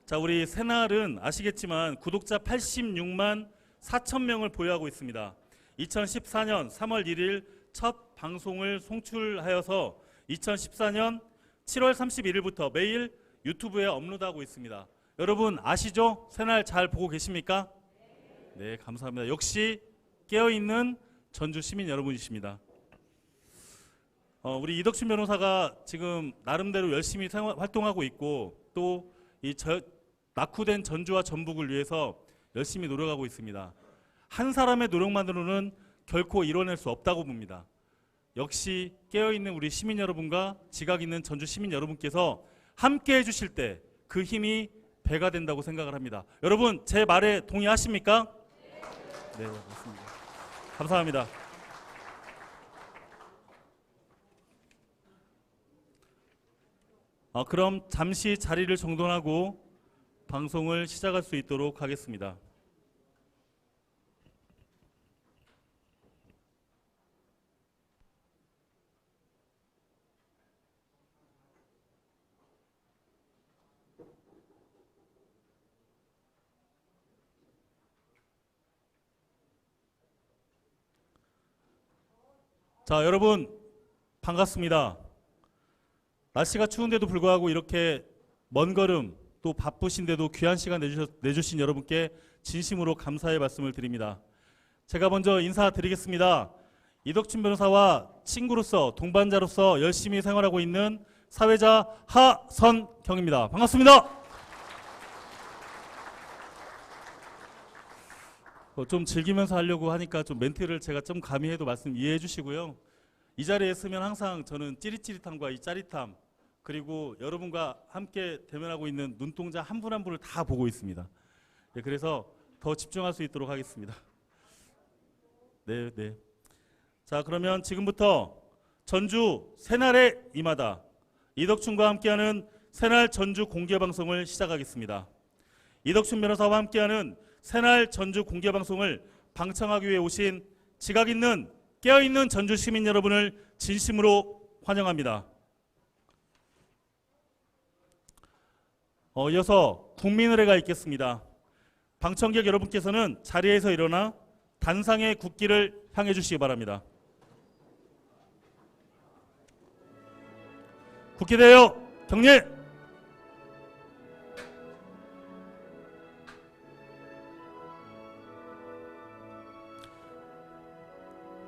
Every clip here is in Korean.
자, 우리 새날은 아시겠지만 구독자 86만 4천 명을 보유하고 있습니다. 2014년 3월 1일 첫 방송을 송출하여서 2014년 7월 31일부터 매일 유튜브에 업로드하고 있습니다. 여러분 아시죠? 새날 잘 보고 계십니까? 네, 감사합니다. 역시 깨어있는 전주 시민 여러분이십니다. 우리 이덕춘 변호사가 지금 나름대로 열심히 활동하고 있고 또 이 낙후된 전주와 전북을 위해서 열심히 노력하고 있습니다. 한 사람의 노력만으로는 결코 이뤄낼 수 없다고 봅니다. 역시 깨어있는 우리 시민 여러분과 지각 있는 전주 시민 여러분께서 함께 해주실 때 그 힘이 배가 된다고 생각을 합니다. 여러분 제 말에 동의하십니까? 네, 맞습니다. 감사합니다. 그럼 잠시 자리를 정돈하고 방송을 시작할 수 있도록 하겠습니다. 자, 여러분 반갑습니다. 날씨가 추운데도 불구하고 이렇게 먼 걸음 또 바쁘신데도 귀한 시간 내주신 여러분께 진심으로 감사의 말씀을 드립니다. 제가 먼저 인사드리겠습니다. 이덕춘 변호사와 친구로서 동반자로서 열심히 생활하고 있는 사회자 하선경입니다. 반갑습니다. 좀 즐기면서 하려고 하니까 좀 멘트를 제가 좀 가미해도 말씀 이해해 주시고요. 이 자리에 있으면 항상 저는 찌릿찌릿함과 이 짜릿함 그리고 여러분과 함께 대면하고 있는 눈동자 한 분 한 분을 다 보고 있습니다. 네, 그래서 더 집중할 수 있도록 하겠습니다. 네. 자, 그러면 지금부터 전주 새날의 임하다 이덕춘과 함께하는 새날 전주 공개방송을 시작하겠습니다. 이덕춘 변호사와 함께하는 새날 전주 공개방송을 방청하기 위해 오신 지각 있는 깨어있는 전주 시민 여러분을 진심으로 환영합니다. 이어서 국민의례가 있겠습니다. 방청객 여러분께서는 자리에서 일어나 단상의 국기를 향해 주시기 바랍니다. 국기대여 경례!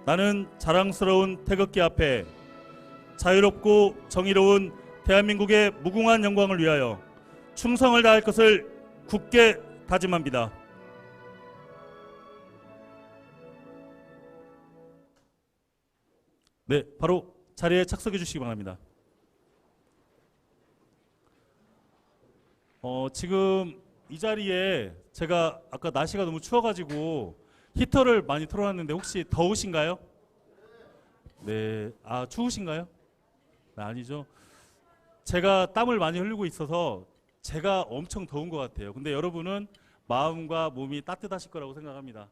나는 자랑스러운 태극기 앞에 자유롭고 정의로운 대한민국의 무궁한 영광을 위하여 충성을 다할 것을 굳게 다짐합니다. 네, 바로 자리에 착석해 주시기 바랍니다. 지금 이 자리에 제가 아까 날씨가 너무 추워가지고 히터를 많이 틀어놨는데 혹시 더우신가요? 네, 추우신가요? 네, 아니죠. 제가 땀을 많이 흘리고 있어서 제가 엄청 더운 것 같아요. 근데 여러분은 마음과 몸이 따뜻하실 거라고 생각합니다.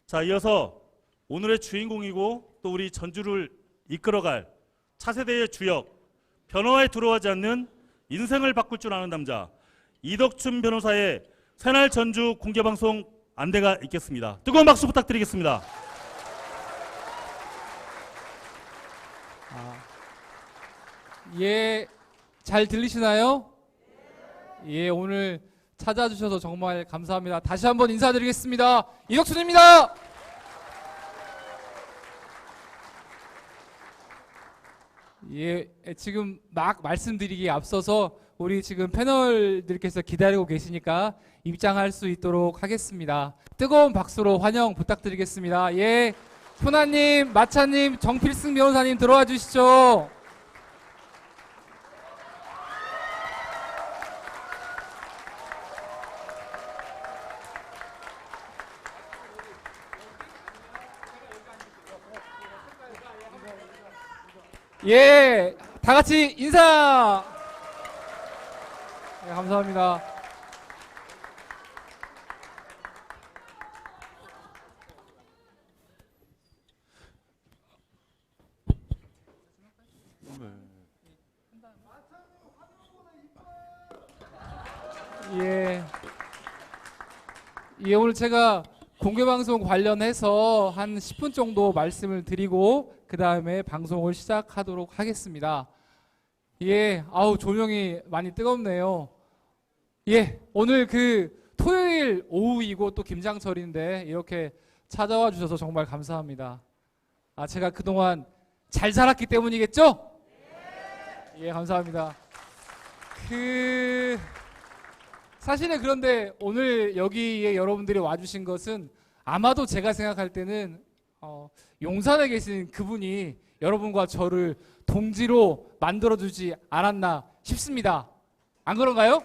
자, 이어서 오늘의 주인공이고 또 우리 전주를 이끌어갈 차세대의 주역, 변호사에 두려워하지 않는 인생을 바꿀 줄 아는 남자 이덕춘 변호사의 새날 전주 공개방송 안대가 있겠습니다. 뜨거운 박수 부탁드리겠습니다. 예, 잘 들리시나요? 예, 오늘 찾아주셔서 정말 감사합니다. 다시 한번 인사드리겠습니다. 이덕춘입니다. 예, 지금 막 말씀드리기에 앞서서 우리 지금 패널들께서 기다리고 계시니까 입장할 수 있도록 하겠습니다. 뜨거운 박수로 환영 부탁드리겠습니다. 예, 효나님, 마차님, 정필승 변호사님 들어와 주시죠. 예, 다 같이 인사. 네, 감사합니다. 예, 오늘 제가 공개방송 관련해서 한 10분 정도 말씀을 드리고 그 다음에 방송을 시작하도록 하겠습니다. 예, 아우 조명이 많이 뜨겁네요. 예, 오늘 그 토요일 오후이고 또 김장철인데 이렇게 찾아와 주셔서 정말 감사합니다. 아, 제가 그동안 잘 살았기 때문이겠죠? 예, 감사합니다. 사실은 그런데 오늘 여기에 여러분들이 와주신 것은 아마도 제가 생각할 때는 용산에 계신 그분이 여러분과 저를 동지로 만들어주지 않았나 싶습니다. 안 그런가요?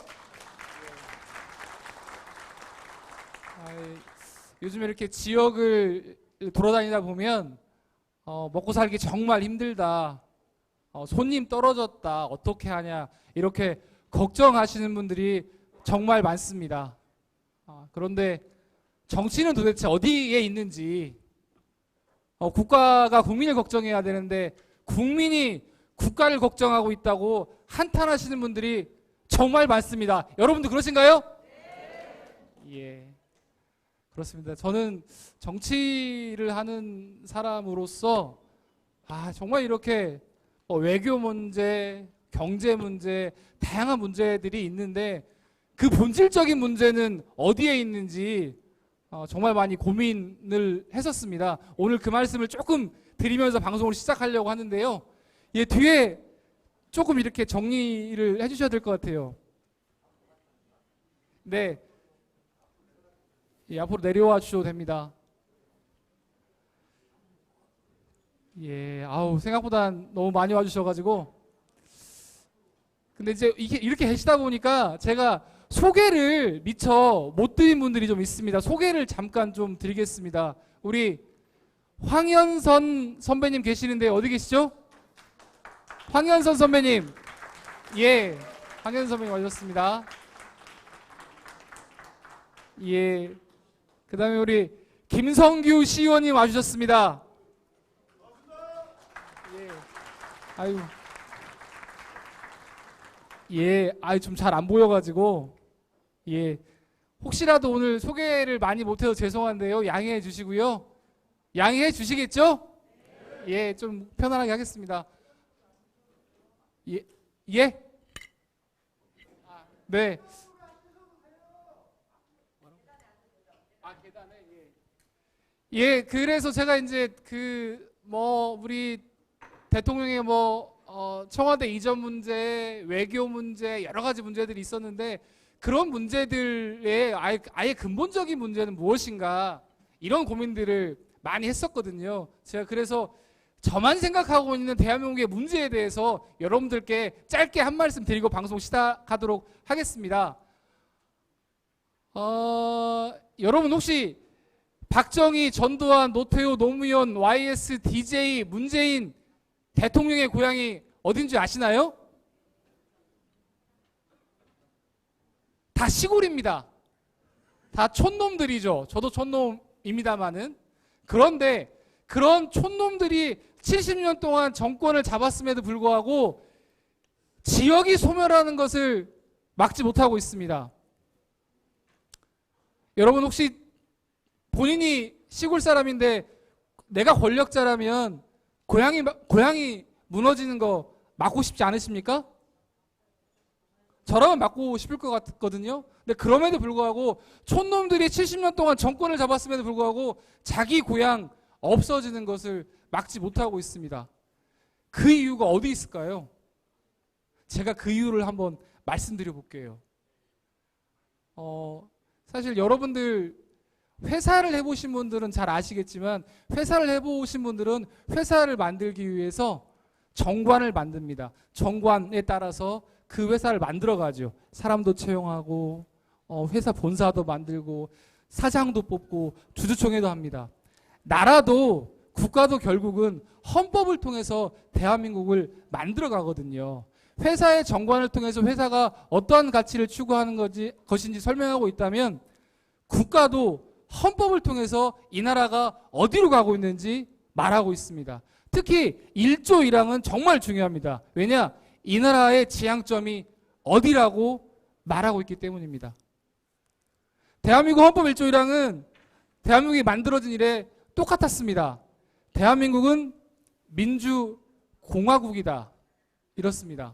요즘에 이렇게 지역을 돌아다니다 보면 먹고 살기 정말 힘들다. 손님 떨어졌다. 어떻게 하냐. 이렇게 걱정하시는 분들이 정말 많습니다. 그런데 정치는 도대체 어디에 있는지, 국가가 국민을 걱정해야 되는데 국민이 국가를 걱정하고 있다고 한탄하시는 분들이 정말 많습니다. 여러분도 그러신가요? 예, 그렇습니다. 저는 정치를 하는 사람으로서 정말 이렇게 외교 문제, 경제 문제, 다양한 문제들이 있는데 그 본질적인 문제는 어디에 있는지 정말 많이 고민을 했었습니다. 오늘 그 말씀을 조금 드리면서 방송을 시작하려고 하는데요. 예, 뒤에 조금 이렇게 정리를 해주셔야 될 것 같아요. 네, 예, 앞으로 내려와 주셔도 됩니다. 예, 아우 생각보다 너무 많이 와주셔가지고. 근데 이제 이렇게 계시다 보니까 제가 소개를 미처 못 드린 분들이 좀 있습니다. 소개를 잠깐 좀 드리겠습니다. 우리 황현선 선배님 계시는데 어디 계시죠? 황현선 선배님. 예, 황현선 선배님 와주셨습니다. 예, 그 다음에 우리 김성규 시의원님 와주셨습니다. 예, 아유. 예, 좀 잘 안 보여가지고. 예, 혹시라도 오늘 소개를 많이 못해서 죄송한데요. 양해해 주시고요. 양해해 주시겠죠? 예, 좀 편안하게 하겠습니다. 예, 예? 네. 계단에, 예. 예, 그래서 제가 이제 우리 대통령의 청와대 이전 문제, 외교 문제, 여러 가지 문제들이 있었는데 그런 문제들의 아예 근본적인 문제는 무엇인가, 이런 고민들을 많이 했었거든요. 제가 그래서 저만 생각하고 있는 대한민국의 문제에 대해서 여러분들께 짧게 한 말씀 드리고 방송 시작하도록 하겠습니다. 여러분 혹시 박정희, 전두환, 노태우, 노무현, YS, DJ, 문재인 대통령의 고향이 어딘지 아시나요? 다 시골입니다. 다 촌놈들이죠. 저도 촌놈입니다만은. 그런데 그런 촌놈들이 70년 동안 정권을 잡았음에도 불구하고 지역이 소멸하는 것을 막지 못하고 있습니다. 여러분 혹시 본인이 시골 사람인데 내가 권력자라면 고향이 무너지는 거 막고 싶지 않으십니까? 저라면 막고 싶을 것 같거든요. 근데 그럼에도 불구하고 촌놈들이 70년 동안 정권을 잡았음에도 불구하고 자기 고향 없어지는 것을 막지 못하고 있습니다. 그 이유가 어디 있을까요? 제가 그 이유를 한번 말씀드려 볼게요. 사실 여러분들 회사를 해보신 분들은 잘 아시겠지만, 회사를 해보신 분들은 회사를 만들기 위해서 정관을 만듭니다. 정관에 따라서 그 회사를 만들어가죠. 사람도 채용하고 회사 본사도 만들고 사장도 뽑고 주주총회도 합니다. 나라도 국가도 결국은 헌법을 통해서 대한민국을 만들어 가거든요. 회사의 정관을 통해서 회사가 어떠한 가치를 추구하는 것인지 설명하고 있다면, 국가도 헌법을 통해서 이 나라가 어디로 가고 있는지 말하고 있습니다. 특히 1조 1항은 정말 중요합니다. 왜냐? 이 나라의 지향점이 어디라고 말하고 있기 때문입니다. 대한민국 헌법 1조 1항은 대한민국이 만들어진 이래 똑같았습니다. 대한민국은 민주공화국이다. 이렇습니다.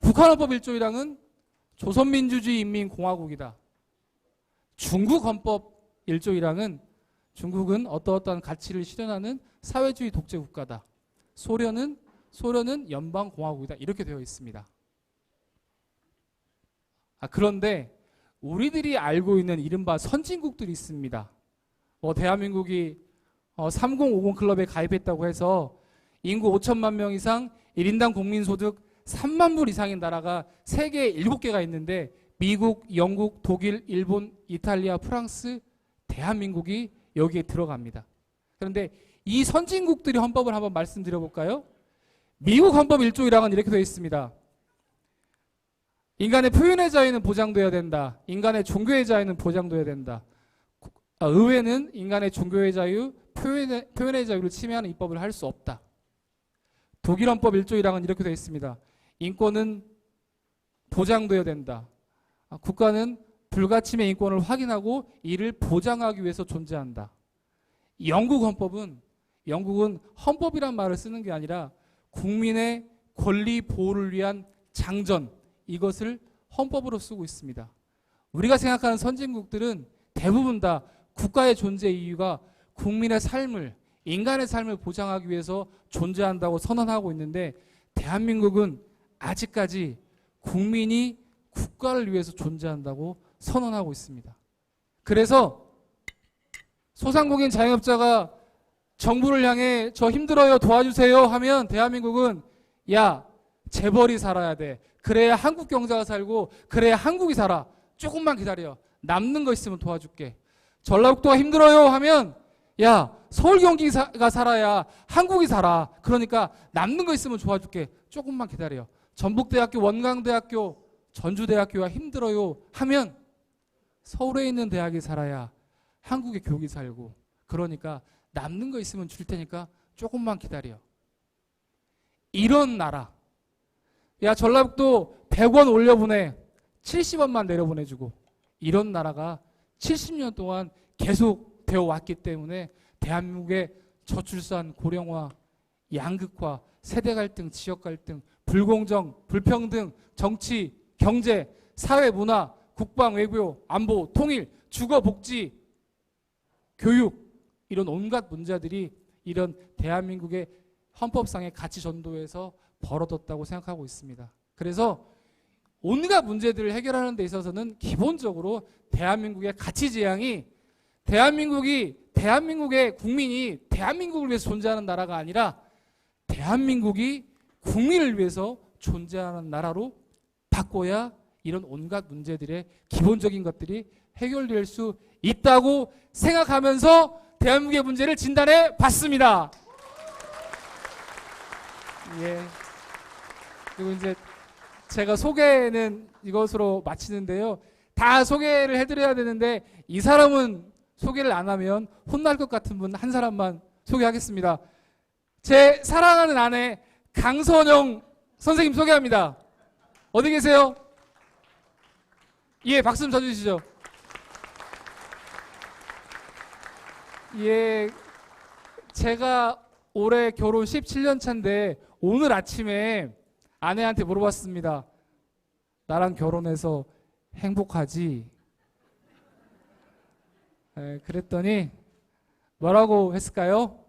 북한헌법 1조 1항은 조선민주주의 인민공화국이다. 중국 헌법 1조 1항은 중국은 어떠어떠한 가치를 실현하는 사회주의 독재 국가다. 소련은 연방공화국이다. 이렇게 되어 있습니다. 그런데 우리들이 알고 있는 이른바 선진국들이 있습니다. 대한민국이 3050 클럽에 가입했다고 해서 인구 5천만 명 이상 1인당 국민소득 3만 불 이상인 나라가 세계에 7개가 있는데 미국, 영국, 독일, 일본, 이탈리아, 프랑스, 대한민국이 여기에 들어갑니다. 그런데 이 선진국들의 헌법을 한번 말씀드려 볼까요? 미국 헌법 1조 1항은 이렇게 되어 있습니다. 인간의 표현의 자유는 보장되어야 된다. 인간의 종교의 자유는 보장되어야 된다. 의회는 인간의 종교의 자유, 표현의 자유를 침해하는 입법을 할 수 없다. 독일 헌법 1조 1항은 이렇게 되어 있습니다. 인권은 보장되어야 된다. 국가는 불가침의 인권을 확인하고 이를 보장하기 위해서 존재한다. 영국은 헌법이란 말을 쓰는 게 아니라 국민의 권리 보호를 위한 장전, 이것을 헌법으로 쓰고 있습니다. 우리가 생각하는 선진국들은 대부분 다 국가의 존재 이유가 국민의 삶을, 인간의 삶을 보장하기 위해서 존재한다고 선언하고 있는데 대한민국은 아직까지 국민이 국가를 위해서 존재한다고 선언하고 있습니다. 그래서 소상공인 자영업자가 정부를 향해 저 힘들어요 도와주세요 하면 대한민국은 야 재벌이 살아야 돼. 그래야 한국 경제가 살고 그래야 한국이 살아. 조금만 기다려. 남는 거 있으면 도와줄게. 전라북도가 힘들어요 하면 야 서울 경기가 살아야 한국이 살아. 그러니까 남는 거 있으면 도와줄게. 조금만 기다려. 전북대학교, 원광대학교, 전주대학교가 힘들어요 하면 서울에 있는 대학이 살아야 한국의 교육이 살고 그러니까 남는 거 있으면 줄 테니까 조금만 기다려. 이런 나라. 야 전라북도 100원 올려보내. 70원만 내려보내주고. 이런 나라가 70년 동안 계속 되어 왔기 때문에 대한민국의 저출산, 고령화, 양극화, 세대 갈등, 지역 갈등, 불공정, 불평등, 정치, 경제, 사회, 문화, 국방, 외교, 안보, 통일, 주거, 복지, 교육 이런 온갖 문제들이 이런 대한민국의 헌법상의 가치 전도에서 벌어졌다고 생각하고 있습니다. 그래서 온갖 문제들을 해결하는 데 있어서는 기본적으로 대한민국의 가치 지향이 대한민국의 국민이 대한민국을 위해서 존재하는 나라가 아니라 대한민국이 국민을 위해서 존재하는 나라로 바꿔야 이런 온갖 문제들의 기본적인 것들이 해결될 수 있다고 생각하면서 대한민국의 문제를 진단해 봤습니다. 예. 그리고 이제 제가 소개는 이것으로 마치는데요. 다 소개를 해드려야 되는데 이 사람은 소개를 안 하면 혼날 것 같은 분 한 사람만 소개하겠습니다. 제 사랑하는 아내 강선영 선생님 소개합니다. 어디 계세요? 예, 박수 좀 쳐주시죠. 예, 제가 올해 결혼 17년 차인데 오늘 아침에 아내한테 물어봤습니다. 나랑 결혼해서 행복하지? 그랬더니 뭐라고 했을까요?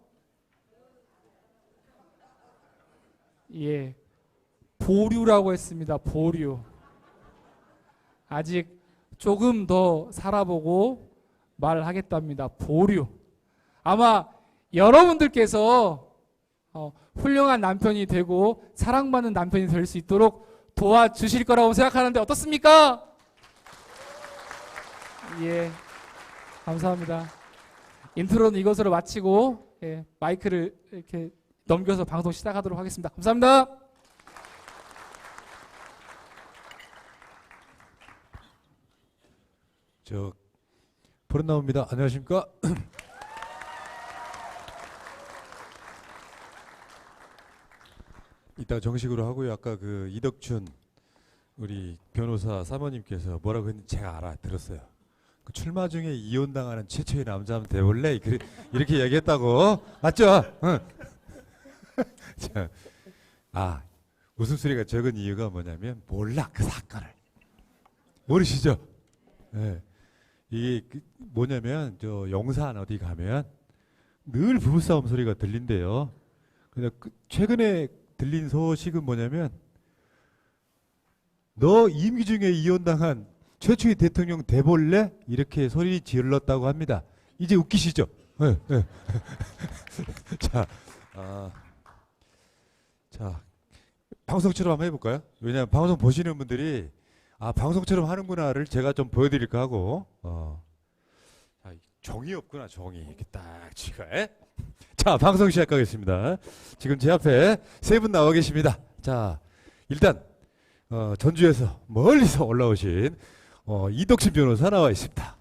예, 보류라고 했습니다. 보류. 아직 조금 더 살아보고 말하겠답니다. 보류. 아마 여러분들께서 훌륭한 남편이 되고 사랑받는 남편이 될 수 있도록 도와주실 거라고 생각하는데 어떻습니까? 예, 감사합니다. 인트로는 이것으로 마치고 마이크를 이렇게 넘겨서 방송 시작하도록 하겠습니다. 감사합니다. 버릇 나옵니다. 안녕하십니까? 이따 정식으로 하고요. 아까 그 이덕춘 우리 변호사 사모님께서 뭐라고 했는지 제가 들었어요. 그 출마 중에 이혼당하는 최초의 남자면 돼볼래? 이렇게 얘기했다고. 맞죠? 응. 자, 웃음소리가 적은 이유가 뭐냐면 몰라 그 사건을. 모르시죠? 네. 이게 뭐냐면 저 용산 어디 가면 늘 부부싸움 소리가 들린대요. 근데 최근에 들린 소식은 뭐냐면 너 임기 중에 이혼당한 최초의 대통령 돼볼래? 이렇게 소리 질렀다고 합니다. 이제 웃기시죠? 네, 네. 자, 방송처럼 한번 해볼까요? 왜냐하면 방송 보시는 분들이 방송처럼 하는구나를 제가 좀 보여드릴까 하고 종이 없구나 종이 이렇게 딱 쥐가. 자, 방송 시작하겠습니다. 지금 제 앞에 세 분 나와 계십니다. 자, 일단 전주에서 멀리서 올라오신 이덕신 변호사 나와 있습니다.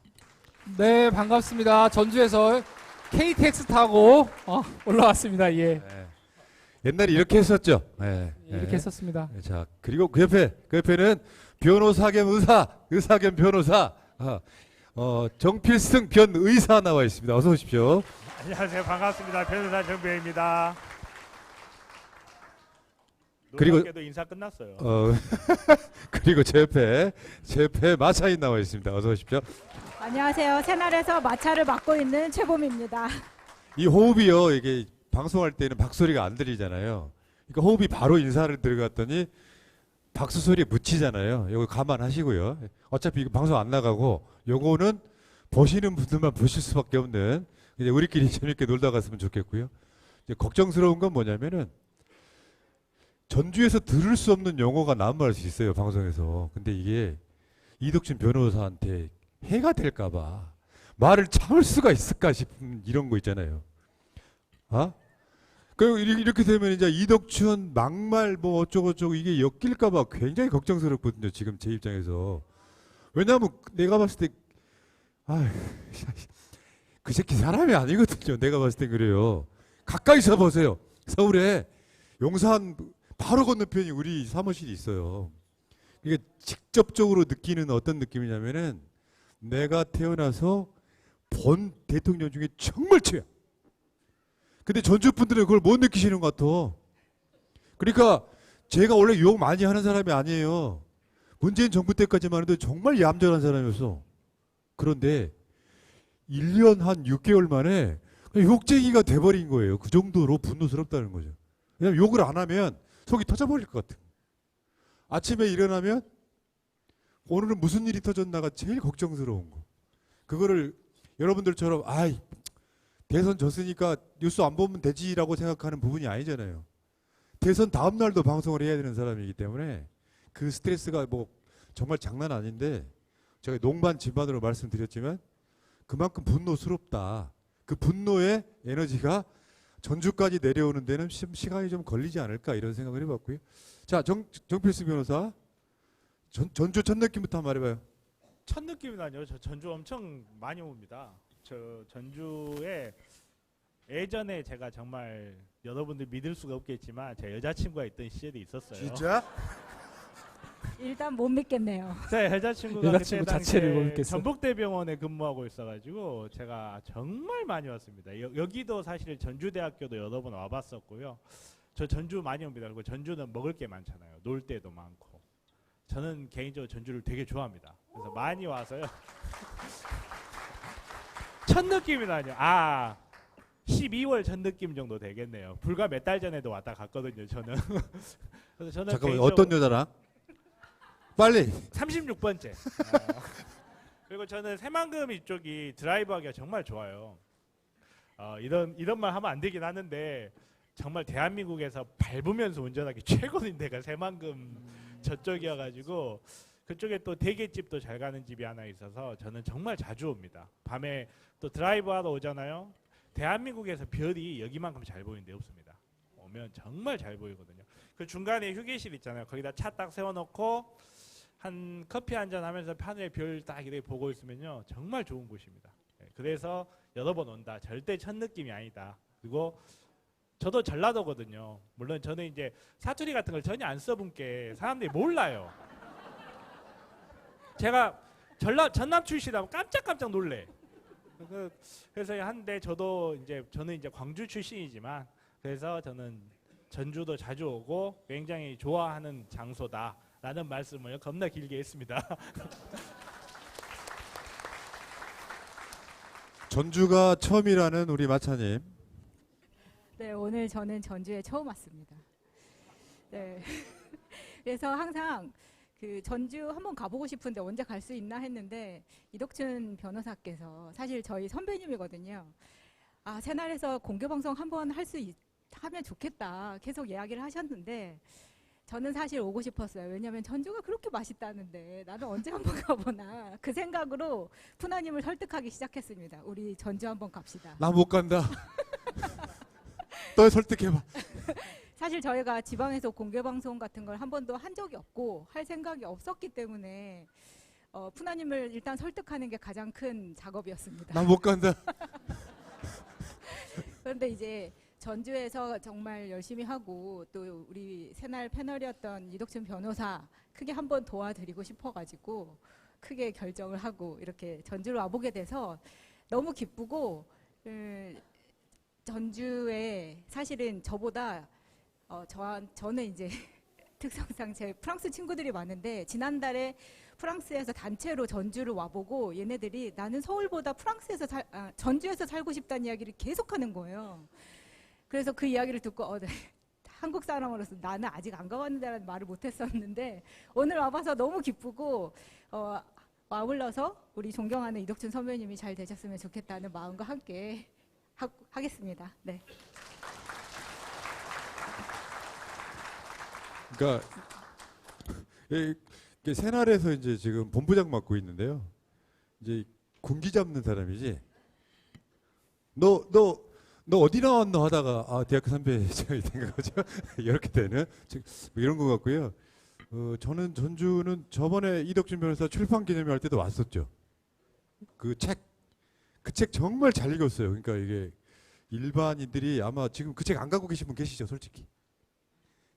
네, 반갑습니다. 전주에서 KTX 타고 올라왔습니다. 예. 네. 옛날에 이렇게 했었죠. 네. 이렇게 했었습니다. 자, 그리고 그 옆에는 변호사 겸 의사 겸 변호사 정필승 변의사 나와 있습니다. 어서 오십시오. 안녕하세요. 반갑습니다. 변호사 정배입니다. 그리고- 놀랍게도 인사 끝났어요. 그리고 제 옆에 마차인 나와 있습니다. 어서 오십시오. 안녕하세요. 새날에서 마차를 맡고 있는 최봄입니다. 이 호흡이요, 이게 방송할 때는 박소리가 안 들리잖아요. 그러니까 호흡이 바로 인사를 들어갔더니 박수 소리에 묻히잖아요. 이거 감안하시고요. 어차피 이거 방송 안 나가고 요거는 보시는 분들만 보실 수밖에 없는, 이제 우리끼리 재밌게 놀다 갔으면 좋겠고요. 이제 걱정스러운 건 뭐냐면은 전주에서 들을 수 없는 용어가 난무할 수 있어요, 방송에서. 근데 이게 이덕진 변호사한테 해가 될까봐 말을 참을 수가 있을까 싶은 이런 거 있잖아요. 그 이렇게 되면 이제 이덕춘 막말 뭐 어쩌고저쩌고 이게 엮일까봐 굉장히 걱정스럽거든요, 지금 제 입장에서. 왜냐하면 내가 봤을 때 그 새끼 사람이 아니거든요. 내가 봤을 때 그래요. 가까이서 보세요. 서울에 용산 바로 건너편이 우리 사무실이 있어요. 이게 직접적으로 느끼는 어떤 느낌이냐면은 내가 태어나서 본 대통령 중에 정말 최야. 근데 전주 분들은 그걸 못 느끼시는 것 같아. 그러니까 제가 원래 욕 많이 하는 사람이 아니에요. 문재인 정부 때까지만 해도 정말 얌전한 사람이었어. 그런데 1년 한 6개월 만에 욕쟁이가 돼버린 거예요. 그 정도로 분노스럽다는 거죠. 왜냐면 욕을 안 하면 속이 터져버릴 것 같아. 아침에 일어나면 오늘은 무슨 일이 터졌나가 제일 걱정스러운 거. 그거를 여러분들처럼 대선 졌으니까 뉴스 안 보면 되지라고 생각하는 부분이 아니잖아요. 대선 다음 날도 방송을 해야 되는 사람이기 때문에 그 스트레스가 뭐 정말 장난 아닌데, 제가 농반 진반으로 말씀드렸지만 그만큼 분노스럽다. 그 분노의 에너지가 전주까지 내려오는 데는 시간이 좀 걸리지 않을까 이런 생각을 해봤고요. 자, 정필승 변호사, 전주 첫 느낌부터 한번 말해봐요. 첫 느낌이라뇨. 저 전주 엄청 많이 옵니다. 저 전주에 예전에 제가 정말 여러분들 믿을 수가 없겠지만 제 여자친구가 있던 시절이 있었어요. 진짜? 일단 못 믿겠네요. 제 여자친구가 여자친구 그때 자체를 못 당시에 믿겠어. 전북대병원에 근무하고 있어가지고 제가 정말 많이 왔습니다. 여기도 사실 전주대학교도 여러 번 와봤었고요. 저 전주 많이 옵니다. 그리고 전주는 먹을 게 많잖아요. 놀 때도 많고. 저는 개인적으로 전주를 되게 좋아합니다. 그래서 많이 와서요. 첫 느낌이라뇨. 12월 첫 느낌 정도 되겠네요. 불과 몇 달 전에도 왔다 갔거든요. 저는. 그래서 저는 잠깐만, 개인적으로 어떤 여자랑? 빨리. 36번째. 그리고 저는 새만금 이쪽이 드라이브하기가 정말 좋아요. 이런 말 하면 안 되긴 하는데 정말 대한민국에서 밟으면서 운전하기 최고인 데가 새만금 저쪽이어가지고 그쪽에 또 대게집도 잘 가는 집이 하나 있어서 저는 정말 자주 옵니다. 밤에 또 드라이브하러 오잖아요. 대한민국에서 별이 여기만큼 잘 보이는 데 없습니다. 오면 정말 잘 보이거든요. 그 중간에 휴게실 있잖아요. 거기다 차 딱 세워놓고 한 커피 한잔 하면서 하늘에 별 딱 이렇게 보고 있으면요. 정말 좋은 곳입니다. 그래서 여러 번 온다. 절대 첫 느낌이 아니다. 그리고 저도 전라도거든요. 물론 저는 이제 사투리 같은 걸 전혀 안 써본 게 사람들이 몰라요. 제가 전남 출신이라면 깜짝깜짝 놀래. 그래서 한데 저는 이제 광주 출신이지만 그래서 저는 전주도 자주 오고 굉장히 좋아하는 장소다라는 말씀을 겁나 길게 했습니다. 전주가 처음이라는 우리 마차님. 네, 오늘 저는 전주에 처음 왔습니다. 네. 그래서 항상 그 전주 한번 가보고 싶은데 언제 갈 수 있나 했는데 이덕춘 변호사께서 사실 저희 선배님이거든요. 아, 새날에서 공개 방송 한번 하면 좋겠다. 계속 이야기를 하셨는데 저는 사실 오고 싶었어요. 왜냐하면 전주가 그렇게 맛있다는데 나는 언제 한번 가보나 그 생각으로 푸나님을 설득하기 시작했습니다. 우리 전주 한번 갑시다. 나 못 간다. 너 설득해봐. 사실 저희가 지방에서 공개 방송 같은 걸 한 번도 한 적이 없고 할 생각이 없었기 때문에 푸나님을 일단 설득하는 게 가장 큰 작업이었습니다. 나 못 간다. 그런데 이제 전주에서 정말 열심히 하고 또 우리 새날 패널이었던 이덕춘 변호사 크게 한번 도와드리고 싶어가지고 크게 결정을 하고 이렇게 전주로 와보게 돼서 너무 기쁘고 전주에 사실은 저보다 저는 이제 특성상 제 프랑스 친구들이 많은데 지난달에 프랑스에서 단체로 전주를 와보고 얘네들이 나는 서울보다 전주에서 살고 싶다는 이야기를 계속하는 거예요. 그래서 그 이야기를 듣고 네. 한국 사람으로서 나는 아직 안 가봤는데라는 말을 못했었는데 오늘 와봐서 너무 기쁘고 아울러서 우리 존경하는 이덕춘 선배님이 잘 되셨으면 좋겠다는 마음과 함께 하겠습니다. 네. 그러니까 새날에서 이제 지금 본부장 맡고 있는데요. 이제 군기 잡는 사람이지. 너 어디 나왔노 하다가 대학교 선배 된 거죠. 이렇게 되는 이런 것 같고요. 저는 전주는 저번에 이덕준 변호사 출판 기념회 할 때도 왔었죠. 그 책 정말 잘 읽었어요. 그러니까 이게 일반인들이 아마 지금 그 책 안 갖고 계신 분 계시죠, 솔직히.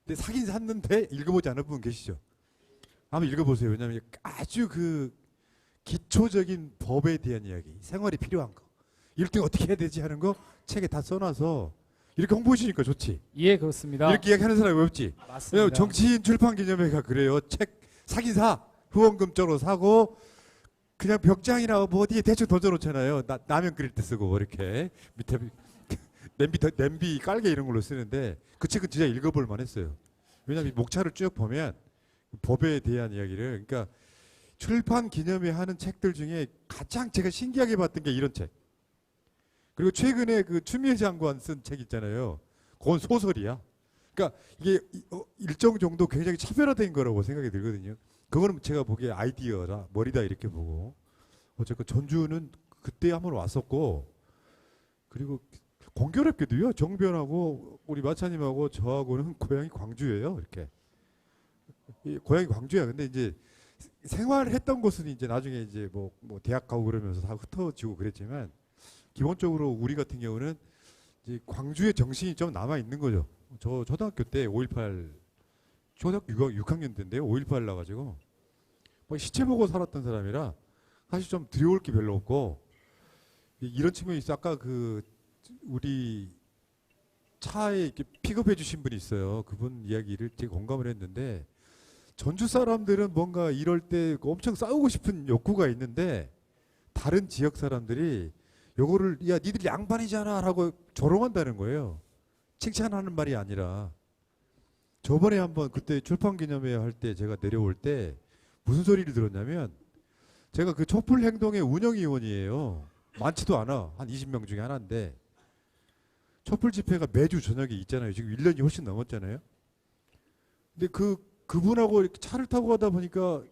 근데 사긴 샀는데 읽어보지 않은 분 계시죠. 한번 읽어보세요. 왜냐하면 아주 그 기초적인 법에 대한 이야기, 생활이 필요한 거, 이럴 때 어떻게 해야 되지 하는 거 책에 다 써놔서 이렇게 홍보해 주니까 좋지. 예, 그렇습니다. 이렇게 이야기하는 사람이 없지. 맞습니다. 왜냐면 정치인 출판 기념회가 그래요. 책 사긴 사, 후원금 쪽으로 사고 그냥 벽장이나 뭐 어디에 대충 던져놓잖아요. 라면 끓일 때 쓰고 이렇게 밑에 냄비 깔개 이런 걸로 쓰는데 그 책은 진짜 읽어볼 만했어요. 왜냐하면 목차를 쭉 보면 법에 대한 이야기를, 그러니까 출판 기념회 하는 책들 중에 가장 제가 신기하게 봤던 게 이런 책. 그리고 최근에 그 추미애 장관 쓴 책 있잖아요. 그건 소설이야. 그러니까 이게 일정 정도 굉장히 차별화된 거라고 생각이 들거든요. 그거는 제가 보기에 아이디어라 머리다 이렇게 보고, 어쨌건 전주는 그때 한번 왔었고, 그리고 공교롭게도요, 정변하고 우리 마차님하고 저하고는 고향이 광주예요. 이렇게 고향이 광주야. 근데 이제 생활했던 곳은 이제 나중에 이제 뭐 대학 가고 그러면서 다 흩어지고 그랬지만, 기본적으로 우리 같은 경우는 이제 광주의 정신이 좀 남아 있는 거죠. 저 초등학교 때 5.18 초등학교 6학년 때인데요. 5.18 나가지고 뭐 시체 보고 살았던 사람이라 사실 좀 두려울 게 별로 없고, 이런 측면이 있어. 아까 그 우리 차에 이렇게 픽업해 주신 분이 있어요. 그분 이야기를 되게 공감을 했는데, 전주 사람들은 뭔가 이럴 때 엄청 싸우고 싶은 욕구가 있는데 다른 지역 사람들이 요거를 야 니들 양반이잖아 라고 조롱한다는 거예요. 칭찬하는 말이 아니라. 저번에 한번 그때 출판기념회 할 때 제가 내려올 때 무슨 소리를 들었냐면, 제가 그 촛불 행동의 운영위원이에요. 많지도 않아. 한 20명 중에 하나인데 촛불 집회가 매주 저녁에 있잖아요. 지금 1년이 훨씬 넘었잖아요. 근데 그분하고 이렇게 차를 타고 가다 보니까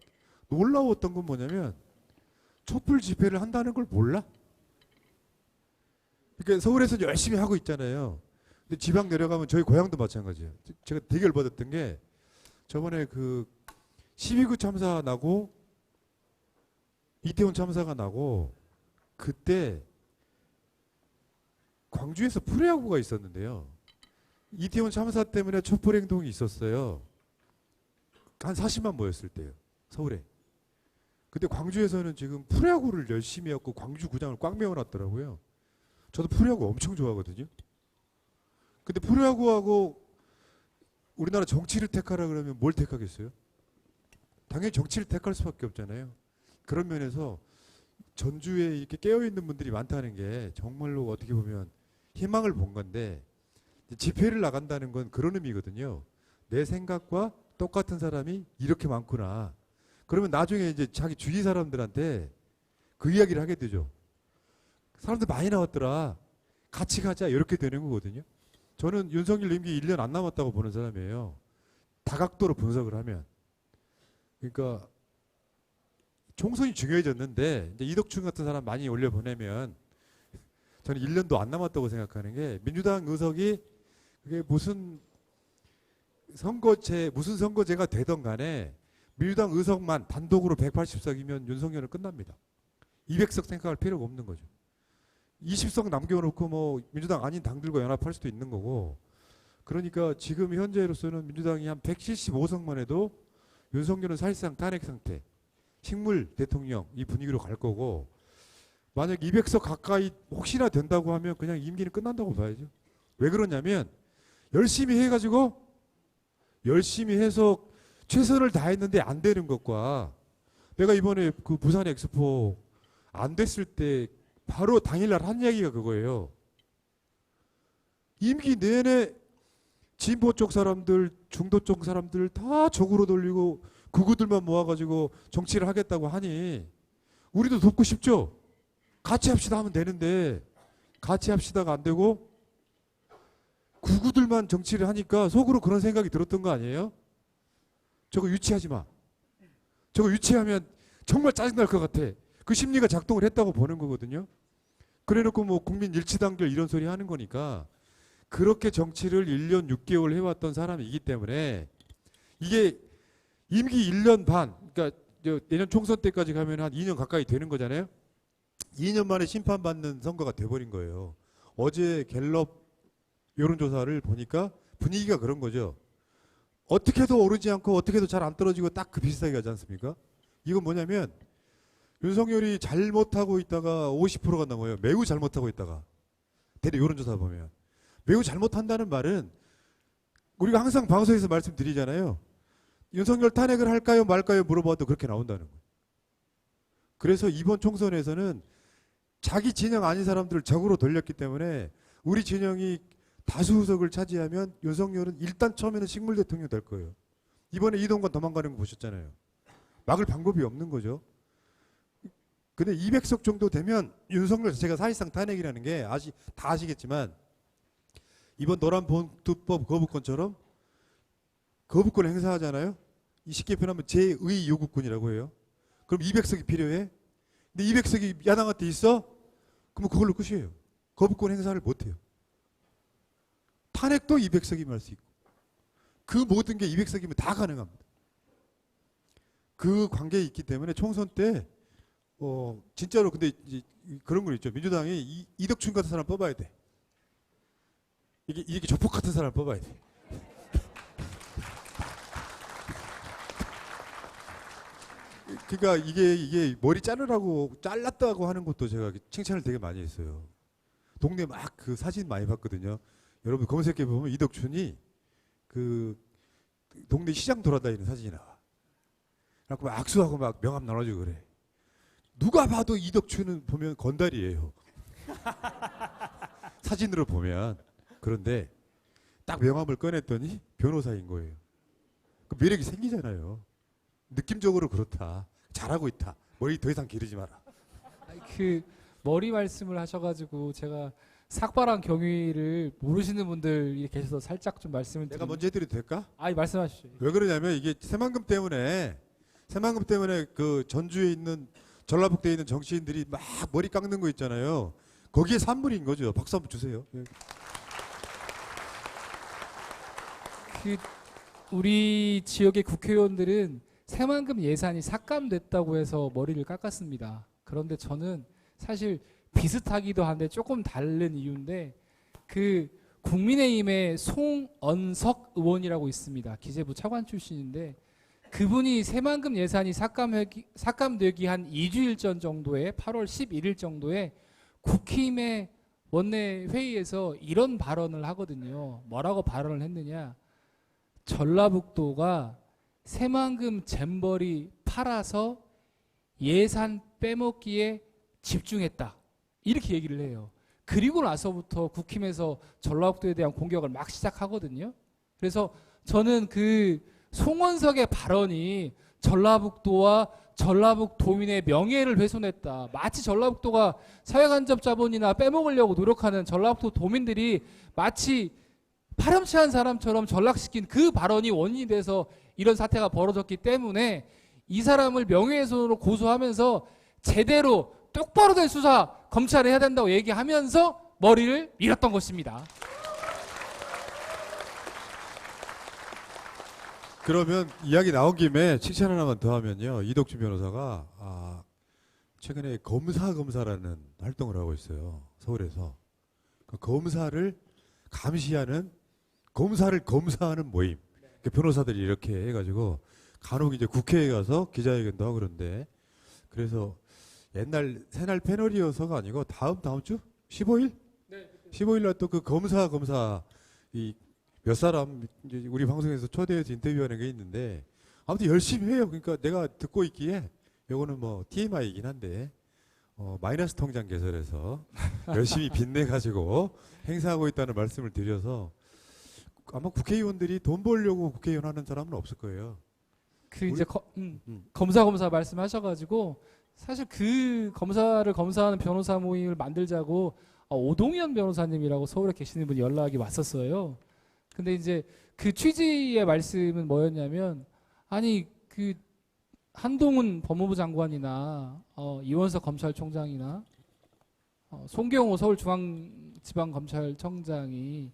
놀라웠던 건 뭐냐면, 촛불 집회를 한다는 걸 몰라. 그러니까 서울에서 열심히 하고 있잖아요. 근데 지방 내려가면 저희 고향도 마찬가지예요. 제가 되게 열받았던 게, 저번에 그 12구 참사 나고 이태원 참사가 나고 그때 광주에서 프로야구가 있었는데요. 이태원 참사 때문에 촛불 행동이 있었어요. 한 40만 모였을 때요, 서울에. 근데 광주에서는 지금 프로야구를 열심히 했고 광주 구장을 꽉 메워놨더라고요. 저도 프로야구 엄청 좋아하거든요. 근데 프로야구하고 우리나라 정치를 택하라 그러면 뭘 택하겠어요? 당연히 정치를 택할 수밖에 없잖아요. 그런 면에서 전주에 이렇게 깨어있는 분들이 많다는 게 정말로 어떻게 보면 희망을 본 건데, 집회를 나간다는 건 그런 의미거든요. 내 생각과 똑같은 사람이 이렇게 많구나. 그러면 나중에 이제 자기 주위 사람들한테 그 이야기를 하게 되죠. 사람들 많이 나왔더라. 같이 가자. 이렇게 되는 거거든요. 저는 윤석열 임기 1년 안 남았다고 보는 사람이에요. 다각도로 분석을 하면. 그러니까 총선이 중요해졌는데 이제 이덕춘 같은 사람 많이 올려보내면 저는 1년도 안 남았다고 생각하는 게, 민주당 의석이 그게 무슨 선거제가 되던 간에 민주당 의석만 단독으로 180석이면 윤석열은 끝납니다. 200석 생각할 필요가 없는 거죠. 20석 남겨놓고 뭐 민주당 아닌 당들과 연합할 수도 있는 거고. 그러니까 지금 현재로서는 민주당이 한 175석만 해도 윤석열은 사실상 탄핵 상태, 식물 대통령 이 분위기로 갈 거고, 만약 200석 가까이 혹시나 된다고 하면 그냥 임기는 끝난다고 봐야죠. 왜 그러냐면 열심히 해가지고 열심히 해서 최선을 다했는데 안 되는 것과, 내가 이번에 그 부산 엑스포 안 됐을 때 바로 당일날 한 얘기가 그거예요. 임기 내내 진보 쪽 사람들, 중도 쪽 사람들 다 적으로 돌리고 극우들만 모아가지고 정치를 하겠다고 하니 우리도 돕고 싶죠. 같이 합시다 하면 되는데 같이 합시다가 안 되고 극우들만 정치를 하니까 속으로 그런 생각이 들었던 거 아니에요? 저거 유치하지 마. 저거 유치하면 정말 짜증날 것 같아. 그 심리가 작동을 했다고 보는 거거든요. 그래놓고 뭐 국민 일치단결 이런 소리 하는 거니까, 그렇게 정치를 1년 6개월 해왔던 사람이기 때문에 이게 임기 1년 반, 그러니까 내년 총선 때까지 가면 한 2년 가까이 되는 거잖아요. 2년 만에 심판받는 선거가 돼버린 거예요. 어제 갤럽 여론조사를 보니까 분위기가 그런 거죠. 어떻게 해도 오르지 않고 어떻게 해도 잘 안 떨어지고 딱 그 비슷하게 가지 않습니까? 이건 뭐냐면 윤석열이 잘못하고 있다가 50%가 넘어요. 매우 잘못하고 있다가. 대략 여론조사 보면. 매우 잘못한다는 말은 우리가 항상 방송에서 말씀드리잖아요. 윤석열 탄핵을 할까요 말까요 물어봐도 그렇게 나온다는 거예요. 그래서 이번 총선에서는 자기 진영 아닌 사람들을 적으로 돌렸기 때문에 우리 진영이 다수 의석을 차지하면 윤석열은 일단 처음에는 식물 대통령 될 거예요. 이번에 이동관 도망가는 거 보셨잖아요. 막을 방법이 없는 거죠. 근데 200석 정도 되면 윤석열 자체가 사실상 탄핵이라는 게 다 아시겠지만, 이번 노란봉투법 거부권처럼 거부권 행사하잖아요. 쉽게 표현하면 제의 요구권이라고 해요. 그럼 200석이 필요해? 근데 200석이 야당한테 있어? 그러면 그걸로 끝이에요. 거부권 행사를 못해요. 탄핵도 200석이면 할 수 있고, 그 모든 게 200석이면 다 가능합니다. 그 관계에 있기 때문에 총선 때 진짜로 근데 이제 그런 거 있죠. 민주당이 이덕춘 같은 사람 뽑아야 돼. 이게 조폭 같은 사람 뽑아야 돼. 그러니까 이게 머리 자르라고 잘랐다고 하는 것도 제가 칭찬을 되게 많이 했어요. 동네 막 그 사진 많이 봤거든요. 여러분 검색해 보면 이덕춘이 그 동네 시장 돌아다니는 사진이 나와. 그래갖고 막 악수하고 막 명함 나눠주고 그래. 누가 봐도 이덕춘은 보면 건달이에요. 사진으로 보면. 그런데 딱 명함을 꺼냈더니 변호사인 거예요. 그 매력이 생기잖아요. 느낌적으로 그렇다. 잘하고 있다. 머리 더 이상 기르지 마라. 그 머리 말씀을 하셔가지고 제가 삭발한 경위를 모르시는 분들이 계셔서 살짝 좀 말씀을 내가 먼저 해드려도 될까? 말씀하시죠. 왜 그러냐면 이게 새만금 때문에 그 전주에 있는 전라북도에 있는 정치인들이 막 머리 깎는 거 있잖아요. 거기에 산물인 거죠. 박수 한번 주세요. 예. 그 우리 지역의 국회의원들은 새만금 예산이 삭감됐다고 해서 머리를 깎았습니다. 그런데 저는 사실 비슷하기도 한데 조금 다른 이유인데, 그 국민의힘의 송언석 의원이라고 있습니다. 기재부 차관 출신인데 그분이 새만금 예산이 삭감되기 한 2주일 전 정도에 8월 11일 정도에 국힘의 원내 회의에서 이런 발언을 하거든요. 뭐라고 발언을 했느냐? 전라북도가 새만금 잼버리 팔아서 예산 빼먹기에 집중했다. 이렇게 얘기를 해요. 그리고 나서부터 국힘에서 전라북도에 대한 공격을 막 시작하거든요. 그래서 저는 그 송원석의 발언이 전라북도와 전라북도민의 명예를 훼손했다. 마치 전라북도가 사회간접 자본이나 빼먹으려고 노력하는 전라북도 도민들이 마치 파렴치한 사람처럼 전락시킨 그 발언이 원인이 돼서 이런 사태가 벌어졌기 때문에 이 사람을 명예훼손으로 고소하면서 제대로 똑바로 된 수사 검찰이 해야 된다고 얘기하면서 머리를 밀었던 것입니다. 그러면 이야기 나온 김에 칭찬 하나만 더 하면요. 이덕준 변호사가 최근에 검사라는 활동을 하고 있어요. 서울에서. 그 검사를 검사하는 모임. 그 변호사들이 이렇게 해가지고 간혹 이제 국회에 가서 기자회견도 하고 그런데 그래서 옛날 새날 패널이어서가 아니고 다음 주 15일? 네. 15일 날 또 그 검사 이 몇 사람 이제 우리 방송에서 초대해서 인터뷰하는 게 있는데 아무튼 열심히 해요. 그러니까 내가 듣고 있기에 요거는 뭐 TMI이긴 한데 마이너스 통장 개설해서 열심히 빚내 가지고 행사하고 있다는 말씀을 드려서 아마 국회의원들이 돈 벌려고 국회의원 하는 사람은 없을 거예요. 그 이제 검사 말씀하셔가지고 사실 그 검사를 검사하는 변호사 모임을 만들자고 오동현 변호사님이라고 서울에 계시는 분이 연락이 왔었어요. 근데 이제 그 취지의 말씀은 뭐였냐면 아니 그 한동훈 법무부 장관이나 이원석 검찰총장이나 송경호 서울중앙지방검찰청장이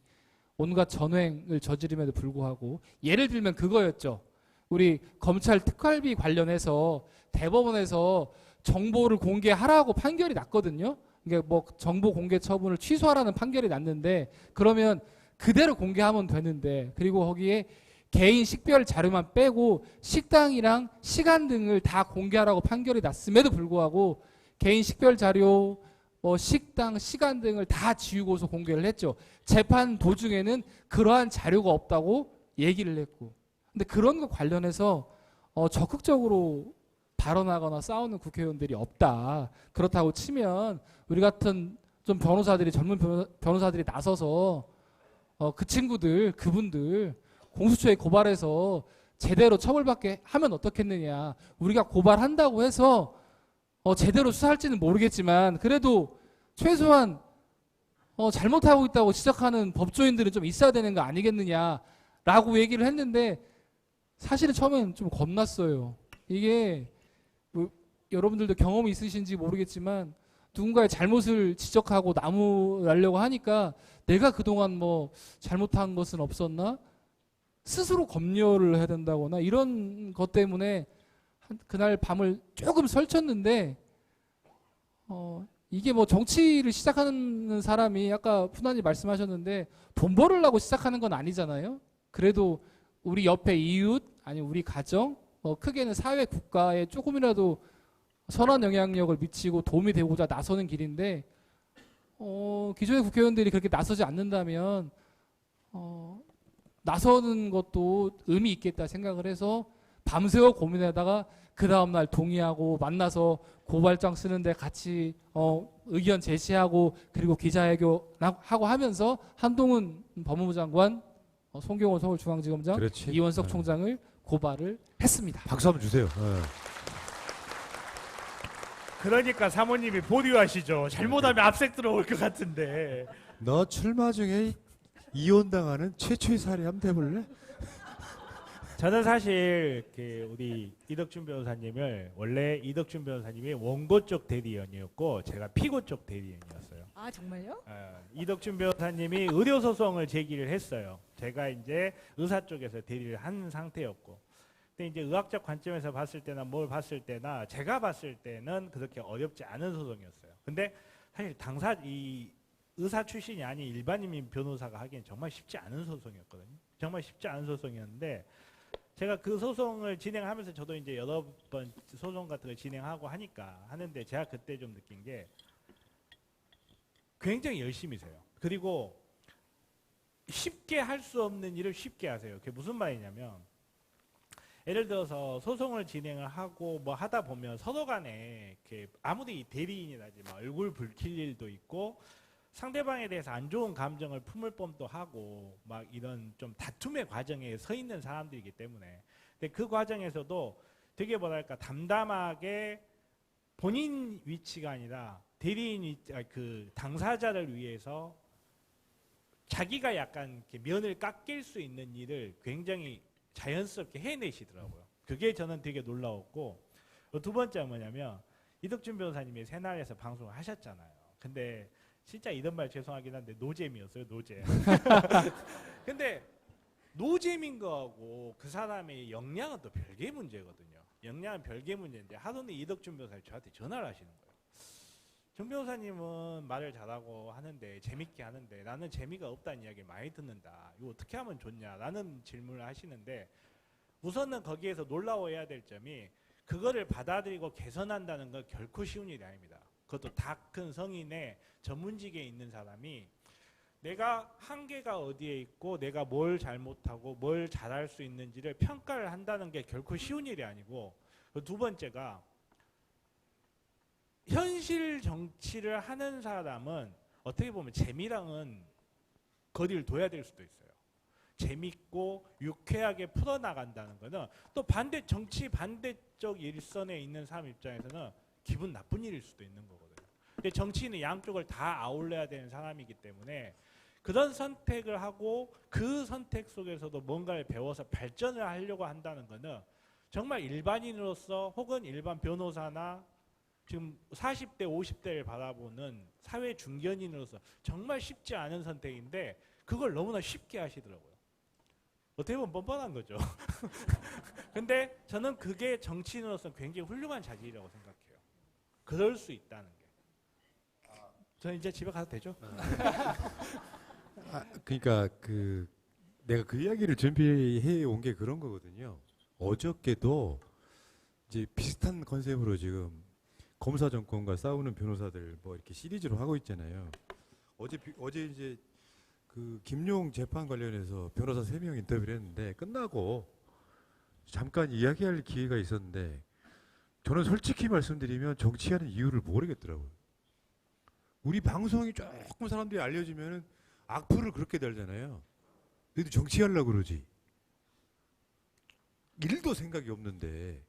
온갖 전횡을 저지름에도 불구하고 예를 들면 그거였죠. 우리 검찰 특활비 관련해서 대법원에서 정보를 공개하라고 판결이 났거든요. 이게 뭐 정보 공개 처분을 취소하라는 판결이 났는데 그러면 그대로 공개하면 되는데 그리고 거기에 개인 식별 자료만 빼고 식당이랑 시간 등을 다 공개하라고 판결이 났음에도 불구하고 개인 식별 자료, 식당, 시간 등을 다 지우고서 공개를 했죠. 재판 도중에는 그러한 자료가 없다고 얘기를 했고 근데 그런 거 관련해서 적극적으로 발언하거나 싸우는 국회의원들이 없다. 그렇다고 치면 우리 같은 좀 변호사들이 젊은 변호사들이 나서서 그 친구들, 그분들 공수처에 고발해서 제대로 처벌받게 하면 어떻겠느냐. 우리가 고발한다고 해서 제대로 수사할지는 모르겠지만 그래도 최소한 잘못하고 있다고 지적하는 법조인들은 좀 있어야 되는 거 아니겠느냐라고 얘기를 했는데 사실은 처음엔 좀 겁났어요. 이게 뭐 여러분들도 경험이 있으신지 모르겠지만 누군가의 잘못을 지적하고 나무 날려고 하니까 내가 그동안 뭐 잘못한 것은 없었나? 스스로 검열을 해야 된다거나 이런 것 때문에 그날 밤을 조금 설쳤는데 이게 뭐 정치를 시작하는 사람이 아까 푸나님 말씀하셨는데 돈 벌으려고 시작하는 건 아니잖아요. 그래도 우리 옆에 이웃 아니 우리 가정 크게는 사회 국가에 조금이라도 선한 영향력을 미치고 도움이 되고자 나서는 길인데 기존의 국회의원들이 그렇게 나서지 않는다면 나서는 것도 의미 있겠다 생각을 해서 밤새워 고민하다가 그 다음날 동의하고 만나서 고발장 쓰는데 같이 의견 제시하고 그리고 기자회견하고 하면서 한동훈 법무부 장관, 송경호 서울중앙지검장, 그렇지. 이원석 네. 총장을 고발을 했습니다. 박수 한번 주세요. 네. 그러니까 사모님이 보류하시죠. 잘못하면 압색 들어올 것 같은데. 너 출마 중에 이혼당하는 최초의 사례 한번 해볼래? 저는 사실 우리 이덕준 변호사님을 원래 이덕준 변호사님이 원고 쪽 대리인이었고 제가 피고 쪽 대리인이었어요. 아 정말요? 이덕준 변호사님이 의료 소송을 제기를 했어요. 제가 이제 의사 쪽에서 대리를 한 상태였고. 근데 이제 의학적 관점에서 봤을 때나 뭘 봤을 때나 제가 봤을 때는 그렇게 어렵지 않은 소송이었어요. 근데 사실 이 의사 출신이 아닌 일반인 변호사가 하기엔 정말 쉽지 않은 소송이었거든요. 정말 쉽지 않은 소송이었는데 제가 그 소송을 진행하면서 저도 이제 여러 번 소송 같은 걸 진행하고 하는데 제가 그때 좀 느낀 게 굉장히 열심히세요. 그리고 쉽게 할 수 없는 일을 쉽게 하세요. 그게 무슨 말이냐면 예를 들어서 소송을 진행을 하고 뭐 하다 보면 서로 간에 이렇게 아무리 대리인이라지만 얼굴 붉힐 일도 있고 상대방에 대해서 안 좋은 감정을 품을 뻔도 하고 막 이런 좀 다툼의 과정에 서 있는 사람들이기 때문에 근데 그 과정에서도 되게 뭐랄까 담담하게 본인 위치가 아니라 그 당사자를 위해서 자기가 약간 이렇게 면을 깎일 수 있는 일을 굉장히 자연스럽게 해내시더라고요. 그게 저는 되게 놀라웠고 두 번째는 뭐냐면 이덕준 변호사님이 새날에서 방송을 하셨잖아요. 근데 진짜 이런 말 죄송하긴 한데 노잼이었어요. 노잼. 근데 노잼인 거하고 그 사람의 역량은 또 별개의 문제거든요. 역량은 별개의 문제인데 하루는 이덕준 변호사님 저한테 전화를 하시는 거예요. 정 변호사님은 말을 잘하고 하는데 재밌게 하는데 나는 재미가 없다는 이야기를 많이 듣는다. 이거 어떻게 하면 좋냐라는 질문을 하시는데 우선은 거기에서 놀라워해야 될 점이 그거를 받아들이고 개선한다는 건 결코 쉬운 일이 아닙니다. 그것도 다 큰 성인의 전문직에 있는 사람이 내가 한계가 어디에 있고 내가 뭘 잘못하고 뭘 잘할 수 있는지를 평가를 한다는 게 결코 쉬운 일이 아니고 두 번째가 현실 정치를 하는 사람은 어떻게 보면 재미랑은 거리를 둬야 될 수도 있어요. 재밌고 유쾌하게 풀어나간다는 거는 또 정치 반대쪽 일선에 있는 사람 입장에서는 기분 나쁜 일일 수도 있는 거거든요. 근데 정치인은 양쪽을 다 아울러야 되는 사람이기 때문에 그런 선택을 하고 그 선택 속에서도 뭔가를 배워서 발전을 하려고 한다는 거는 정말 일반인으로서 혹은 일반 변호사나 지금 40대, 50대를 바라보는 사회 중견인으로서 정말 쉽지 않은 선택인데 그걸 너무나 쉽게 하시더라고요. 어떻게 보면 뻔뻔한 거죠. 근데 저는 그게 정치인으로서 굉장히 훌륭한 자질이라고 생각해요. 그럴 수 있다는 게. 저는 이제 집에 가도 되죠? 그러니까 내가 그 이야기를 준비해 온 게 그런 거거든요. 어저께도 이제 비슷한 컨셉으로 지금 검사 정권과 싸우는 변호사들 뭐 이렇게 시리즈로 하고 있잖아요. 어제 이제 그 김용 재판 관련해서 변호사 3명 인터뷰를 했는데 끝나고 잠깐 이야기할 기회가 있었는데 저는 솔직히 말씀드리면 정치하는 이유를 모르겠더라고요. 우리 방송이 조금 사람들이 알려지면은 악플을 그렇게 달잖아요. 너희도 정치하려고 그러지. 일도 생각이 없는데.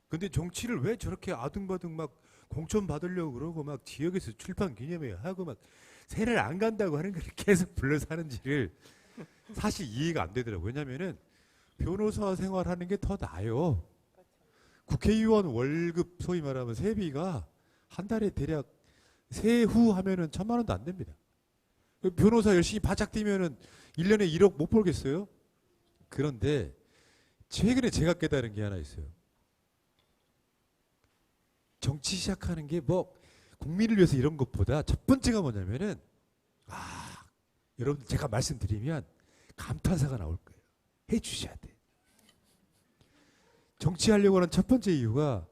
근데 정치를 왜 저렇게 아둥바둥 막 공천 받으려고 그러고 막 지역에서 출판 기념회 하고 막 새를 안 간다고 하는 걸 계속 불러서 하는지를 사실 이해가 안 되더라고요. 왜냐면은 변호사 생활하는 게 더 나아요. 국회의원 월급 소위 말하면 세비가 한 달에 대략 세후 하면은 1,000만 원도 안 됩니다. 변호사 열심히 바짝 뛰면은 1년에 1억 못 벌겠어요? 그런데 최근에 제가 깨달은 게 하나 있어요. 정치 시작하는 게 뭐 국민을 위해서 이런 것보다 첫 번째가 뭐냐면은 여러분 제가 말씀드리면 감탄사가 나올 거예요. 해주셔야 돼. 정치하려고 하는 첫 번째 이유가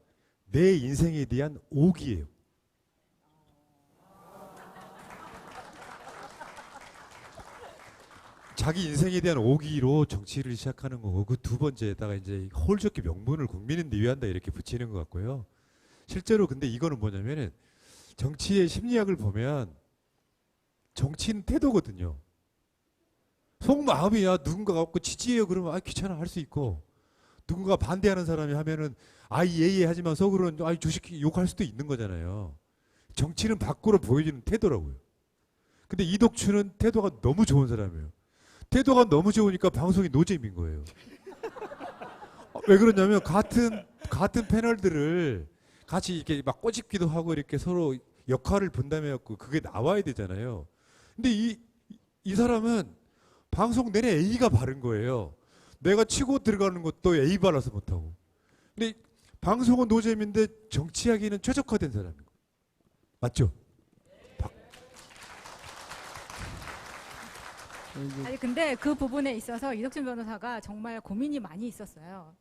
내 인생에 대한 오기예요. 자기 인생에 대한 오기로 정치를 시작하는 거고 그 두 번째에다가 이제 홀적기 명분을 국민은 위한다 이렇게 붙이는 것 같고요. 실제로 근데 이거는 뭐냐면은 정치의 심리학을 보면 정치는 태도거든요. 속마음이야. 누군가가 없고 지지해요 그러면 귀찮아 할 수 있고 누군가 반대하는 사람이 하면은 예예 하지만 속으로는 주식 욕할 수도 있는 거잖아요. 정치는 밖으로 보여지는 태도라고요. 근데 이덕춘은 태도가 너무 좋은 사람이에요. 태도가 너무 좋으니까 방송이 노잼인 거예요. 왜 그러냐면 같은 패널들을 같이 이렇게 막 꼬집기도 하고 이렇게 서로 역할을 분담해갖고 그게 나와야 되잖아요. 근데 이 사람은 방송 내내 A가 바른 거예요. 내가 치고 들어가는 것도 A 발라서 못하고. 근데 방송은 노잼인데 정치하기는 최적화된 사람이고. 맞죠? 아니 근데 그 부분에 있어서 이덕춘 변호사가 정말 고민이 많이 있었어요.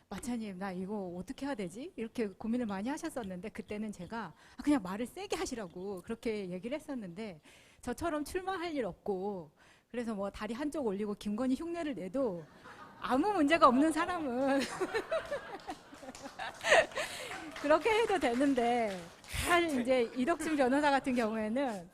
마차님 나 이거 어떻게 해야 되지? 이렇게 고민을 많이 하셨었는데 그때는 제가 그냥 말을 세게 하시라고 그렇게 얘기를 했었는데 저처럼 출마할 일 없고 그래서 뭐 다리 한쪽 올리고 김건희 흉내를 내도 아무 문제가 없는 사람은 그렇게 해도 되는데 이제 이덕춘 변호사 같은 경우에는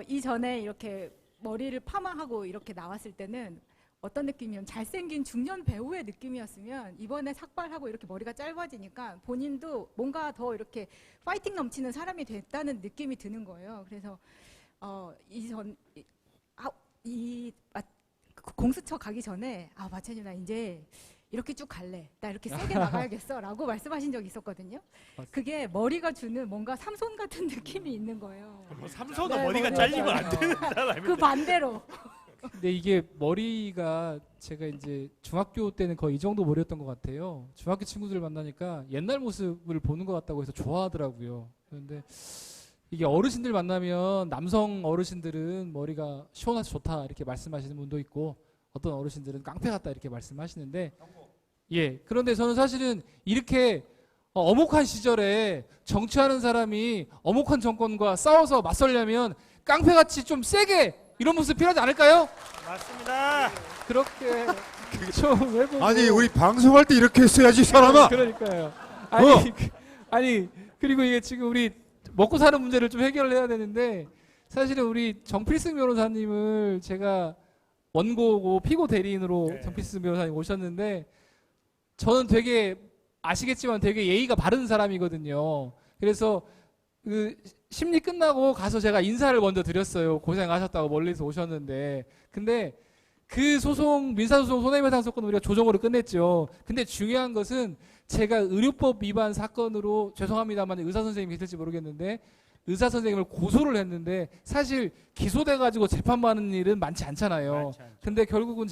이전에 이렇게 머리를 파마하고 이렇게 나왔을 때는 어떤 느낌이면 잘생긴 중년 배우의 느낌이었으면 이번에 삭발하고 이렇게 머리가 짧아지니까 본인도 뭔가 더 이렇게 파이팅 넘치는 사람이 됐다는 느낌이 드는 거예요. 그래서 공수처 가기 전에 마찬가지 나 이제 이렇게 쭉 갈래. 나 이렇게 세게 나가야겠어. 라고 말씀하신 적이 있었거든요. 그게 머리가 주는 뭔가 삼손 같은 느낌이 있는 거예요. 삼손은 네, 머리가 머리가 잘리면 안 잘려요. 되는 사람인데. 그 반대로. 근데 이게 머리가 제가 이제 중학교 때는 거의 이 정도 머리였던 것 같아요. 중학교 친구들 만나니까 옛날 모습을 보는 것 같다고 해서 좋아하더라고요. 그런데 이게 어르신들 만나면 남성 어르신들은 머리가 시원해서 좋다 이렇게 말씀하시는 분도 있고 어떤 어르신들은 깡패 같다 이렇게 말씀하시는데 그런데 저는 사실은 이렇게 어목한 시절에 정치하는 사람이 어목한 정권과 싸워서 맞설려면 깡패같이 좀 세게 이런 모습 필요하지 않을까요? 맞습니다. 그렇게 좀 해보고 아니 우리 방송할 때 이렇게 했어야지 사람아. 그러니까요. 아니 그리고 이게 지금 우리 먹고 사는 문제를 좀 해결을 해야 되는데 사실은 우리 정필승 변호사님을 제가 원고고 피고 대리인으로 네. 정필승 변호사님 오셨는데 저는 되게 아시겠지만 되게 예의가 바른 사람이거든요. 그래서 그 심리 끝나고 가서 제가 인사를 먼저 드렸어요. 고생하셨다고 멀리서 오셨는데 근데 그 소송 민사소송 손해배상 사건 우리가 조정으로 끝냈죠. 근데 중요한 것은 제가 의료법 위반 사건으로 죄송합니다만 의사 선생님이 계실지 모르겠는데 의사 선생님을 고소를 했는데 사실 기소돼 가지고 재판받는 일은 많지 않잖아요. 많지 않죠. 근데 결국은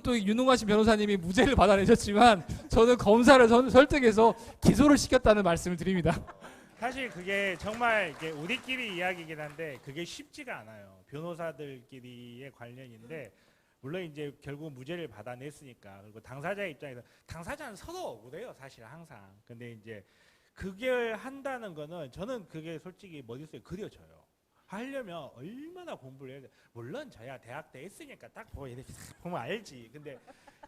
또 유능하신 변호사님이 무죄를 받아내셨지만 저는 검사를 설득해서 기소를 시켰다는 말씀을 드립니다. 사실 그게 정말 이게 우리끼리 이야기긴 한데 그게 쉽지가 않아요. 변호사들끼리의 관련인데 물론 이제 결국 무죄를 받아냈으니까 그리고 당사자 입장에서 당사자는 서로 억울해요 사실 항상. 근데 이제 그게 한다는 거는 저는 그게 솔직히 머릿속에 그려져요. 하려면 얼마나 공부를 해야 돼. 물론 저야 대학 때 했으니까 딱 보고 이렇게 보면 알지. 근데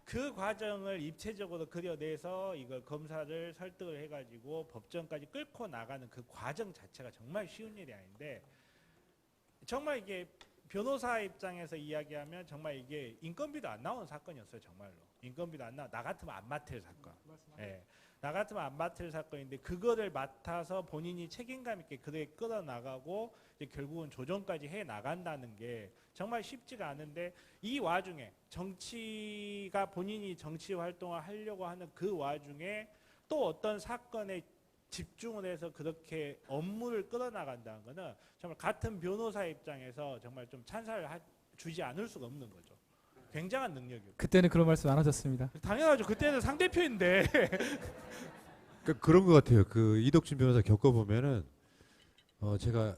그 과정을 입체적으로 그려내서 이걸 검사를 설득을 해가지고 법정까지 끌고 나가는 그 과정 자체가 정말 쉬운 일이 아닌데 정말 이게 변호사 입장에서 이야기하면 정말 이게 인건비도 안 나오는 사건이었어요. 정말로 인건비도 안 나 같으면 안 맡을 사건. 나 같으면 안 맡을 사건인데 그거를 맡아서 본인이 책임감 있게 그렇게 끌어나가고 이제 결국은 조정까지 해 나간다는 게 정말 쉽지가 않은데 이 와중에 정치가 본인이 정치 활동을 하려고 하는 그 와중에 또 어떤 사건에 집중을 해서 그렇게 업무를 끌어나간다는 거는 정말 같은 변호사 입장에서 정말 좀 찬사를 주지 않을 수가 없는 거죠. 굉장한 능력이에요. 그때는 그런 말씀 안 하셨습니다. 당연하죠. 그때는 상대표인데. 그런 것 같아요. 그 이덕춘 변호사 겪어보면은 제가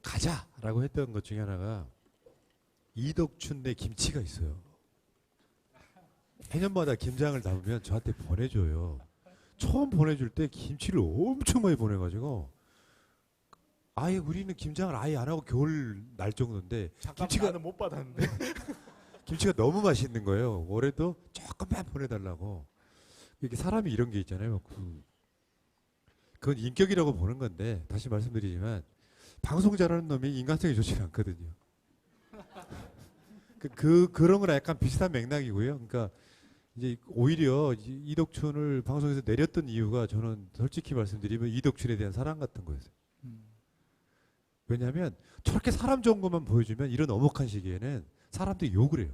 가자라고 했던 것 중에 하나가 이덕춘 내 김치가 있어요. 해년마다 김장을 담으면 저한테 보내줘요. 처음 보내줄 때 김치를 엄청 많이 보내가지고 아예 우리는 김장을 아예 안 하고 겨울 날 정도인데 김치가 나는 못 받았는데. 김치가 너무 맛있는 거예요. 올해도 조금만 보내달라고. 이게 사람이 이런 게 있잖아요. 그건 인격이라고 보는 건데 다시 말씀드리지만 방송 잘하는 놈이 인간성이 좋지 않거든요. 그런 거랑 약간 비슷한 맥락이고요. 그러니까 이제 오히려 이덕춘을 방송에서 내렸던 이유가 저는 솔직히 말씀드리면 이덕춘에 대한 사랑 같은 거였어요. 왜냐하면 저렇게 사람 좋은 것만 보여주면 이런 엄혹한 시기에는 사람들이 욕을 해요.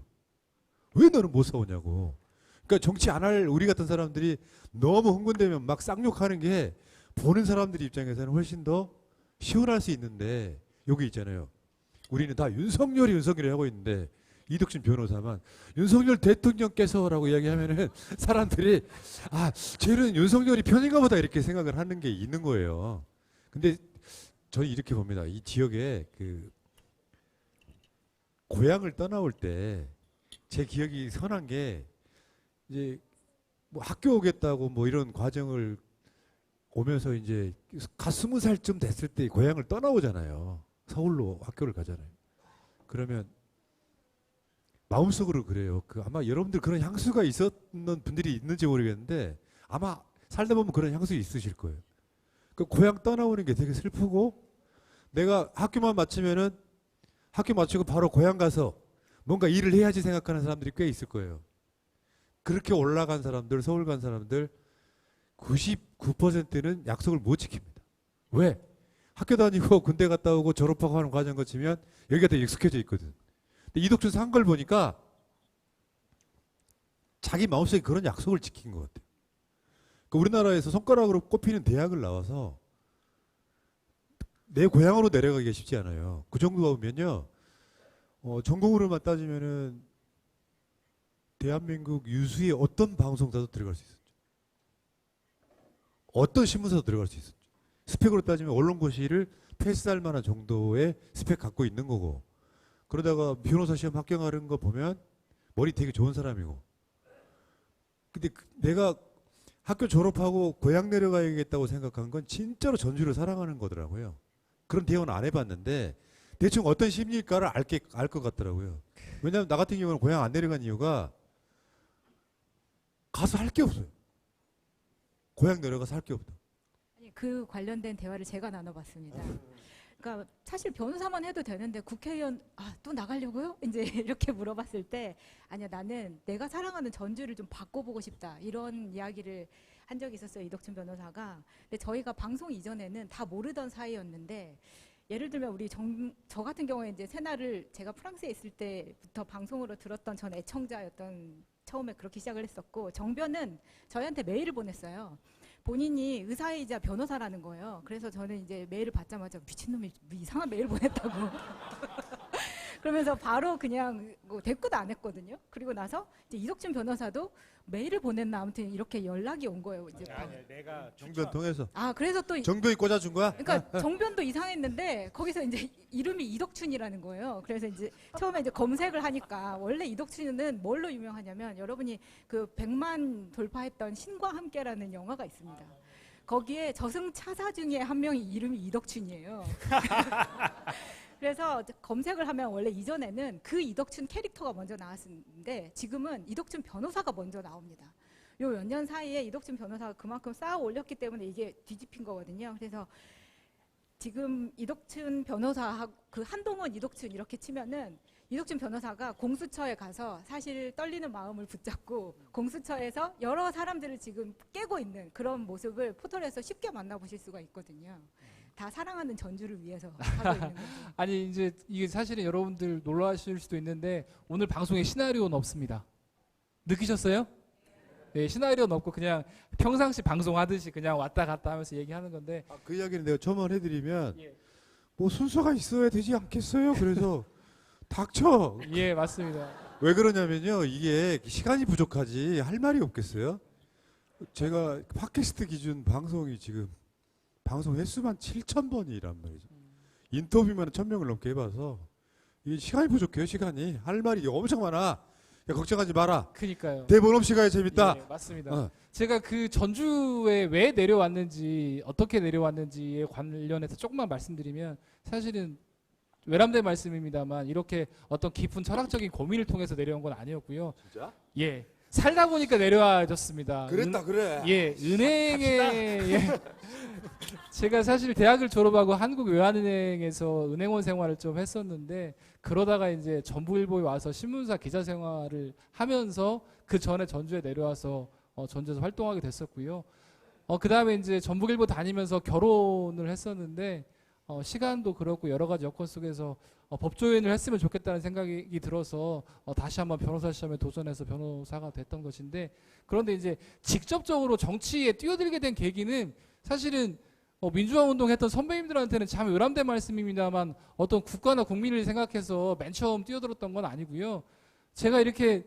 왜 너는 못 싸우냐고. 그러니까 정치 안 할 우리 같은 사람들이 너무 흥분되면 막 쌍욕하는 게 보는 사람들 입장에서는 훨씬 더 시원할 수 있는데 여기 있잖아요. 우리는 다 윤석열이 하고 있는데 이덕춘 변호사만 윤석열 대통령께서라고 이야기하면은 사람들이 쟤는 윤석열이 편인가 보다 이렇게 생각을 하는 게 있는 거예요. 근데 저는 이렇게 봅니다. 이 지역에 고향을 떠나올 때 제 기억이 선한 게 이제 뭐 학교 오겠다고 뭐 이런 과정을 오면서 이제 갓 20살쯤 됐을 때 고향을 떠나오잖아요. 서울로 학교를 가잖아요. 그러면 마음속으로 그래요. 그 아마 여러분들 그런 향수가 있었는 분들이 있는지 모르겠는데 아마 살다 보면 그런 향수 있으실 거예요. 그 고향 떠나오는 게 되게 슬프고 내가 학교만 마치면은 학교 마치고 바로 고향 가서 뭔가 일을 해야지 생각하는 사람들이 꽤 있을 거예요. 그렇게 올라간 사람들, 서울 간 사람들 99%는 약속을 못 지킵니다. 왜? 학교 다니고 군대 갔다 오고 졸업하고 하는 과정 거치면 여기가 더 익숙해져 있거든. 근데 이덕준 산 걸 보니까 자기 마음속에 그런 약속을 지킨 것 같아요. 그 우리나라에서 손가락으로 꼽히는 대학을 나와서 내 고향으로 내려가기가 쉽지 않아요. 그 정도 보면요. 전공으로만 따지면은 대한민국 유수의 어떤 방송사도 들어갈 수 있었죠. 어떤 신문사도 들어갈 수 있었죠. 스펙으로 따지면 언론고시를 패스할 만한 정도의 스펙 갖고 있는 거고 그러다가 변호사 시험 합격하는 거 보면 머리 되게 좋은 사람이고 근데 내가 학교 졸업하고 고향 내려가야겠다고 생각한 건 진짜로 전주를 사랑하는 거더라고요. 그런 대화는 안 해봤는데 대충 어떤 심리일까를 알 것 같더라고요. 왜냐하면 나 같은 경우는 고향 안 내려간 이유가 가서 할 게 없어요. 고향 내려가서 할 게 없다. 아니, 그 관련된 대화를 제가 나눠봤습니다. 그러니까 사실 변호사만 해도 되는데 국회의원 또 나가려고요? 이제 이렇게 물어봤을 때 아니야 나는 내가 사랑하는 전주를 좀 바꿔보고 싶다 이런 이야기를 한 적이 있었어요. 이덕춘 변호사가. 근데 저희가 방송 이전에는 다 모르던 사이였는데 예를 들면 저 같은 경우에 이제 새날을 제가 프랑스에 있을 때부터 방송으로 들었던 전 애청자였던 처음에 그렇게 시작을 했었고 정변은 저희한테 메일을 보냈어요. 본인이 의사이자 변호사라는 거예요. 그래서 저는 이제 메일을 받자마자 미친놈이 이상한 메일 보냈다고. 그러면서 바로 그냥 뭐 대꾸도 안 했거든요. 그리고 나서 이제 이덕춘 변호사도 메일을 보냈나 아무튼 이렇게 연락이 온 거예요. 이제 아니, 내가 정변 통해서 그래서 또 정변이 꽂아준 거야? 그러니까 정변도 이상했는데 거기서 이제 이름이 이덕춘이라는 거예요. 그래서 이제 처음에 이제 검색을 하니까 원래 이덕춘은 뭘로 유명하냐면 여러분이 그 100만 돌파했던 신과 함께라는 영화가 있습니다. 거기에 저승차사 중에 한 명이 이름이 이덕춘이에요. 그래서 검색을 하면 원래 이전에는 그 이덕춘 캐릭터가 먼저 나왔는데 지금은 이덕춘 변호사가 먼저 나옵니다. 요 몇 년 사이에 이덕춘 변호사가 그만큼 쌓아 올렸기 때문에 이게 뒤집힌 거거든요. 그래서 지금 이덕춘 변호사하고 그 한동훈 이덕춘 이렇게 치면은 이덕춘 변호사가 공수처에 가서 사실 떨리는 마음을 붙잡고 공수처에서 여러 사람들을 지금 깨고 있는 그런 모습을 포털에서 쉽게 만나보실 수가 있거든요. 다 사랑하는 전주를 위해서 하고 있는 거죠. 아니 이제 이게 사실은 여러분들 놀라실 수도 있는데 오늘 방송에 시나리오는 없습니다. 느끼셨어요? 네, 시나리오는 없고 그냥 평상시 방송하듯이 그냥 왔다 갔다 하면서 얘기하는 건데 그 이야기는 내가 처음만 해드리면 예. 뭐 순서가 있어야 되지 않겠어요? 그래서 닥쳐. 예 맞습니다. 왜 그러냐면요. 이게 시간이 부족하지 할 말이 없겠어요. 제가 팟캐스트 기준 방송이 지금 방송 횟수만 7,000번이란 말이죠. 인터뷰만 1,000명을 넘게 해봐서 이게 시간이 부족해요. 시간이 할 말이 엄청 많아. 야, 걱정하지 마라. 그니까요. 대본 없이 가야 재밌다. 예, 맞습니다. 제가 그 전주에 왜 내려왔는지 어떻게 내려왔는지에 관련해서 조금만 말씀드리면 사실은 외람된 말씀입니다만 이렇게 어떤 깊은 철학적인 고민을 통해서 내려온 건 아니었고요. 진짜? 예. 살다 보니까 내려와졌습니다. 그랬다 그래. 예, 은행에 제가 사실 대학을 졸업하고 한국외환은행에서 은행원 생활을 좀 했었는데 그러다가 이제 전북일보에 와서 신문사 기자 생활을 하면서 그 전에 전주에 내려와서 전주에서 활동하게 됐었고요. 그 다음에 이제 전북일보 다니면서 결혼을 했었는데 시간도 그렇고 여러 가지 여건 속에서 법조인을 했으면 좋겠다는 생각이 들어서 다시 한번 변호사 시험에 도전해서 변호사가 됐던 것인데 그런데 이제 직접적으로 정치에 뛰어들게 된 계기는 사실은 민주화 운동했던 선배님들한테는 참 의람된 말씀입니다만 어떤 국가나 국민을 생각해서 맨 처음 뛰어들었던 건 아니고요. 제가 이렇게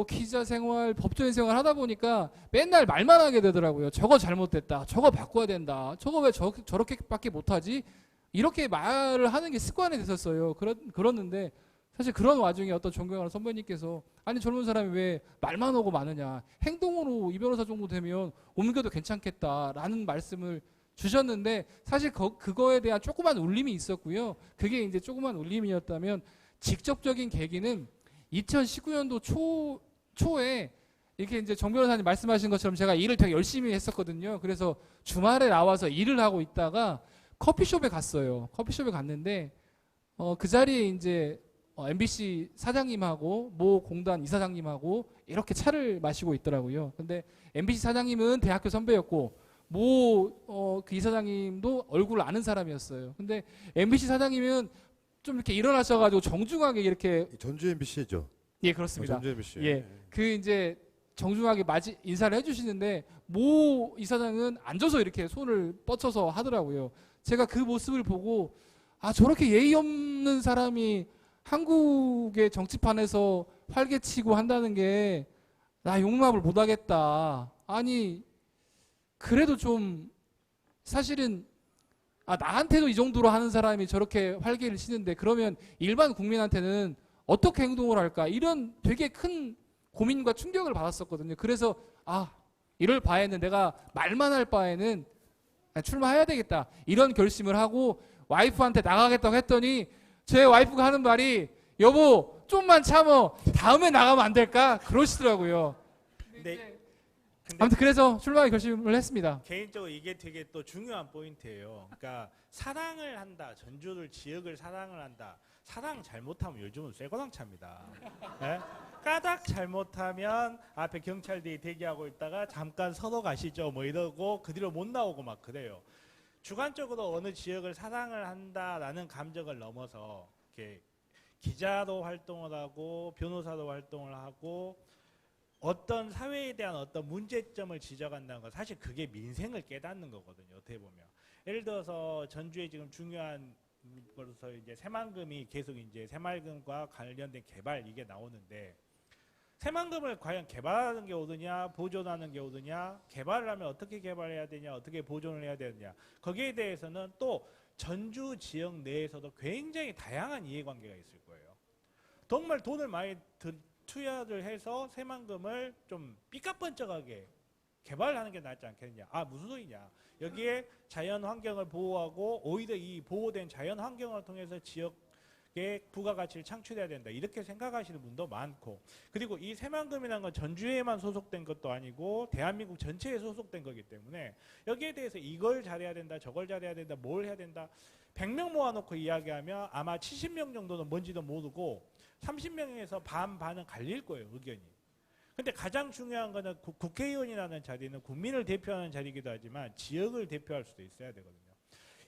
기자 생활, 법조인 생활 하다 보니까 맨날 말만 하게 되더라고요. 저거 잘못됐다. 저거 바꿔야 된다. 저거 왜 저렇게밖에 못하지? 이렇게 말을 하는 게 습관이 됐었어요. 그렇는데 사실 그런 와중에 어떤 존경하는 선배님께서 아니 젊은 사람이 왜 말만 하고 마느냐 행동으로 이 변호사 정도 되면 옮겨도 괜찮겠다라는 말씀을 주셨는데 사실 그거에 대한 조그만 울림이 있었고요. 그게 이제 조그만 울림이었다면 직접적인 계기는 2019년도 초에 이렇게 이제 정 변호사님 말씀하신 것처럼 제가 일을 되게 열심히 했었거든요. 그래서 주말에 나와서 일을 하고 있다가 커피숍에 갔어요. 커피숍에 갔는데 그 자리에 이제 MBC 사장님하고 모 공단 이사장님하고 이렇게 차를 마시고 있더라고요. 근데 MBC 사장님은 대학교 선배였고 모 그 이사장님도 얼굴을 아는 사람이었어요. 근데 MBC 사장님은 좀 이렇게 일어나셔가지고 정중하게 이렇게 전주 MBC죠. 예 그렇습니다. 전주 MBC. 예, 그 이제 정중하게 인사를 해주시는데 모 이사장은 앉아서 이렇게 손을 뻗쳐서 하더라고요. 제가 그 모습을 보고 아 저렇게 예의 없는 사람이 한국의 정치판에서 활개치고 한다는 게 나 용납을 못하겠다. 아니 그래도 좀 사실은 나한테도 이 정도로 하는 사람이 저렇게 활개를 치는데 그러면 일반 국민한테는 어떻게 행동을 할까 이런 되게 큰 고민과 충격을 받았었거든요. 그래서 이럴 바에는 내가 말만 할 바에는 출마해야 되겠다 이런 결심을 하고 와이프한테 나가겠다고 했더니 제 와이프가 하는 말이 여보 좀만 참어 다음에 나가면 안 될까 그러시더라고요. 근데 아무튼 그래서 출마 결심을 했습니다. 개인적으로 이게 되게 또 중요한 포인트예요. 그러니까 사랑을 한다, 전주를 지역을 사랑을 한다. 사랑 잘못하면 요즘은 쇠고랑 찹니다. 예? 까닥 잘못하면 앞에 경찰들이 대기하고 있다가 잠깐 서로 가시죠 뭐 이러고 그 뒤로 못 나오고 막 그래요. 주관적으로 어느 지역을 사랑을 한다라는 감정을 넘어서 이렇게 기자로 활동을 하고 변호사로 활동을 하고 어떤 사회에 대한 어떤 문제점을 지적한다는 건 사실 그게 민생을 깨닫는 거거든요. 어떻게 보면 예를 들어서 전주에 지금 중요한 것으로서 이제 새만금이 계속 이제 새만금과 관련된 개발 이게 나오는데 새만금을 과연 개발하는 게 옳으냐 보존하는 게 옳으냐 개발을 하면 어떻게 개발해야 되냐 어떻게 보존을 해야 되느냐 거기에 대해서는 또 전주 지역 내에서도 굉장히 다양한 이해관계가 있을 거예요. 정말 돈을 많이 투자를 해서 새만금을 좀 삐까뻔쩍하게 개발하는 게 낫지 않겠느냐. 무슨 소리냐. 여기에 자연 환경을 보호하고 오히려 이 보호된 자연 환경을 통해서 지역의 부가가치를 창출해야 된다. 이렇게 생각하시는 분도 많고 그리고 이 새만금이라는 건 전주에만 소속된 것도 아니고 대한민국 전체에 소속된 거기 때문에 여기에 대해서 이걸 잘해야 된다. 저걸 잘해야 된다. 뭘 해야 된다. 100명 모아놓고 이야기하면 아마 70명 정도는 뭔지도 모르고 30명에서 반은 갈릴 거예요. 의견이. 근데 가장 중요한 거는 국회의원이라는 자리는 국민을 대표하는 자리이기도 하지만 지역을 대표할 수도 있어야 되거든요.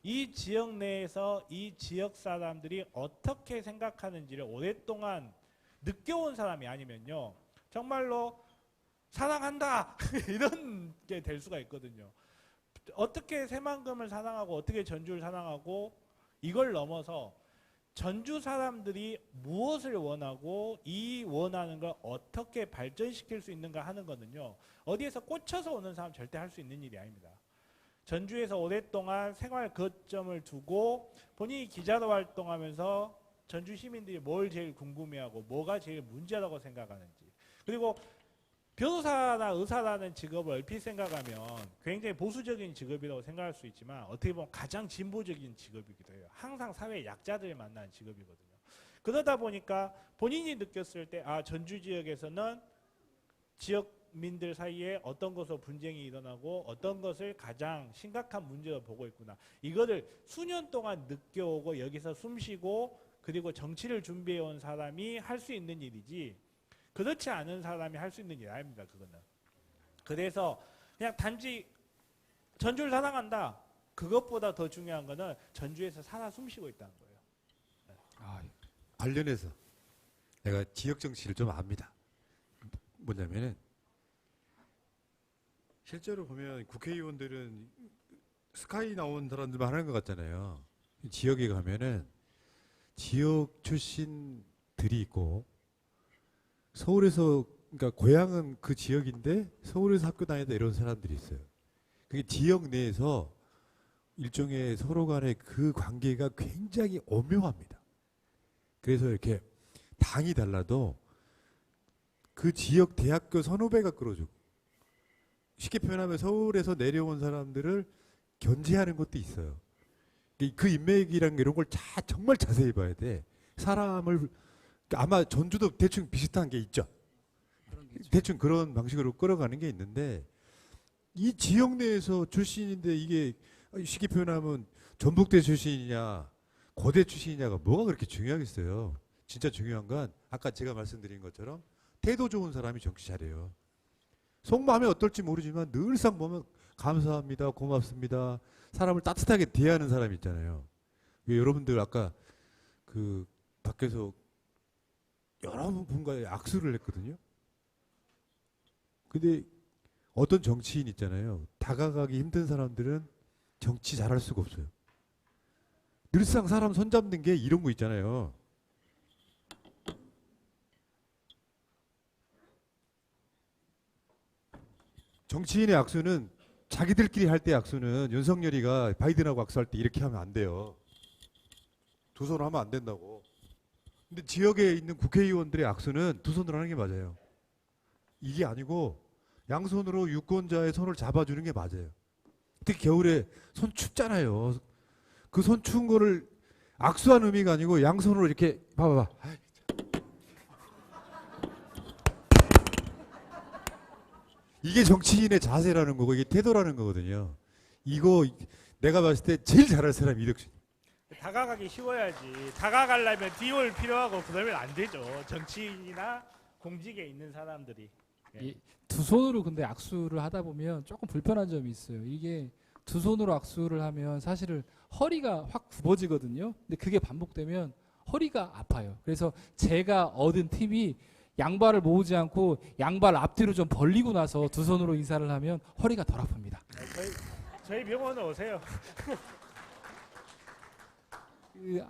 이 지역 내에서 이 지역 사람들이 어떻게 생각하는지를 오랫동안 느껴온 사람이 아니면요. 정말로 사랑한다 이런 게 될 수가 있거든요. 어떻게 새만금을 사랑하고 어떻게 전주를 사랑하고 이걸 넘어서 전주 사람들이 무엇을 원하고 이 원하는 걸 어떻게 발전시킬 수 있는가 하는 거는요. 어디에서 꽂혀서 오는 사람 절대 할 수 있는 일이 아닙니다. 전주에서 오랫동안 생활 거점을 두고 본인이 기자로 활동하면서 전주 시민들이 뭘 제일 궁금해하고 뭐가 제일 문제라고 생각하는지 그리고 변호사나 의사라는 직업을 얼핏 생각하면 굉장히 보수적인 직업이라고 생각할 수 있지만 어떻게 보면 가장 진보적인 직업이기도 해요. 항상 사회 약자들을 만나는 직업이거든요. 그러다 보니까 본인이 느꼈을 때 전주 지역에서는 지역민들 사이에 어떤 것으로 분쟁이 일어나고 어떤 것을 가장 심각한 문제로 보고 있구나. 이거를 수년 동안 느껴오고 여기서 숨쉬고 그리고 정치를 준비해온 사람이 할 수 있는 일이지 그렇지 않은 사람이 할 수 있는 일이 아닙니다. 그거는. 그래서 그냥 단지 전주를 사랑한다. 그것보다 더 중요한 거는 전주에서 살아 숨쉬고 있다는 거예요. 관련해서 내가 지역 정치를 좀 압니다. 뭐냐면은 실제로 보면 국회의원들은 스카이 나온 사람들만 하는 것 같잖아요. 지역에 가면은 지역 출신들이 있고 서울에서 그러니까 고향은 그 지역인데 서울에서 학교 다니다 이런 사람들이 있어요. 그게 지역 내에서 일종의 서로 간의 그 관계가 굉장히 오묘합니다. 그래서 이렇게 당이 달라도 그 지역 대학교 선후배가 끌어주고, 쉽게 표현하면 서울에서 내려온 사람들을 견제하는 것도 있어요. 그 인맥이란 게 이런 걸 정말 자세히 봐야 돼. 사람을 아마 전주도 대충 비슷한 게 있죠. 대충 그런 방식으로 끌어가는 게 있는데, 이 지역 내에서 출신인데 이게 쉽게 표현하면 전북대 출신이냐 고대 출신이냐가 뭐가 그렇게 중요하겠어요. 진짜 중요한 건 아까 제가 말씀드린 것처럼 태도 좋은 사람이 정치 잘해요. 속마음이 어떨지 모르지만 늘상 보면 감사합니다, 고맙습니다, 사람을 따뜻하게 대하는 사람이 있잖아요. 여러분들 아까 그 밖에서 여러분과 악수를 했거든요. 근데 어떤 정치인 있잖아요. 다가가기 힘든 사람들은 정치 잘할 수가 없어요. 늘상 사람 손잡는 게 이런 거 있잖아요. 정치인의 악수는 자기들끼리 할 때 악수는 윤석열이가 바이든하고 악수할 때 이렇게 하면 안 돼요. 두 손으로 하면 안 된다고. 근데 지역에 있는 국회의원들의 악수는 두 손으로 하는 게 맞아요. 이게 아니고 양손으로 유권자의 손을 잡아주는 게 맞아요. 특히 겨울에 손 춥잖아요. 그 손 추운 거를 악수한 의미가 아니고 양손으로 이렇게 봐봐봐. 이게 정치인의 자세라는 거고 이게 태도라는 거거든요. 이거 내가 봤을 때 제일 잘할 사람이 이덕수. 다가가기 쉬워야지. 다가가려면 디올 필요하고 그러면 안 되죠. 정치인이나 공직에 있는 사람들이. 예. 두 손으로 근데 악수를 하다 보면 조금 불편한 점이 있어요. 이게 두 손으로 악수를 하면 사실은 허리가 확 굽어지거든요. 근데 그게 반복되면 허리가 아파요. 그래서 제가 얻은 팁이 양발을 모으지 않고 양발 앞뒤로 좀 벌리고 나서 두 손으로 인사를 하면 허리가 덜 아픕니다. 저희 병원에 오세요.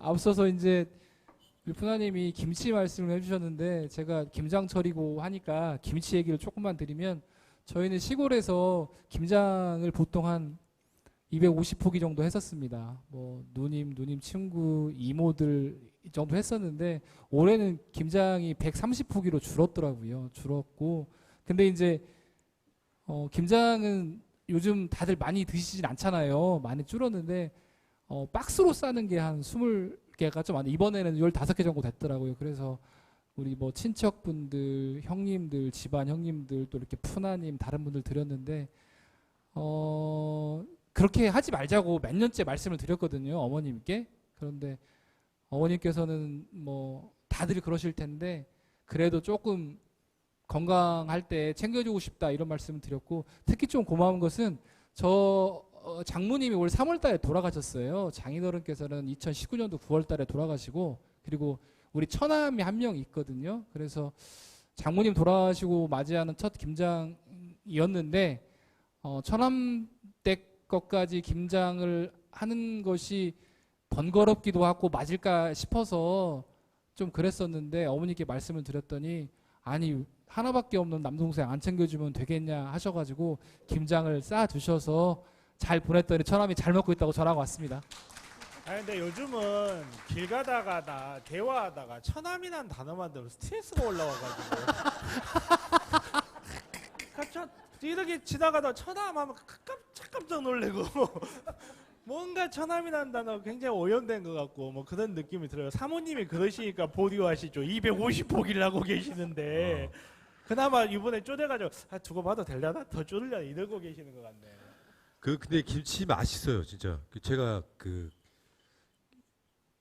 앞서서 이제 푸나님이 김치 말씀을 해주셨는데 제가 김장철이고 하니까 김치 얘기를 조금만 드리면 저희는 시골에서 김장을 보통 한 250포기 정도 했었습니다. 뭐 누님 친구 이모들 이 정도 했었는데 올해는 김장이 130포기로 줄었더라고요. 줄었고 근데 이제 김장은 요즘 다들 많이 드시진 않잖아요. 많이 줄었는데 박스로 싸는 게 한 20개가 좀 많아요. 이번에는 15개 정도 됐더라고요. 그래서 우리 뭐 친척분들, 형님들, 집안 형님들 또 이렇게 푸나님 다른 분들 드렸는데 그렇게 하지 말자고 몇 년째 말씀을 드렸거든요. 어머님께. 그런데 어머님께서는 뭐 다들 그러실 텐데 그래도 조금 건강할 때 챙겨주고 싶다 이런 말씀을 드렸고 특히 좀 고마운 것은 장모님이 올 3월 달에 돌아가셨어요. 장인어른께서는 2019년도 9월 달에 돌아가시고 그리고 우리 처남이 한 명 있거든요. 그래서 장모님 돌아가시고 맞이하는 첫 김장이었는데 처남 댁 것까지 김장을 하는 것이 번거롭기도 하고 맞을까 싶어서 좀 그랬었는데 어머니께 말씀을 드렸더니 아니 하나밖에 없는 남동생 안 챙겨주면 되겠냐 하셔가지고 김장을 싸 주셔서 잘 보냈더니 처남이 잘 먹고 있다고 전화가 왔습니다. 근데 요즘은 길 가다가 대화하다가 처남이란 단어만 들으면 스트레스가 올라와가지고 이렇게 지나가다 처남하면 깜짝 놀래고 뭔가 처남이라는 단어 굉장히 오염된 것 같고 뭐 그런 느낌이 들어요. 사모님이 그러시니까 보류하시죠. 250포기를 하고 계시는데 그나마 이번에 쪼대가지고 두고 봐도 되려나? 더 쪼들려나? 이러고 계시는 것 같네. 근데 김치 맛있어요, 진짜. 제가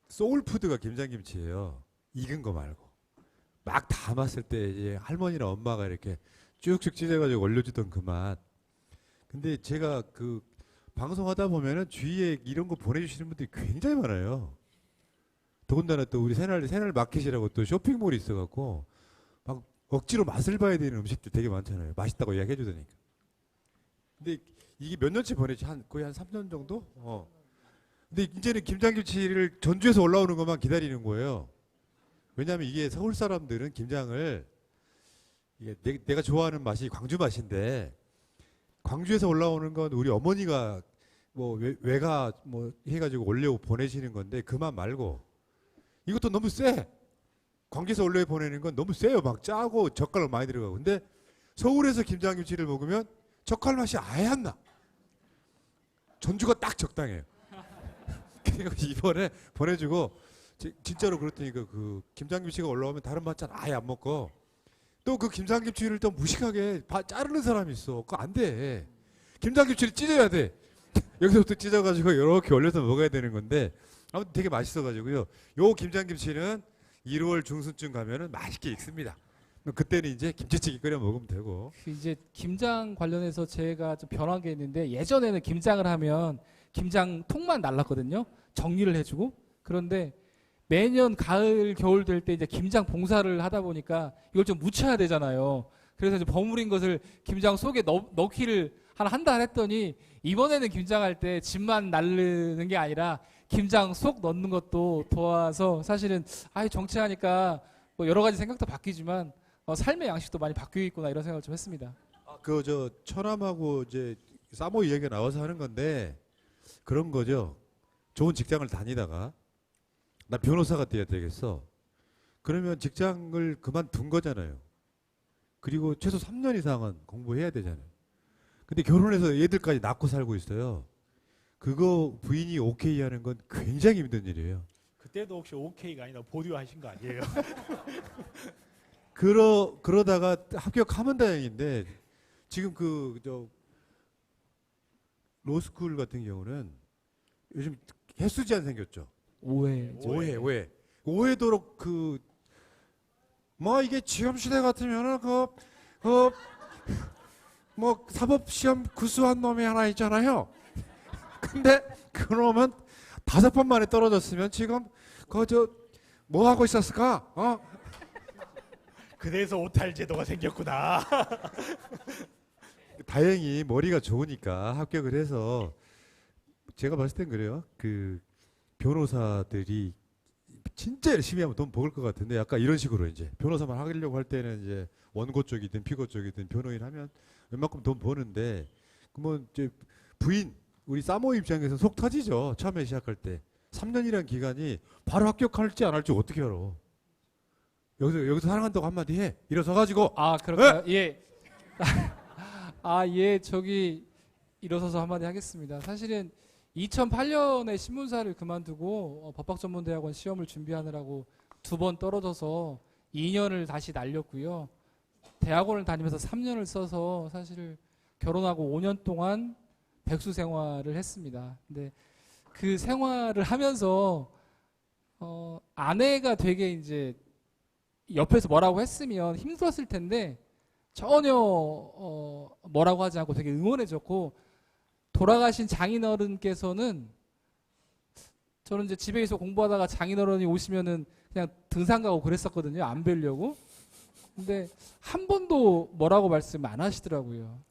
소울푸드가 김장김치예요. 익은 거 말고. 막 담았을 때 이제 할머니나 엄마가 이렇게 쭉쭉 찢어가지고 올려주던 그 맛. 근데 제가 방송하다 보면은 주위에 이런 거 보내주시는 분들이 굉장히 많아요. 더군다나 또 우리 새날 마켓이라고 또 쇼핑몰이 있어갖고 막 억지로 맛을 봐야 되는 음식들 되게 많잖아요. 맛있다고 이야기해 주다니까. 근데 이게 몇 년째 보내지? 거의 한 3년 정도? 근데 이제는 김장김치를 전주에서 올라오는 것만 기다리는 거예요. 왜냐하면 이게 서울 사람들은 김장을 이게 내가 좋아하는 맛이 광주 맛인데 광주에서 올라오는 건 우리 어머니가 뭐 외가 뭐 해가지고 올려 보내시는 건데 그 맛 말고 이것도 너무 쎄. 관계에서 원래 보내는 건 너무 세요. 막 짜고 젓갈 많이 들어가고. 근데 서울에서 김장김치를 먹으면 젓갈 맛이 아예 안 나. 전주가 딱 적당해요. 그리고 이번에 보내주고 진짜로 그렇더니 그 김장김치가 올라오면 다른 반찬 아예 안 먹고 또 그 김장김치를 또 무식하게 자르는 사람이 있어. 그거 안 돼. 김장김치를 찢어야 돼. 여기서부터 찢어가지고 이렇게 올려서 먹어야 되는 건데 아무튼 되게 맛있어가지고요. 요 김장김치는 1월 중순쯤 가면은 맛있게 익습니다. 그때는 이제 김치찌개 끓여 먹으면 되고. 이제 김장 관련해서 제가 좀 변한 게 있는데 예전에는 김장을 하면 김장통만 날랐거든요. 정리를 해주고. 그런데 매년 가을 겨울 될 때 이제 김장 봉사를 하다 보니까 이걸 좀 묻혀야 되잖아요. 그래서 이제 버무린 것을 김장 속에 넣기를 한 달 했더니 이번에는 김장할 때 집만 날르는 게 아니라 김장 속 넣는 것도 도와서 사실은 정치하니까 뭐 여러 가지 생각도 바뀌지만 삶의 양식도 많이 바뀌고 있구나 이런 생각을 좀 했습니다. 그 저 처남하고 이제 사모 이야기가 나와서 하는 건데 그런 거죠. 좋은 직장을 다니다가 나 변호사가 돼야 되겠어. 그러면 직장을 그만둔 거잖아요. 그리고 최소 3년 이상은 공부해야 되잖아요. 근데 결혼해서 애들까지 낳고 살고 있어요. 그거 부인이 오케이 하는 건 굉장히 힘든 일이에요. 그때도 혹시 오케이가 아니라 보류하신 거 아니에요? 그러다가 합격하면 다행인데 지금 로스쿨 같은 경우는 요즘 횟수 제한 생겼죠. 오해도록 뭐 이게 시험 시대 같으면은 뭐 사법 시험 구수한 놈이 하나 있잖아요. 근데 그놈은 5번 만에 떨어졌으면 지금 뭐 하고 있었을까? 그래서 오탈 제도가 생겼구나. 다행히 머리가 좋으니까 합격을 해서 제가 봤을 땐 그래요. 그 변호사들이 진짜 열심히 하면 돈 벌 것 같은데 약간 이런 식으로 이제 변호사만 하려고 할 때는 이제 원고 쪽이든 피고 쪽이든 변호인 하면 웬만큼 돈 버는데 그러면 이제 부인 우리 사모 입장에서 속 터지죠. 처음에 시작할 때 3년이라는 기간이 바로 합격할지 안 할지 어떻게 알아? 여기서 사랑한다고 한마디 해. 일어서 가지고. 그럴까요? 예. 저기 일어서서 한마디 하겠습니다. 사실은 2008년에 신문사를 그만두고 법학전문대학원 시험을 준비하느라고 2번 떨어져서 2년을 다시 날렸고요. 대학원을 다니면서 3년을 써서 사실 결혼하고 5년 동안 백수 생활을 했습니다. 근데 그 생활을 하면서 아내가 되게 이제 옆에서 뭐라고 했으면 힘들었을 텐데 전혀 뭐라고 하지 않고 되게 응원해줬고 돌아가신 장인어른께서는 저는 이제 집에 있어 공부하다가 장인어른이 오시면은 그냥 등산 가고 그랬었거든요. 안 뵈려고. 근데 한 번도 뭐라고 말씀 안 하시더라고요.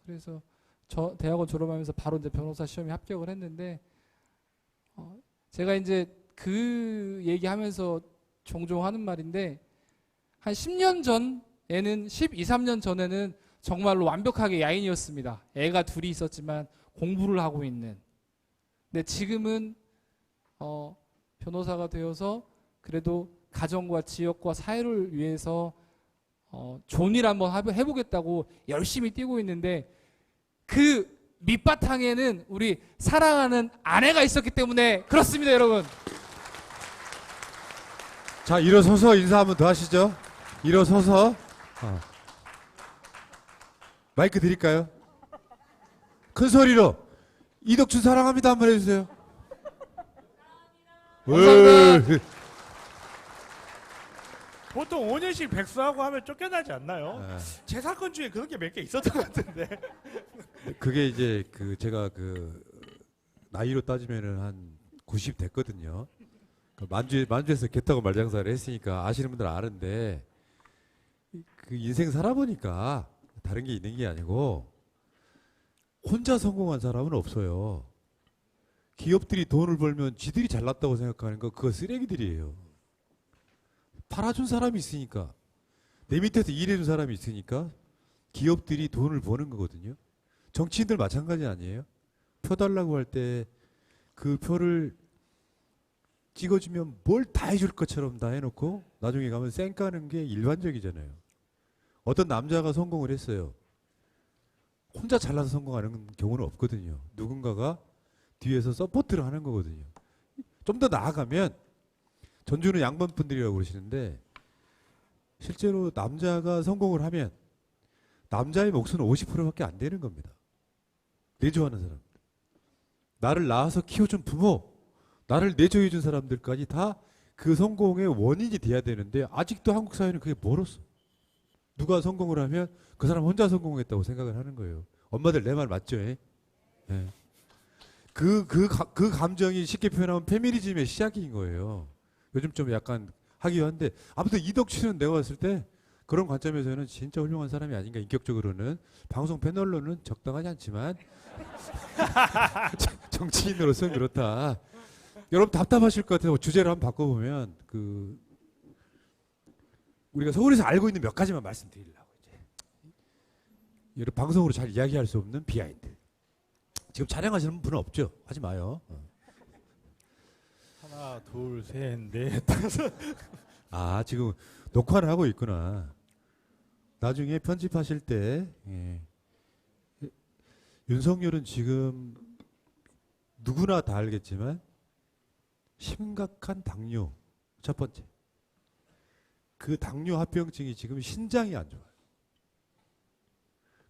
그래서 저 대학원 졸업하면서 바로 이제 변호사 시험에 합격을 했는데 제가 이제 그 얘기하면서 종종 하는 말인데 한 10년 전에는 12, 3년 전에는 정말로 완벽하게 야인이었습니다. 애가 둘이 있었지만 공부를 하고 있는. 근데 지금은 변호사가 되어서 그래도 가정과 지역과 사회를 위해서 좋은 일 한번 해보겠다고 열심히 뛰고 있는데 그 밑바탕에는 우리 사랑하는 아내가 있었기 때문에 그렇습니다, 여러분. 자, 일어서서 인사 한번 더 하시죠. 일어서서. 마이크 드릴까요? 큰 소리로 이덕춘 사랑합니다 한번 해주세요. 감사합니다. 보통 5년씩 백수하고 하면 쫓겨나지 않나요? 제 사건 중에 그런 게 몇 개 있었던 것 같은데. 그게 이제 제가 나이로 따지면은 한 90 됐거든요. 만주에서 개 타고 말장사를 했으니까 아시는 분들 아는데 그 인생 살아보니까 다른 게 있는 게 아니고 혼자 성공한 사람은 없어요. 기업들이 돈을 벌면 지들이 잘났다고 생각하는 거 그거 쓰레기들이에요. 팔아준 사람이 있으니까 내 밑에서 일해준 사람이 있으니까 기업들이 돈을 버는 거거든요. 정치인들 마찬가지 아니에요? 표 달라고 할 때 그 표를 찍어주면 뭘 다 해줄 것처럼 다 해놓고 나중에 가면 쌩까는 게 일반적이잖아요. 어떤 남자가 성공을 했어요. 혼자 잘나서 성공하는 경우는 없거든요. 누군가가 뒤에서 서포트를 하는 거거든요. 좀 더 나아가면 전주는 양반분들이라고 그러시는데 실제로 남자가 성공을 하면 남자의 몫은 50%밖에 안 되는 겁니다. 내조하는 사람. 나를 낳아서 키워준 부모, 나를 내조해준 사람들까지 다 그 성공의 원인이 돼야 되는데 아직도 한국 사회는 그게 멀었어. 누가 성공을 하면 그 사람 혼자 성공했다고 생각을 하는 거예요. 엄마들 내 말 맞죠? 예? 예. 그 감정이 쉽게 표현하면 페미니즘의 시작인 거예요. 요즘 좀 약간 하기도 한데 아무튼 이덕춘은 내가 봤을 때 그런 관점에서는 진짜 훌륭한 사람이 아닌가. 인격적으로는 방송 패널로는 적당하지 않지만 정치인으로서는 그렇다. 여러분 답답하실 것 같아서 주제를 한번 바꿔보면 우리가 서울에서 알고 있는 몇 가지만 말씀드리려고 이제 여러분 방송으로 잘 이야기할 수 없는 비하인드. 지금 촬영하시는 분은 없죠? 하지 마요. 하나, 둘, 셋, 넷. 아 지금 녹화를 하고 있구나. 나중에 편집하실 때 윤석열은 지금 누구나 다 알겠지만 심각한 당뇨 첫 번째. 그 당뇨 합병증이 지금 신장이 안 좋아요.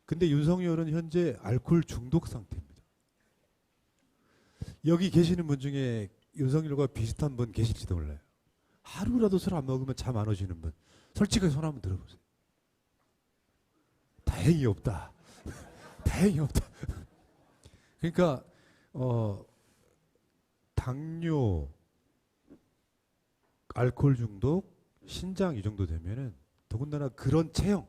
근데 윤석열은 현재 알코올 중독 상태입니다. 여기 계시는 분 중에 윤석열과 비슷한 분 계실지도 몰라요. 하루라도 술 안 먹으면 잠 안 오시는 분. 솔직하게 손 한번 들어보세요. 다행히 없다. 다행히 없다. 그러니까 당뇨, 알코올 중독, 신장 이 정도 되면은 더군다나 그런 체형,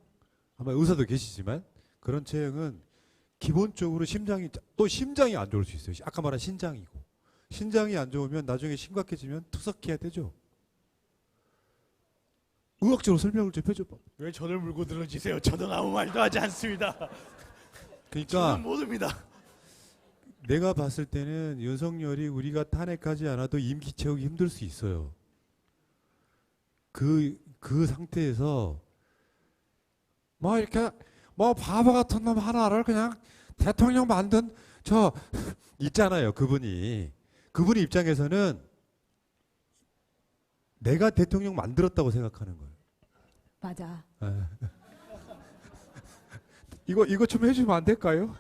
아마 의사도 계시지만 그런 체형은 기본적으로 심장이 안 좋을 수 있어요. 아까 말한 신장이고 신장이 안 좋으면 나중에 심각해지면 투석해야 되죠. 의학적으로 설명을 좀 해줘 봐. 왜 저를 물고 들어지세요? 저는 아무 말도 하지 않습니다. 그러니까 저는 모릅니다. 내가 봤을 때는 윤석열이 우리가 탄핵하지 않아도 임기 채우기 힘들 수 있어요. 그 상태에서 뭐 이렇게 뭐 바보 같은 놈 하나를 그냥 대통령 만든 저 있잖아요. 그분이 입장에서는 내가 대통령 만들었다고 생각하는 거예요. 맞아. 이거 좀 해주면 안 될까요?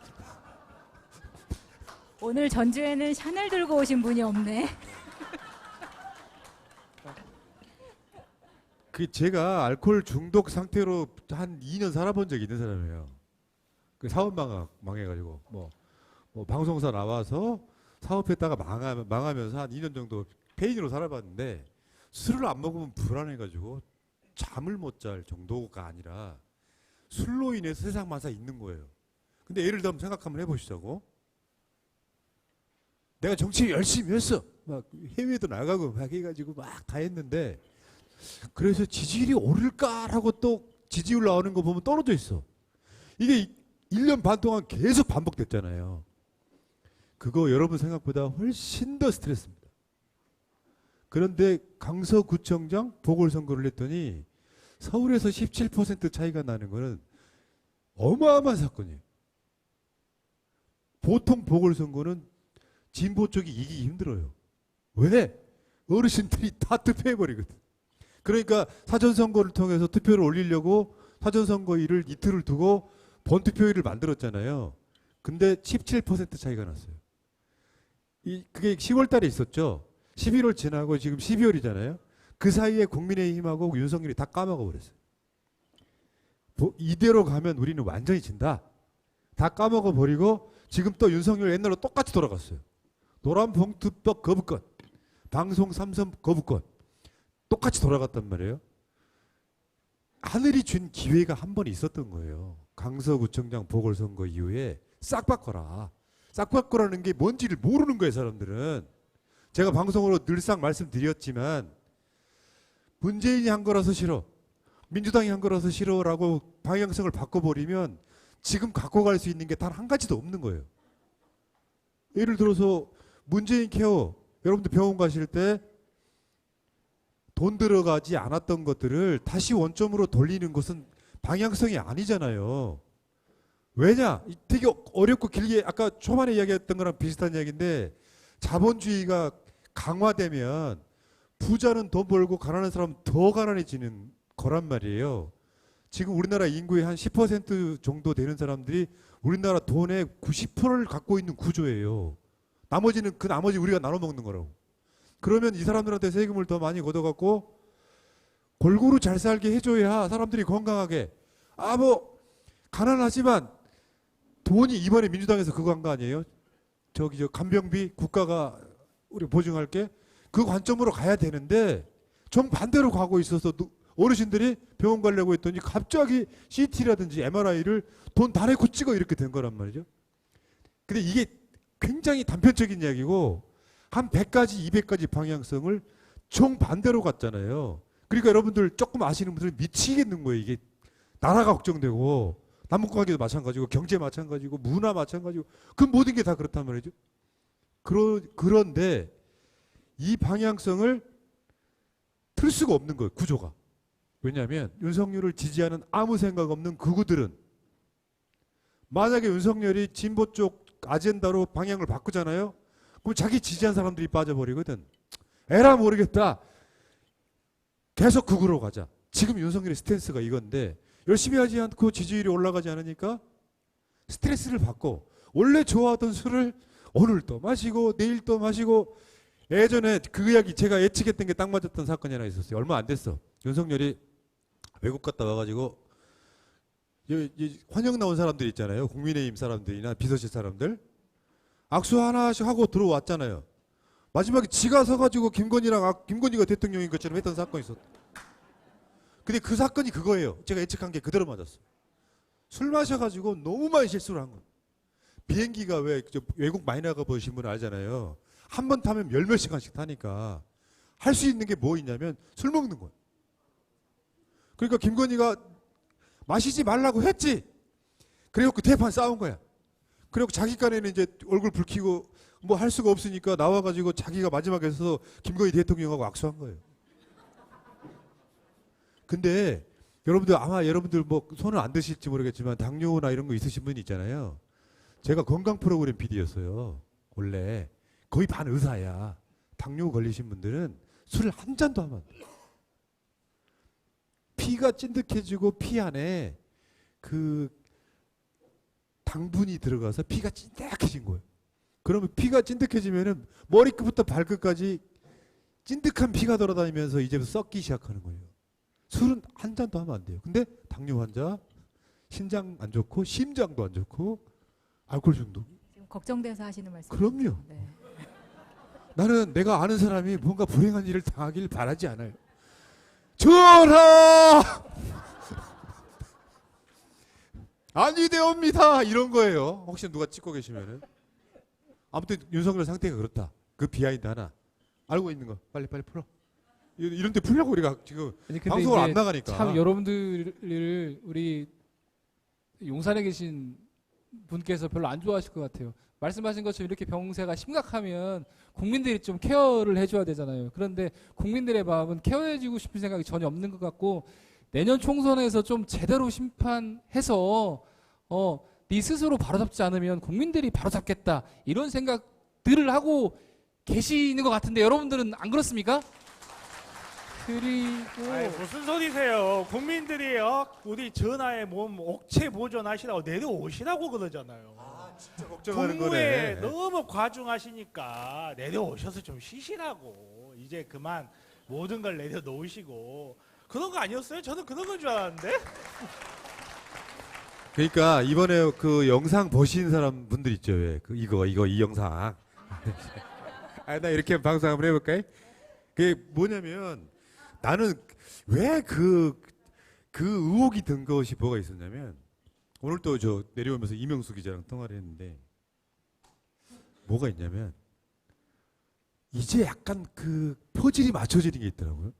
오늘 전주에는 샤넬 들고 오신 분이 없네. 제가 알코올 중독 상태로 한 2년 살아본 적이 있는 사람이에요. 그 사업 망해가지고 뭐 방송사 나와서 사업했다가 망하면서 한 2년 정도 폐인으로 살아봤는데 술을 안 먹으면 불안해가지고 잠을 못 잘 정도가 아니라 술로 인해서 세상 만사 있는 거예요. 근데 예를 들면 생각 한번 해보시자고. 내가 정치 열심히 했어. 막 해외도 나가고 막 해가지고 막 다 했는데 그래서 지지율이 오를까라고 또 지지율 나오는 거 보면 떨어져 있어. 이게 1년 반 동안 계속 반복됐잖아요. 그거 여러분 생각보다 훨씬 더 스트레스입니다. 그런데 강서구청장 보궐선거를 했더니 서울에서 17% 차이가 나는 거는 어마어마한 사건이에요. 보통 보궐선거는 진보 쪽이 이기기 힘들어요. 왜? 어르신들이 다 투표해버리거든. 그러니까 사전선거를 통해서 투표를 올리려고 사전선거일을 이틀을 두고 본투표일을 만들었잖아요. 근데 17% 차이가 났어요. 그게 10월 달에 있었죠. 11월 지나고 지금 12월이잖아요. 그 사이에 국민의힘하고 윤석열이 다 까먹어 버렸어요. 이대로 가면 우리는 완전히 진다. 다 까먹어 버리고 지금 또 윤석열 옛날로 똑같이 돌아갔어요. 노란 봉투법 거부권, 방송 3선 거부권 똑같이 돌아갔단 말이에요. 하늘이 준 기회가 한 번 있었던 거예요. 강서구청장 보궐선거 이후에 싹 바꿔라. 싹 바꾸라는 게 뭔지를 모르는 거예요, 사람들은. 제가 방송으로 늘상 말씀드렸지만 문재인이 한 거라서 싫어, 민주당이 한 거라서 싫어라고 방향성을 바꿔버리면 지금 갖고 갈 수 있는 게 단 한 가지도 없는 거예요. 예를 들어서 문재인 케어, 여러분들 병원 가실 때 돈 들어가지 않았던 것들을 다시 원점으로 돌리는 것은 방향성이 아니잖아요. 왜냐? 되게 어렵고 길게 아까 초반에 이야기했던 거랑 비슷한 이야기인데 자본주의가 강화되면 부자는 더 벌고 가난한 사람은 더 가난해지는 거란 말이에요. 지금 우리나라 인구의 한 10% 정도 되는 사람들이 우리나라 돈의 90%를 갖고 있는 구조예요. 나머지는 그 나머지 우리가 나눠 먹는 거라고. 그러면 이 사람들한테 세금을 더 많이 걷어갖고 골고루 잘 살게 해줘야 사람들이 건강하게. 아, 뭐 가난하지만 돈이 이번에 민주당에서 그거 한 거 아니에요? 저기 저 간병비 국가가 우리 보증할게. 그 관점으로 가야 되는데 정반대로 가고 있어서 어르신들이 병원 가려고 했더니 갑자기 CT라든지 MRI를 돈 다 내고 찍어 이렇게 된 거란 말이죠. 근데 이게 굉장히 단편적인 이야기고 한 100가지, 200가지 방향성을 정반대로 갔잖아요. 그러니까 여러분들 조금 아시는 분들은 미치겠는 거예요. 이게 나라가 걱정되고 남북관계도 마찬가지고 경제 마찬가지고 문화 마찬가지고 그 모든 게 다 그렇단 말이죠. 그런데 이 방향성을 틀 수가 없는 거예요. 구조가. 왜냐하면 윤석열을 지지하는 아무 생각 없는 극우들은 만약에 윤석열이 진보 쪽 아젠다로 방향을 바꾸잖아요. 그럼 자기 지지한 사람들이 빠져버리거든. 에라 모르겠다. 계속 극우로 가자. 지금 윤석열의 스탠스가 이건데 열심히 하지 않고 지지율이 올라가지 않으니까 스트레스를 받고 원래 좋아하던 술을 오늘 또 마시고 내일 또 마시고. 예전에 그 이야기 제가 예측했던 게 딱 맞았던 사건이 하나 있었어요. 얼마 안 됐어. 윤석열이 외국 갔다 와가지고 환영 나온 사람들 있잖아요. 국민의힘 사람들이나 비서실 사람들 악수 하나씩 하고 들어왔잖아요. 마지막에 지가 서가지고 김건희가 대통령인 것처럼 했던 사건이 있었다. 근데 그 사건이 그거예요. 제가 예측한 게 그대로 맞았어. 술 마셔가지고 너무 많이 실수를 한 거예요. 비행기가 왜 외국 많이 나가 보신 분 알잖아요. 한 번 타면 몇 시간씩 타니까 할 수 있는 게 뭐 있냐면 술 먹는 거예요. 그러니까 김건희가 마시지 말라고 했지. 그래갖고 그 대판 싸운 거야. 그리고 자기 간에는 이제 얼굴 붉히고 뭐 할 수가 없으니까 나와가지고 자기가 마지막에 서서 김건희 대통령하고 악수한 거예요. 근데 여러분들 아마 여러분들 뭐 손을 안 드실지 모르겠지만 당뇨나 이런 거 있으신 분이 있잖아요. 제가 건강 프로그램 PD였어요. 원래 거의 반 의사야. 당뇨 걸리신 분들은 술을 한 잔도 하면 안 돼요. 피가 찐득해지고 피 안에 그 당분이 들어가서 피가 찐득해진 거예요. 그러면 피가 찐득해지면은 머리끝부터 발끝까지 찐득한 피가 돌아다니면서 이제부터 썩기 시작하는 거예요. 술은 한 잔도 하면 안 돼요. 근데 당뇨 환자 신장 안 좋고 심장도 안 좋고 알코올 중독. 지금 걱정돼서 하시는 말씀. 그럼요. 네. 나는 내가 아는 사람이 뭔가 불행한 일을 당하길 바라지 않아요. 전하! 아니 되옵니다. 이런 거예요. 혹시 누가 찍고 계시면은. 아무튼 윤석열 상태가 그렇다. 그 비하인드 하나. 알고 있는 거 빨리 풀어. 이런 데 풀려고 우리가 지금 아니, 근데 방송을 이제 안 나가니까. 참 여러분들을 우리 용산에 계신 분께서 별로 안 좋아하실 것 같아요. 말씀하신 것처럼 이렇게 병세가 심각하면 국민들이 좀 케어를 해줘야 되잖아요. 그런데 국민들의 마음은 케어해주고 싶은 생각이 전혀 없는 것 같고 내년 총선에서 좀 제대로 심판해서 네 스스로 바로잡지 않으면 국민들이 바로잡겠다 이런 생각들을 하고 계시는 것 같은데 여러분들은 안 그렇습니까? 그리고 아이, 무슨 소리세요? 국민들이 우리 전하의 몸 옥체 보존하시라고 내려오시라고 그러잖아요. 진짜 걱정하는 공무에 거네. 너무 과중하시니까 내려오셔서 좀 쉬시라고. 이제 그만 모든 걸 내려놓으시고 그런 거 아니었어요? 저는 그런 건 줄 알았는데. 그러니까 이번에 그 영상 보신 사람 분들 있죠. 왜? 이 영상. 나 이렇게 방송 한번 해볼까요? 그게 뭐냐면 나는 왜 그 의혹이 든 것이 뭐가 있었냐면 오늘 또 저 내려오면서 이명수 기자랑 통화를 했는데 뭐가 있냐면 이제 약간 그 퍼즐이 맞춰지는 게 있더라고요.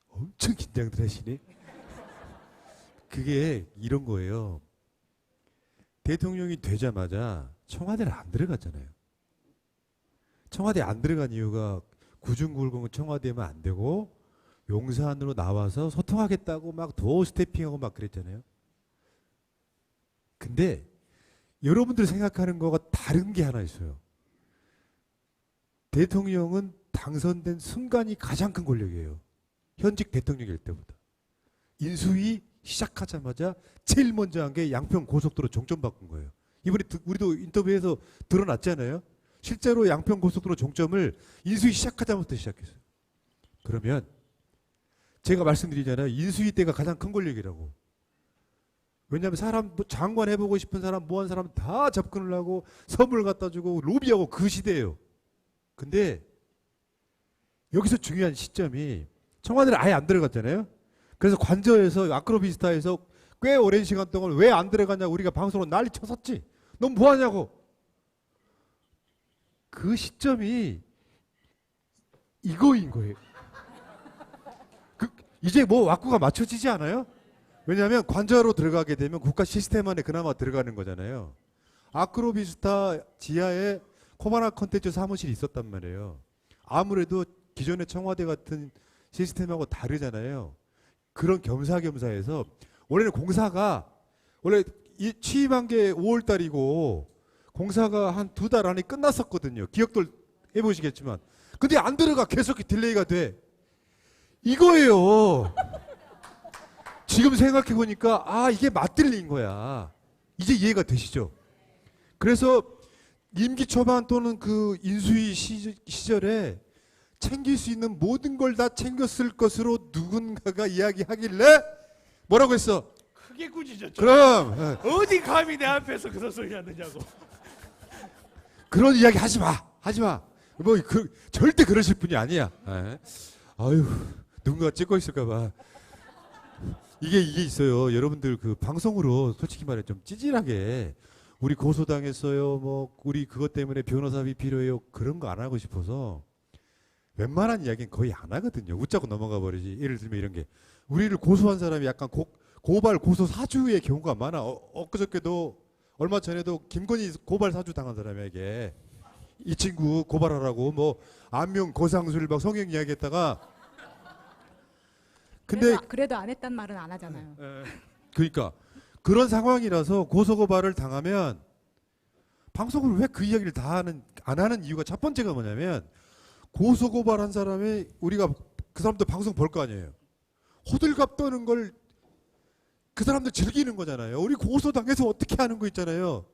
엄청 긴장들 하시네. 그게 이런 거예요. 대통령이 되자마자 청와대를 안 들어갔잖아요. 청와대 안 들어간 이유가 구중굴공 청와대면 안 되고 용산으로 나와서 소통하겠다고 막 도어 스태핑하고 막 그랬잖아요. 근데 여러분들 생각하는 거가 다른 게 하나 있어요. 대통령은 당선된 순간이 가장 큰 권력이에요. 현직 대통령일 때보다. 인수위 시작하자마자 제일 먼저 한 게 양평 고속도로 종점 바꾼 거예요. 이번에 우리도 인터뷰에서 드러났잖아요. 실제로 양평 고속도로 종점을 인수위 시작하자마자 시작했어요. 그러면 제가 말씀드리잖아요. 인수위 때가 가장 큰 권력이라고. 왜냐하면 사람 뭐 장관 해보고 싶은 사람 뭐한 사람 다 접근을 하고 선물 갖다 주고 로비하고 그 시대예요. 근데 여기서 중요한 시점이 청와대를 아예 안 들어갔잖아요. 그래서 관저에서 아크로비스타에서 꽤 오랜 시간 동안 왜 안 들어가냐고 우리가 방송으로 난리 쳤었지. 넌 뭐하냐고. 그 시점이 이거인 거예요. 이제 뭐 왁구가 맞춰지지 않아요? 왜냐하면 관저로 들어가게 되면 국가 시스템 안에 그나마 들어가는 거잖아요. 아크로비스타 지하에 코바나 컨텐츠 사무실이 있었단 말이에요. 아무래도 기존의 청와대 같은 시스템하고 다르잖아요. 그런 겸사겸사해서 원래는 공사가 원래 취임한 게 5월 달이고 공사가 한 2달 안에 끝났었거든요. 기억들 해보시겠지만. 근데 안 들어가. 계속 딜레이가 돼. 이거예요. 지금 생각해 보니까 아 이게 맞들린 거야. 이제 이해가 되시죠? 그래서 임기 초반 또는 그 인수위 시절에 챙길 수 있는 모든 걸 다 챙겼을 것으로 누군가가 이야기하길래 뭐라고 했어? 크게 꾸짖었죠. 그럼 어디 감히 내 앞에서 그런 소리 하느냐고. 그런 이야기 하지 마. 하지 마. 뭐 절대 그러실 분이 아니야. 아유 누군가 찍고 있을까 봐. 이게 있어요. 여러분들 그 방송으로 솔직히 말해 좀 찌질하게 우리 고소당했어요. 뭐 우리 그것 때문에 변호사비 필요해요. 그런 거 안 하고 싶어서 웬만한 이야기는 거의 안 하거든요. 웃자고 넘어가 버리지. 예를 들면 이런 게 우리를 고소한 사람이 약간 고발 고소 사주의 경우가 많아. 엊그저께도 얼마 전에도 김건희 고발 사주 당한 사람에게 이 친구 고발하라고 뭐 안명 고상술 막 성형 이야기했다가 근데 그래도 안 했단 말은 안 하잖아요. 그러니까 그런 상황이라서 고소고발을 당하면 방송을 왜 그 이야기를 안 하는 이유가 첫 번째가 뭐냐면 고소고발한 사람이 우리가 그 사람도 방송 볼 거 아니에요. 호들갑 떠는 걸 그 사람들 즐기는 거잖아요. 우리 고소당해서 어떻게 하는 거 있잖아요.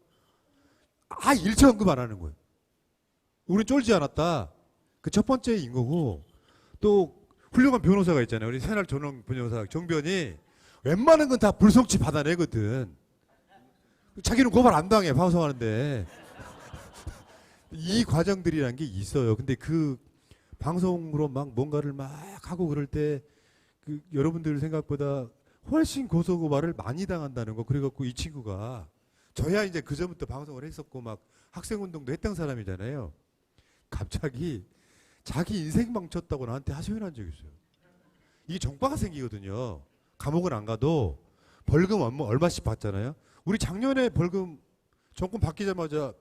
일체 언급 안 하는 거예요. 우린 쫄지 않았다. 그 첫 번째인 거고 또 훌륭한 변호사가 있잖아요. 우리 새날 전용 변호사 정변이 웬만한 건 다 불송치 받아내거든. 자기는 고발 안 당해 방송하는데 이 과정들이란 게 있어요. 근데 그 방송으로 막 뭔가를 막 하고 그럴 때 그 여러분들 생각보다 훨씬 고소고발을 많이 당한다는 거. 그래갖고 이 친구가 저야 이제 그 전부터 방송을 했었고 막 학생운동도 했던 사람이잖아요. 갑자기 자기 인생 망쳤다고 나한테 하소연한 적이 있어요. 이게 정과가 생기거든요. 감옥은 안 가도 벌금 얼마씩 받잖아요. 우리 작년에 벌금 정권 바뀌자마자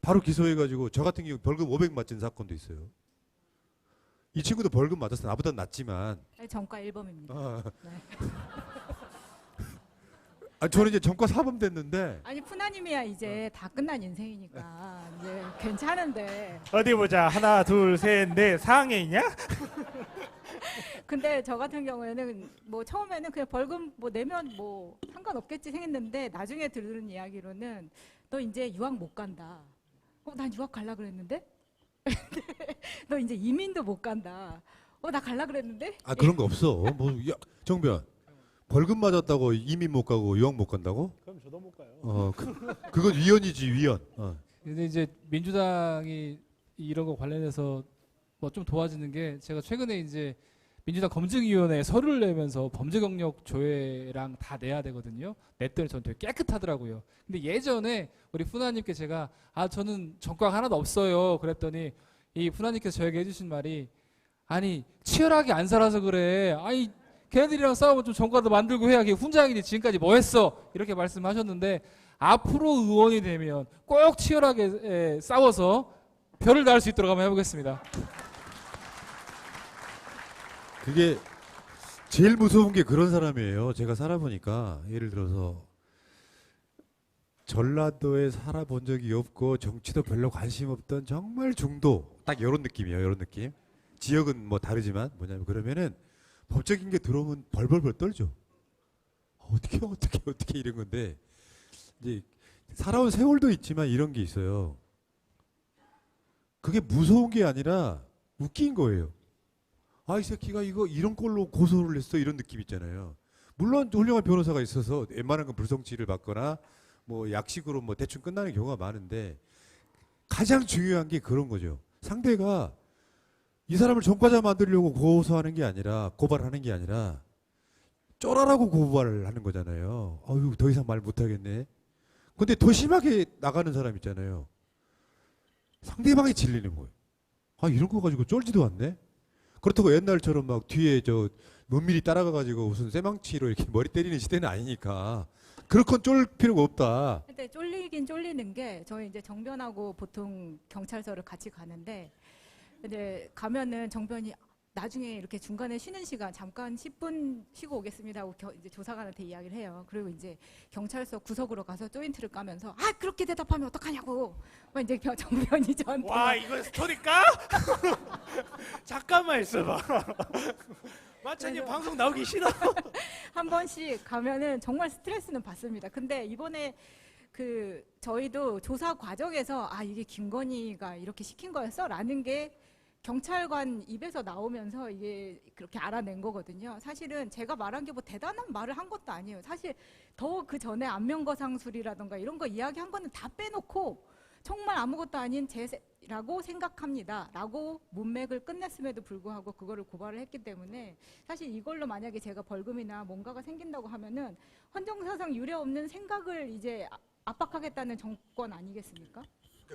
바로 기소해가지고 저 같은 경우 벌금 500 맞은 사건도 있어요. 이 친구도 벌금 맞았어. 나보다 낫지만. 정가 1범입니다. 저는 이제 전과 4범 됐는데. 아니 푸나님이야 이제 다 끝난 인생이니까 이제 괜찮은데. 어디 보자. 하나, 둘, 셋, 넷. 4학년 있냐? 근데 저 같은 경우에는 뭐 처음에는 그냥 벌금 뭐 내면 뭐 상관없겠지 생각했는데 나중에 들은 이야기로는 너 이제 유학 못 간다. 난 유학 갈라 그랬는데? 너 이제 이민도 못 간다. 나 갈라 그랬는데? 그런 거 없어. 정변. 벌금 맞았다고 이민 못 가고 유학 못 간다고? 그럼 저도 못 가요. 그건 위헌이지 위헌. 근데 이제 민주당이 이런 거 관련해서 뭐 좀 도와주는 게 제가 최근에 이제 민주당 검증위원회에 서류를 내면서 범죄 경력 조회랑 다 내야 되거든요. 냈더니 전 되게 깨끗하더라고요. 근데 예전에 우리 푸나님께 제가 저는 전과 하나도 없어요. 그랬더니 이 푸나님께서 저에게 해주신 말이 아니 치열하게 안 살아서 그래. 아니 걔네들이랑 싸우면 좀 전과도 만들고 해야 훈장이지 지금까지 뭐 했어. 이렇게 말씀하셨는데 앞으로 의원이 되면 꼭 치열하게 싸워서 별을 날 수 있도록 한번 해보겠습니다. 그게 제일 무서운 게 그런 사람이에요. 제가 살아보니까 예를 들어서 전라도에 살아본 적이 없고 정치도 별로 관심 없던 정말 중도 딱 이런 느낌이에요. 이런 느낌. 지역은 뭐 다르지만 뭐냐면 그러면은 법적인 게 들어오면 벌벌벌 떨죠. 어떻게 이런 건데 이제 살아온 세월도 있지만 이런 게 있어요. 그게 무서운 게 아니라 웃긴 거예요. 아, 이 새끼가 이거 이런 걸로 고소를 했어 이런 느낌 있잖아요. 물론 훌륭한 변호사가 있어서 웬만한 건 불송치를 받거나 뭐 약식으로 뭐 대충 끝나는 경우가 많은데 가장 중요한 게 그런 거죠. 상대가 이 사람을 전과자 만들려고 고소하는 게 아니라 고발하는 게 아니라 쫄아라고 고발을 하는 거잖아요. 아유, 더 이상 말 못하겠네. 근데 더 심하게 나가는 사람 있잖아요. 상대방이 질리는 거예요. 아, 이런 거 가지고 쫄지도 않네. 그렇다고 옛날처럼 막 뒤에 저 면밀히 따라가가지고 무슨 쇠망치로 이렇게 머리 때리는 시대는 아니니까 그럴 건 쫄 필요가 없다. 근데 쫄리긴 쫄리는 게 저희 이제 정변하고 보통 경찰서를 같이 가는데 근데 가면은 정변이 나중에 이렇게 중간에 쉬는 시간 잠깐 10분 쉬고 오겠습니다 하고 이제 조사관한테 이야기를 해요. 그리고 이제 경찰서 구석으로 가서 조인트를 까면서 아 그렇게 대답하면 어떡하냐고 막 이제 정변이 저한테 와 이거 스토리까? 잠깐만 있어봐. 마찬가지 그래서- 방송 나오기 싫어. 한 번씩 가면은 정말 스트레스는 받습니다. 근데 이번에 그 저희도 조사 과정에서 아 이게 김건희가 이렇게 시킨 거였어? 라는 게 경찰관 입에서 나오면서 이게 그렇게 알아낸 거거든요. 사실은 제가 말한 게 뭐 대단한 말을 한 것도 아니에요. 사실 더 그 전에 안면거상술이라던가 이런 거 이야기한 거는 다 빼놓고 정말 아무것도 아닌 제라고 생각합니다. 라고 문맥을 끝냈음에도 불구하고 그거를 고발을 했기 때문에 사실 이걸로 만약에 제가 벌금이나 뭔가가 생긴다고 하면은 헌정사상 유례 없는 생각을 이제 압박하겠다는 정권 아니겠습니까?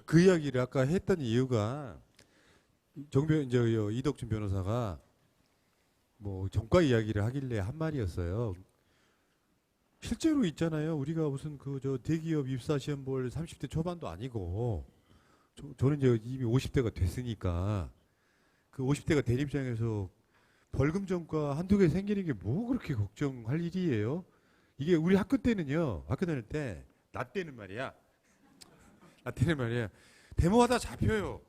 그 이야기를 아까 했던 이유가 이덕준 변호사가 뭐 정과 이야기를 하길래 한 말이었어요. 실제로 있잖아요. 우리가 무슨 그 저 대기업 입사 시험 볼 30대 초반도 아니고 저는 이제 이미 50대가 됐으니까 그 50대가 된 입장에서 벌금 전과 한두 개 생기는 게 뭐 그렇게 걱정할 일이에요. 이게 우리 학교 때는요. 학교 다닐 때 나 때는 말이야. 데모하다 잡혀요.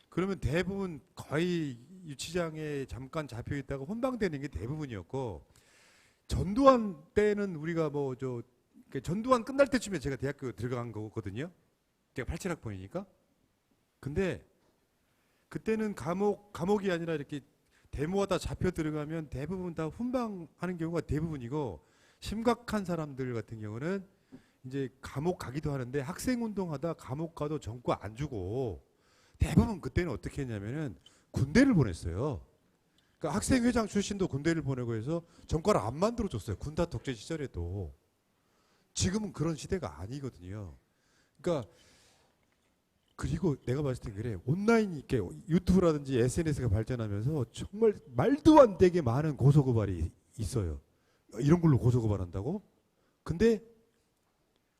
그러면 대부분 거의 유치장에 잠깐 잡혀 있다가 혼방되는 게 대부분이었고 전두환 때는 우리가 뭐 전두환 끝날 때쯤에 제가 대학교 들어간 거거든요. 제가 87학번이니까. 근데 그때는 감옥이 아니라 이렇게 데모하다 잡혀 들어가면 대부분 다 훈방하는 경우가 대부분이고 심각한 사람들 같은 경우는 이제 감옥 가기도 하는데 학생 운동하다 감옥 가도 전과 안 주고 대부분 그때는 어떻게 했냐면은 군대를 보냈어요. 그러니까 학생회장 출신도 군대를 보내고 해서 전과를 안 만들어줬어요. 군사 독재 시절에도. 지금은 그런 시대가 아니거든요. 그러니까 그리고 내가 봤을 때 그래. 온라인 이렇게 유튜브라든지 SNS가 발전하면서 정말 말도 안 되게 많은 고소고발이 있어요. 이런 걸로 고소고발한다고? 근데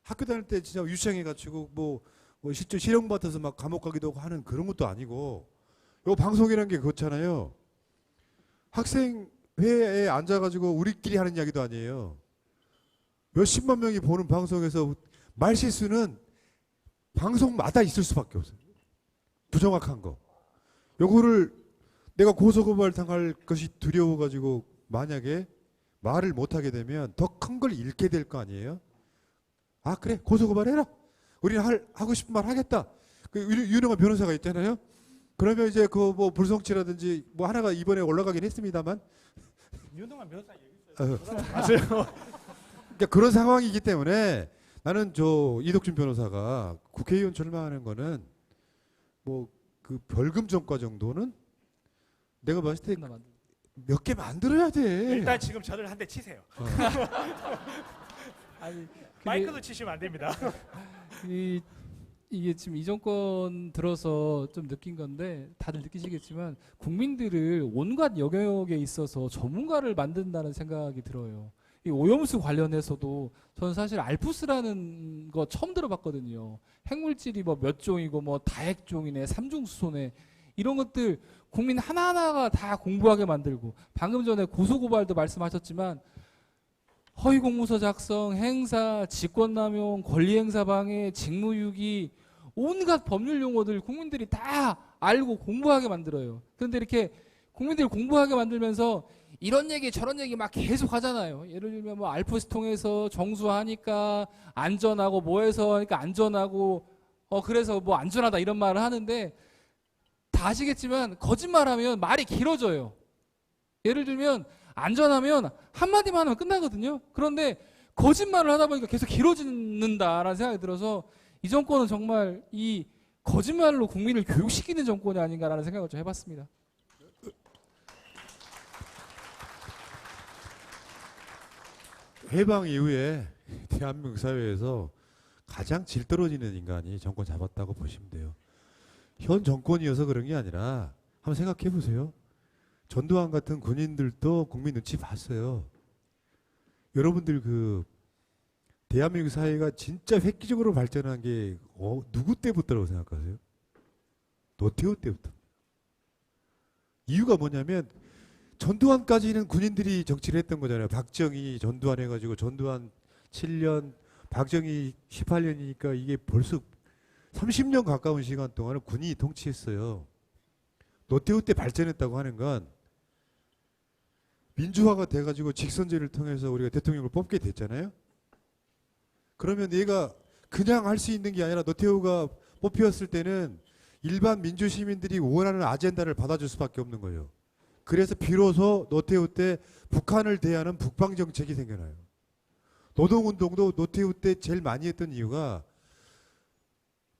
학교 다닐 때 진짜 유치장에 갇히고 뭐 실제 실형 받아서 막 감옥 가기도 하고 하는 그런 것도 아니고 요 방송이라는 게 그렇잖아요. 학생회에 앉아가지고 우리끼리 하는 이야기도 아니에요. 몇십만 명이 보는 방송에서 말실수는 방송마다 있을 수밖에 없어요. 부정확한 거. 요거를 내가 고소고발 당할 것이 두려워가지고 만약에 말을 못하게 되면 더 큰 걸 잃게 될 거 아니에요. 아 그래 고소고발해라. 우리는 하고 싶은 말 하겠다. 그 유명한 변호사가 있잖아요. 그러면 이제 그 뭐 불송치라든지 뭐 하나가 이번에 올라가긴 했습니다만. 유능한 변호사 얘기 있어요. 맞아요. 그러니까 그런 상황이기 때문에 나는 이덕준 변호사가 국회의원 출마하는 거는 뭐 그 벌금 전과 정도는 내가 봤을 때 몇 개 만들어야 돼. 일단 지금 저를 한 대 치세요. 아니 마이크도 치시면 안 됩니다. 이게 지금 이 정권 들어서 좀 느낀 건데 다들 느끼시겠지만 국민들을 온갖 영역에 있어서 전문가를 만든다는 생각이 들어요. 이 오염수 관련해서도 저는 사실 알프스라는 거 처음 들어봤거든요. 핵물질이 뭐 몇 종이고 뭐 다핵종이네, 삼중수소네 이런 것들 국민 하나하나가 다 공부하게 만들고 방금 전에 고소고발도 말씀하셨지만 허위공문서 작성, 행사, 직권남용, 권리행사 방해, 직무유기 온갖 법률 용어들 국민들이 다 알고 공부하게 만들어요. 그런데 이렇게 국민들이 공부하게 만들면서 이런 얘기 저런 얘기 막 계속 하잖아요. 예를 들면 뭐 알프스 통해서 정수하니까 안전하고 뭐해서 하니까 안전하고 그래서 뭐 안전하다 이런 말을 하는데 다 아시겠지만 거짓말하면 말이 길어져요. 예를 들면 안전하면 한마디만 하면 끝나거든요. 그런데 거짓말을 하다 보니까 계속 길어진다라는 생각이 들어서 이 정권은 정말 이 거짓말로 국민을 교육시키는 정권이 아닌가라는 생각을 좀 해봤습니다. 해방 이후에 대한민국 사회에서 가장 질 떨어지는 인간이 정권 잡았다고 보시면 돼요. 현 정권이어서 그런 게 아니라 한번 생각해 보세요. 전두환 같은 군인들도 국민 눈치 봤어요. 여러분들 그 대한민국 사회가 진짜 획기적으로 발전한 게 누구 때부터라고 생각하세요? 노태우 때부터. 이유가 뭐냐면 전두환까지는 군인들이 정치를 했던 거잖아요. 박정희, 전두환 해가지고 전두환 7년, 박정희 18년이니까 이게 벌써 30년 가까운 시간 동안을 군인이 통치했어요. 노태우 때 발전했다고 하는 건 민주화가 돼가지고 직선제를 통해서 우리가 대통령을 뽑게 됐잖아요. 그러면 얘가 그냥 할 수 있는 게 아니라 노태우가 뽑혔을 때는 일반 민주시민들이 원하는 아젠다를 받아줄 수밖에 없는 거예요. 그래서 비로소 노태우 때 북한을 대하는 북방정책이 생겨나요. 노동운동도 노태우 때 제일 많이 했던 이유가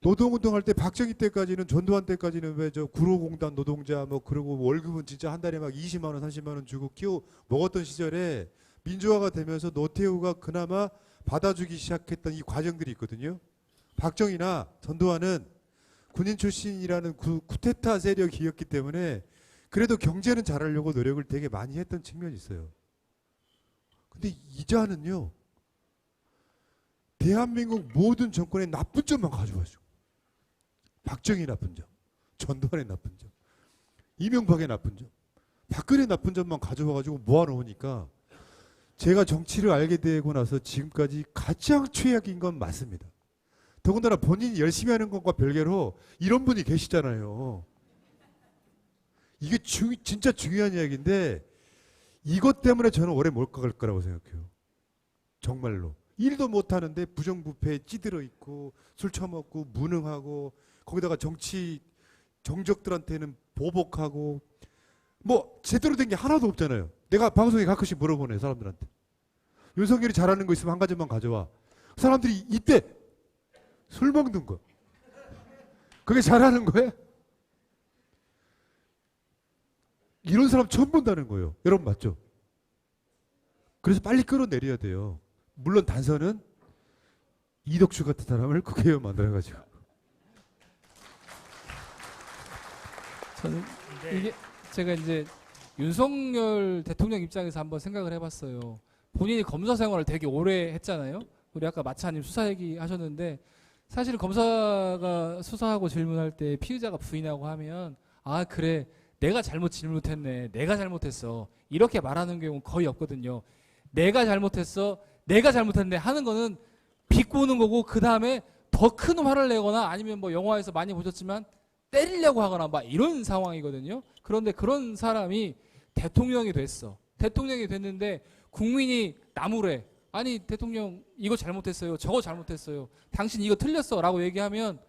노동운동할 때 박정희 때까지는 전두환 때까지는 왜 저 구로공단 노동자 뭐 그러고 월급은 진짜 한 달에 막 20만 원 30만 원 주고 끼워 먹었던 시절에 민주화가 되면서 노태우가 그나마 받아주기 시작했던 이 과정들이 있거든요. 박정희나 전두환은 군인 출신이라는 쿠데타 세력이었기 때문에 그래도 경제는 잘하려고 노력을 되게 많이 했던 측면이 있어요. 근데 이자는요. 대한민국 모든 정권의 나쁜 점만 가져와죠. 박정희 나쁜 점, 전두환의 나쁜 점, 이명박의 나쁜 점, 박근혜 나쁜 점만 가져와가지고 모아놓으니까 제가 정치를 알게 되고 나서 지금까지 가장 최악인 건 맞습니다. 더군다나 본인이 열심히 하는 것과 별개로 이런 분이 계시잖아요. 이게 진짜 중요한 이야기인데 이것 때문에 저는 오래 못 갈 거라고 생각해요. 정말로. 일도 못하는데 부정부패에 찌들어 있고 술 처먹고 무능하고 거기다가 정치 정적들한테는 보복하고 뭐 제대로 된 게 하나도 없잖아요. 내가 방송에 가끔씩 물어보네 사람들한테. 윤석열이 잘하는 거 있으면 한 가지만 가져와. 사람들이 이때 술 먹는 거. 그게 잘하는 거예요? 이런 사람 처음 본다는 거예요. 여러분 맞죠? 그래서 빨리 끌어내려야 돼요. 물론 단서는 이덕주 같은 사람을 국회의원 만들어가지고. 저는 네. 이게 제가 이제 윤석열 대통령 입장에서 한번 생각을 해봤어요. 본인이 검사 생활을 되게 오래 했잖아요. 우리 아까 마차님 수사 얘기 하셨는데 사실 검사가 수사하고 질문할 때 피의자가 부인하고 하면 아 그래 내가 잘못 질문했네 내가 잘못했어 이렇게 말하는 경우는 거의 없거든요. 내가 잘못했어 내가 잘못했네 하는 거는 비꼬는 거고 그 다음에 더 큰 화를 내거나 아니면 뭐 영화에서 많이 보셨지만 때리려고 하거나 막 이런 상황이거든요. 그런데 그런 사람이 대통령이 됐어. 대통령이 됐는데 국민이 나무래. 아니 대통령 이거 잘못했어요. 저거 잘못했어요. 당신 이거 틀렸어 라고 얘기하면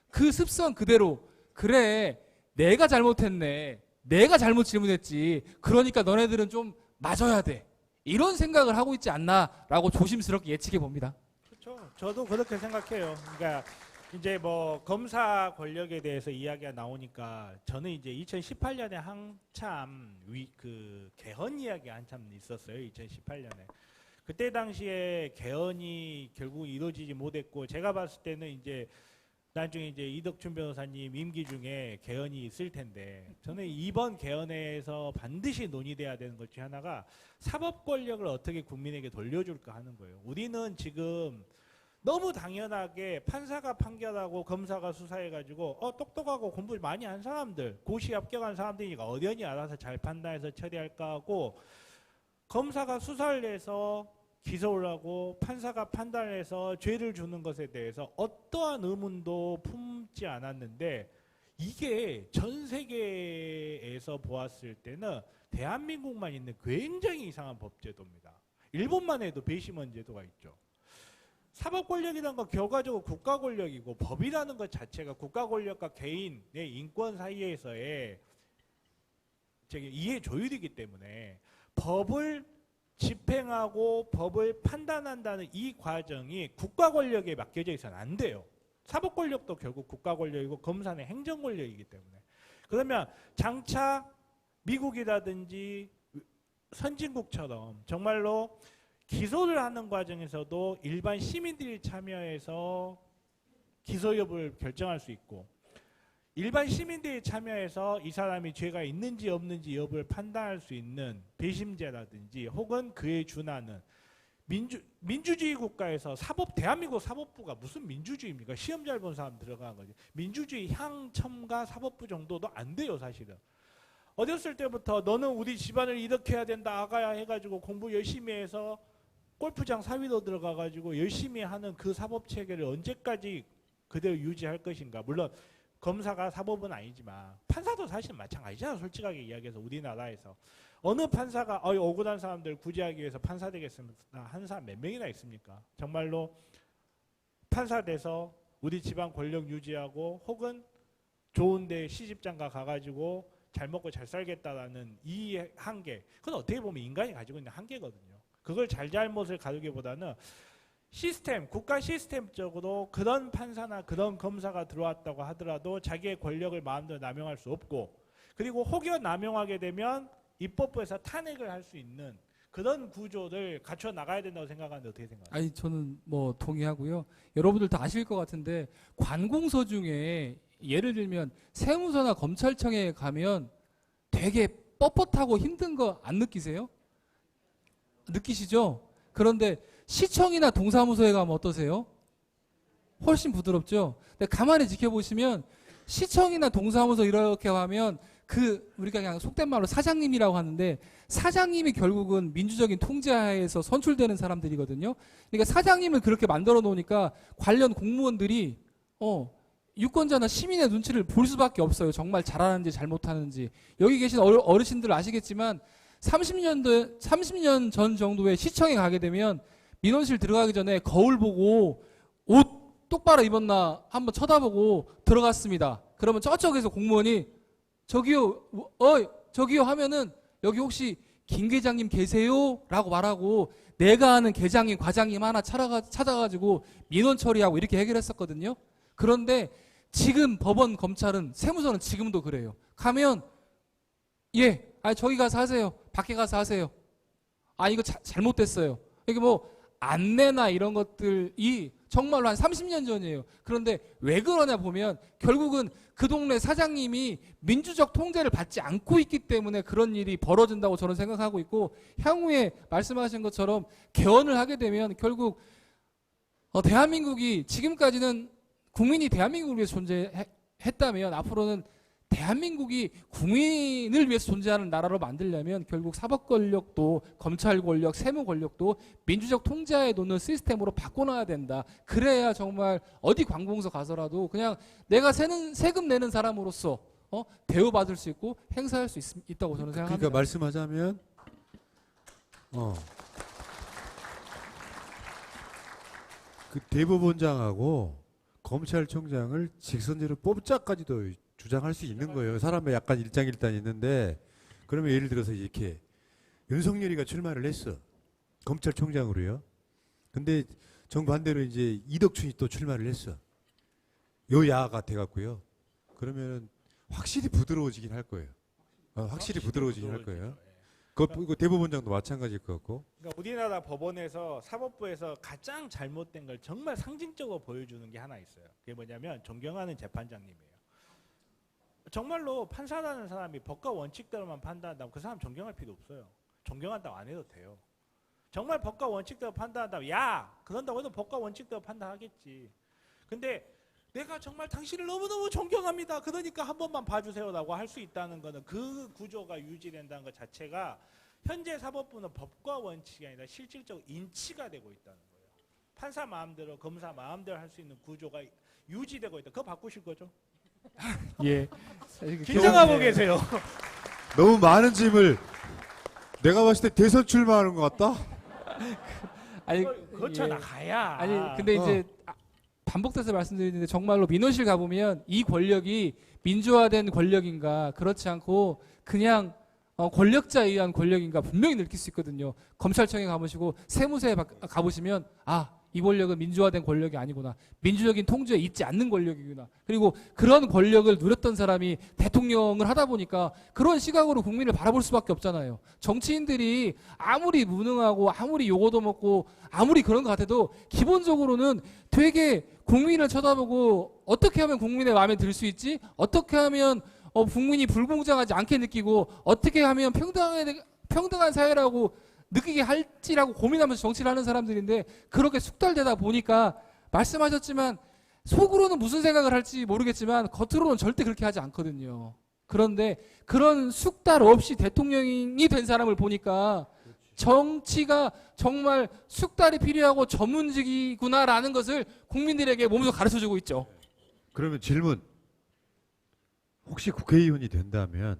그 습성 그대로 그래 내가 잘못했네. 내가 잘못 질문했지. 그러니까 너네들은 좀 맞아야 돼. 이런 생각을 하고 있지 않나라고 조심스럽게 예측해 봅니다. 그렇죠. 저도 그렇게 생각해요. 그러니까 이제 뭐 검사 권력에 대해서 이야기가 나오니까 저는 이제 2018년에 한참 그 개헌 이야기가 한참 있었어요. 2018년에. 그때 당시에 개헌이 결국 이루어지지 못했고 제가 봤을 때는 이제 나중에 이제 이덕춘 변호사님 임기 중에 개헌이 있을 텐데 저는 이번 개헌에서 반드시 논의돼야 되는 것 중 하나가 사법 권력을 어떻게 국민에게 돌려줄까 하는 거예요. 우리는 지금 너무 당연하게 판사가 판결하고 검사가 수사해가지고 똑똑하고 공부 많이 한 사람들, 고시 합격한 사람들이니까 어련히 알아서 잘 판단해서 처리할까 하고, 검사가 수사를 해서 기소를 하고 판사가 판단을 해서 죄를 주는 것에 대해서 어떠한 의문도 품지 않았는데, 이게 전 세계에서 보았을 때는 대한민국만 있는 굉장히 이상한 법제도입니다. 일본만 해도 배심원 제도가 있죠. 사법 권력이라는 건 결과적으로 국가 권력이고, 법이라는 것 자체가 국가 권력과 개인의 인권 사이에서의 이해 조율이기 때문에 법을 집행하고 법을 판단한다는 이 과정이 국가 권력에 맡겨져 있어서는 안 돼요. 사법 권력도 결국 국가 권력이고 검사는 행정 권력이기 때문에. 그러면 장차 미국이라든지 선진국처럼 정말로 기소를 하는 과정에서도 일반 시민들이 참여해서 기소 여부를 결정할 수 있고, 일반 시민들이 참여해서 이 사람이 죄가 있는지 없는지 여부를 판단할 수 있는 배심제라든지 혹은 그에 준하는 민주주의 국가에서 대한민국 사법부가 무슨 민주주의입니까? 시험 잘 본 사람 들어간 거지. 민주주의 향첨가 사법부 정도도 안 돼요, 사실은. 어렸을 때부터 너는 우리 집안을 이렇게 해야 된다, 아가야 해가지고 공부 열심히 해서 골프장 사위로 들어가가지고 열심히 하는 그 사법 체계를 언제까지 그대로 유지할 것인가. 물론 검사가 사법은 아니지만 판사도 사실 마찬가지잖아. 솔직하게 이야기해서 우리나라에서 어느 판사가 억울한 사람들 구제하기 위해서 판사 되겠습니까? 하는 사람 몇 명이나 있습니까? 정말로 판사 돼서 우리 집안 권력 유지하고 혹은 좋은데 시집장가 가가지고 잘 먹고 잘 살겠다라는 이 한계, 그건 어떻게 보면 인간이 가지고 있는 한계거든요. 그걸 잘잘못을 가르기보다는 시스템, 국가 시스템적으로 그런 판사나 그런 검사가 들어왔다고 하더라도 자기의 권력을 마음대로 남용할 수 없고, 그리고 혹여 남용하게 되면 입법부에서 탄핵을 할 수 있는 그런 구조를 갖춰 나가야 된다고 생각하는데 어떻게 생각하세요? 아니 저는 뭐 동의하고요. 여러분들 다 아실 것 같은데 관공서 중에 예를 들면 세무서나 검찰청에 가면 되게 뻣뻣하고 힘든 거 안 느끼세요? 느끼시죠? 그런데 시청이나 동사무소에 가면 어떠세요? 훨씬 부드럽죠? 근데 가만히 지켜보시면 시청이나 동사무소 이렇게 가면 우리가 그냥 속된 말로 사장님이라고 하는데, 사장님이 결국은 민주적인 통제하에서 선출되는 사람들이거든요. 그러니까 사장님을 그렇게 만들어 놓으니까 관련 공무원들이 유권자나 시민의 눈치를 볼 수밖에 없어요. 정말 잘하는지 잘못하는지. 여기 계신 어르신들 아시겠지만 30년 전 정도에 시청에 가게 되면 민원실 들어가기 전에 거울 보고 옷 똑바로 입었나 한번 쳐다보고 들어갔습니다. 그러면 저쪽에서 공무원이 저기요, 저기요 하면은 여기 혹시 김 계장님 계세요? 라고 말하고 내가 아는 계장님, 과장님 하나 찾아가지고 민원 처리하고 이렇게 해결했었거든요. 그런데 지금 법원, 검찰은, 세무서는 지금도 그래요. 가면 저기 가서 하세요. 밖에 가서 하세요. 이거 잘못됐어요. 이게 뭐 안내나 이런 것들이 정말로 한 30년 전이에요. 그런데 왜 그러냐 보면 결국은 그 동네 사장님이 민주적 통제를 받지 않고 있기 때문에 그런 일이 벌어진다고 저는 생각하고 있고, 향후에 말씀하신 것처럼 개헌을 하게 되면 결국 대한민국이 지금까지는 국민이 대한민국을 위해서 존재했다면 앞으로는 대한민국이 국민을 위해서 존재하는 나라로 만들려면 결국 사법 권력도, 검찰 권력, 세무 권력도 민주적 통제하에 놓는 시스템으로 바꿔놔야 된다. 그래야 정말 어디 관공서 가서라도 그냥 내가 세금 내는 사람으로서 대우받을 수 있고 행사할 수 있다고 저는 생각합니다. 그러니까 말씀하자면 그 대법원장하고 검찰총장을 직선제로 뽑자까지도 주장할 수 있는 거예요. 사람의 약간 일장일단이 있는데, 그러면 예를 들어서 이렇게 윤석열이가 출마를 했어. 검찰총장으로요. 근데 정반대로 이제 이덕춘이 또 출마를 했어. 여야가 돼갖고요. 그러면 확실히 부드러워지긴 할 거예요. 확실히 부드러워지긴 할 거예요. 그 대법원장도 마찬가지일 것 같고. 그러니까 우리나라 법원에서 사법부에서 가장 잘못된 걸 정말 상징적으로 보여주는 게 하나 있어요. 그게 뭐냐면 존경하는 재판장님이에요. 정말로 판사라는 사람이 법과 원칙대로만 판단한다면 그 사람 존경할 필요 없어요. 존경한다고 안 해도 돼요. 정말 법과 원칙대로 판단한다면 그런다고 해도 법과 원칙대로 판단하겠지. 근데 내가 정말 당신을 너무너무 존경합니다. 그러니까 한 번만 봐주세요라고 할 수 있다는 거는 그 구조가 유지된다는 것 자체가 현재 사법부는 법과 원칙이 아니라 실질적으로 인치가 되고 있다는 거예요. 판사 마음대로 검사 마음대로 할 수 있는 구조가 유지되고 있다. 그거 바꾸실 거죠? 예. 긴장하고 계세요. 너무 많은 짐을 내가 봤을 때 대선 출마하는 것 같다. 아니, 그렇죠. 예. 나가야. 아니 근데 이제 반복돼서 말씀드리는데 정말로 민원실 가보면 이 권력이 민주화된 권력인가 그렇지 않고 그냥 권력자에 의한 권력인가 분명히 느낄 수 있거든요. 검찰청에 가보시고 세무서에 가보시면 이 권력은 민주화된 권력이 아니구나. 민주적인 통제에 있지 않는 권력이구나. 그리고 그런 권력을 누렸던 사람이 대통령을 하다 보니까 그런 시각으로 국민을 바라볼 수밖에 없잖아요. 정치인들이 아무리 무능하고 아무리 요거도 먹고 아무리 그런 것 같아도 기본적으로는 되게 국민을 쳐다보고 어떻게 하면 국민의 마음에 들 수 있지? 어떻게 하면 국민이 불공정하지 않게 느끼고 어떻게 하면 평등한 사회라고 느끼게 할지라고 고민하면서 정치를 하는 사람들인데 그렇게 숙달되다 보니까 말씀하셨지만 속으로는 무슨 생각을 할지 모르겠지만 겉으로는 절대 그렇게 하지 않거든요. 그런데 그런 숙달 없이 대통령이 된 사람을 보니까 정치가 정말 숙달이 필요하고 전문직이구나라는 것을 국민들에게 몸소 가르쳐주고 있죠. 그러면 질문. 혹시 국회의원이 된다면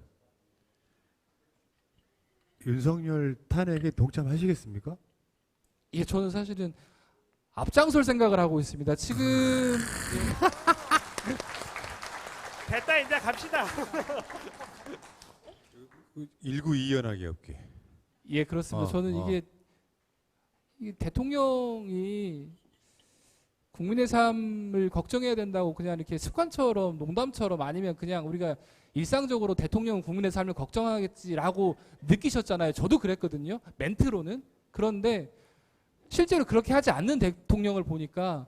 윤석열 탄핵에 동참하시겠습니까? 예, 저는 사실은 앞장설 생각을 하고 있습니다. 지금 됐다 이제 갑시다. 일구이연하게 없게. 예, 그렇습니다. 저는 이게 대통령이 국민의 삶을 걱정해야 된다고 그냥 이렇게 습관처럼 농담처럼 아니면 그냥 우리가 일상적으로 대통령은 국민의 삶을 걱정하겠지라고 느끼셨잖아요. 저도 그랬거든요. 멘트로는. 그런데 실제로 그렇게 하지 않는 대통령을 보니까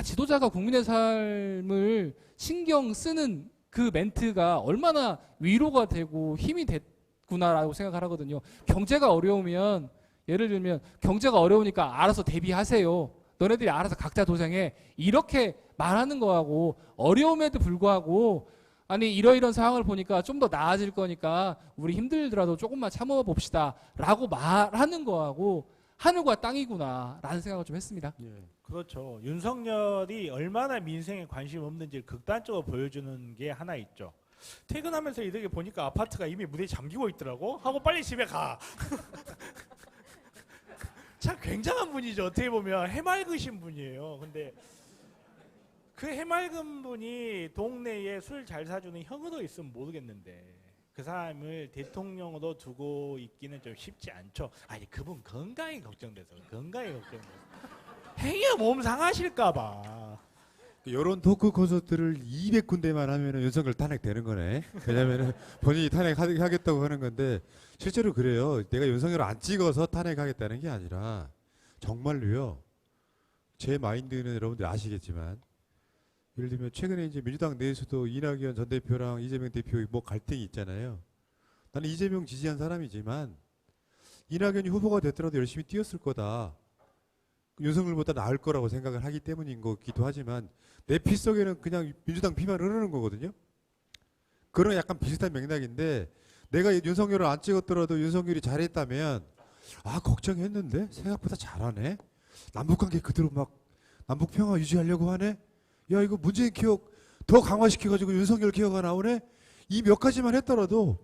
지도자가 국민의 삶을 신경 쓰는 그 멘트가 얼마나 위로가 되고 힘이 됐구나라고 생각을 하거든요. 경제가 어려우면 예를 들면 경제가 어려우니까 알아서 대비하세요. 너네들이 알아서 각자 도생해. 이렇게 말하는 거하고 어려움에도 불구하고 이러이런 상황을 보니까 좀 더 나아질 거니까 우리 힘들더라도 조금만 참아봅시다 라고 말하는 거하고 하늘과 땅이구나 라는 생각을 좀 했습니다. 그렇죠. 윤석열이 얼마나 민생에 관심 없는지를 극단적으로 보여주는 게 하나 있죠. 퇴근하면서 이렇게 보니까 아파트가 이미 문이 잠기고 있더라고 하고 빨리 집에 가. 참 굉장한 분이죠. 어떻게 보면 해맑으신 분이에요. 근데 그 해맑은 분이 동네에 술 잘 사주는 형으로 있으면 모르겠는데 그 사람을 대통령으로 두고 있기는 좀 쉽지 않죠. 그분 건강이 걱정돼서 행여 몸 상하실까 봐. 이런 토크 콘서트를 200군데만 하면은 윤석열 탄핵되는 거네. 왜냐면은 본인이 탄핵하겠다고 하는 건데 실제로 그래요. 내가 윤석열을 안 찍어서 탄핵하겠다는 게 아니라 정말로요. 제 마인드는 여러분들 아시겠지만 예를 들면 최근에 이제 민주당 내에서도 이낙연 전 대표랑 이재명 대표 뭐 갈등이 있잖아요. 나는 이재명 지지한 사람이지만 이낙연이 후보가 됐더라도 열심히 뛰었을 거다. 윤석열보다 나을 거라고 생각을 하기 때문인 거기도 하지만 내 피 속에는 그냥 민주당 피만 흐르는 거거든요. 그런 약간 비슷한 맥락인데 내가 윤석열을 안 찍었더라도 윤석열이 잘했다면 걱정했는데 생각보다 잘하네. 남북관계 그대로 막 남북평화 유지하려고 하네. 야 이거 문재인 기억 더 강화시켜가지고 윤석열 기억가 나오네. 이 몇 가지만 했더라도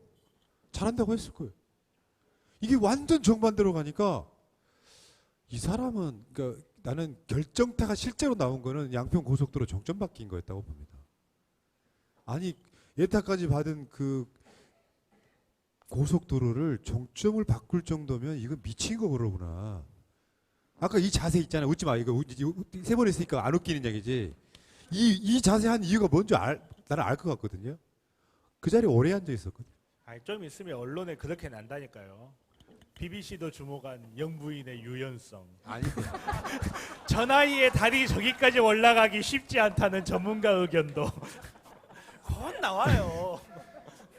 잘한다고 했을 거예요. 이게 완전 정반대로 가니까 이 사람은 그러니까 나는 결정타가 실제로 나온 거는 양평 고속도로 정점 바뀐 거였다고 봅니다. 예타까지 받은 그 고속도로를 정점을 바꿀 정도면 이건 미친 거 그러구나. 아까 이 자세 있잖아. 웃지 마. 이거 세 번 했으니까 안 웃기는 얘기지. 이 자세 한 이유가 뭔지 나는 알 것 같거든요. 그 자리에 오래 앉아 있었거든. 좀 있으면 언론에 그렇게 난다니까요. BBC도 주목한 영부인의 유연성. 저 나이에 다리 저기까지 올라가기 쉽지 않다는 전문가 의견도 곧 나와요.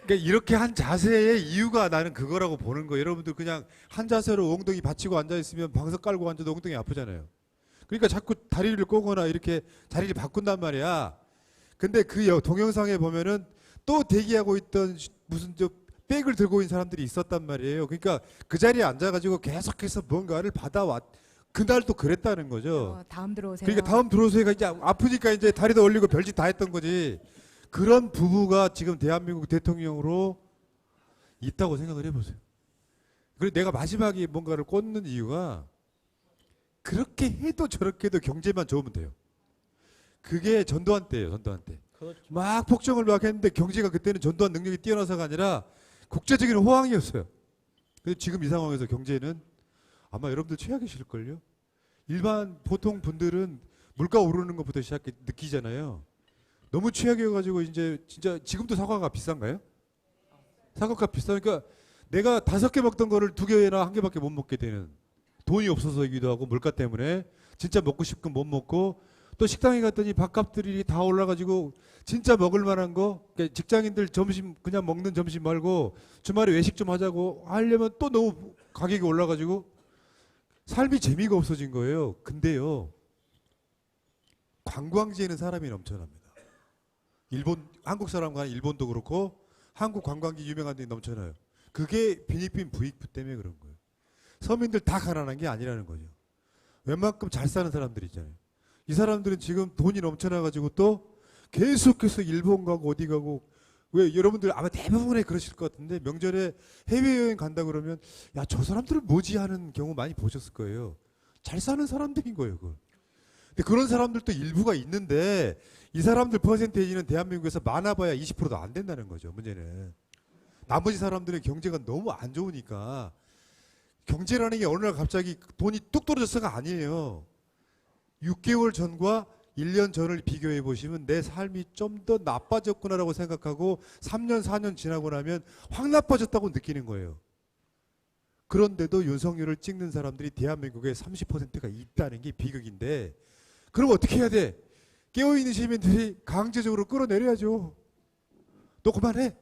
그러니까 이렇게 한 자세의 이유가 나는 그거라고 보는 거예요. 여러분들 그냥 한 자세로 엉덩이 받치고 앉아 있으면 방석 깔고 앉아도 엉덩이 아프잖아요. 그러니까 자꾸 다리를 꼬거나 이렇게 자리를 바꾼단 말이야. 근데 그 동영상에 보면은 또 대기하고 있던 무슨 저 백을 들고 있는 사람들이 있었단 말이에요. 그러니까 그 자리에 앉아가지고 계속해서 뭔가를 받아왔. 그날도 그랬다는 거죠. 다음 들어오세요. 그러니까 다음 들어오세요가 이제 아프니까 이제 다리도 올리고 별짓 다 했던 거지. 그런 부부가 지금 대한민국 대통령으로 있다고 생각을 해보세요. 그리고 내가 마지막에 뭔가를 꽂는 이유가 그렇게 해도 저렇게 해도 경제만 좋으면 돼요. 그게 전두환 때예요. 전두환 때. 그렇죠. 막 폭정을 막 했는데 경제가 그때는 전두환 능력이 뛰어나서가 아니라 국제적인 호황이었어요. 근데 지금 이 상황에서 경제는 아마 여러분들 최악이실걸요. 일반 보통 분들은 물가 오르는 것부터 시작해 느끼잖아요. 너무 최악이어가지고 이제 진짜 지금도 사과가 비싼가요? 사과가 비싸니까 내가 5개 먹던 거를 2개나 1개밖에 못 먹게 되는, 돈이 없어서이기도 하고 물가 때문에 진짜 먹고 싶건 못 먹고, 또 식당에 갔더니 밥값들이 다 올라가지고 진짜 먹을 만한 거, 그러니까 직장인들 점심 그냥 먹는 점심 말고 주말에 외식 좀 하자고 하려면 또 너무 가격이 올라가지고 삶이 재미가 없어진 거예요. 근데요, 관광지에는 사람이 넘쳐납니다. 일본, 한국 사람과 일본도 그렇고 한국 관광지 유명한 데 넘쳐나요. 그게 필리핀 부익부 때문에 그런 거예요. 서민들 다 가난한 게 아니라는 거죠. 웬만큼 잘 사는 사람들 있잖아요. 이 사람들은 지금 돈이 넘쳐나가지고 또 계속해서 일본 가고 어디 가고, 왜 여러분들 아마 대부분에 그러실 것 같은데 명절에 해외여행 간다 그러면 야, 저 사람들은 뭐지 하는 경우 많이 보셨을 거예요. 잘 사는 사람들인 거예요, 그걸. 근데 그런 사람들도 일부가 있는데 이 사람들 퍼센테이지는 대한민국에서 많아봐야 20%도 안 된다는 거죠. 문제는 나머지 사람들의 경제가 너무 안 좋으니까, 경제라는 게 어느 날 갑자기 돈이 뚝 떨어졌어가 아니에요. 6개월 전과 1년 전을 비교해 보시면 내 삶이 좀 더 나빠졌구나라고 생각하고 3년 4년 지나고 나면 확 나빠졌다고 느끼는 거예요. 그런데도 윤석열을 찍는 사람들이 대한민국에 30%가 있다는 게 비극인데, 그럼 어떻게 해야 돼? 깨어있는 시민들이 강제적으로 끌어내려야죠. 너 그만해.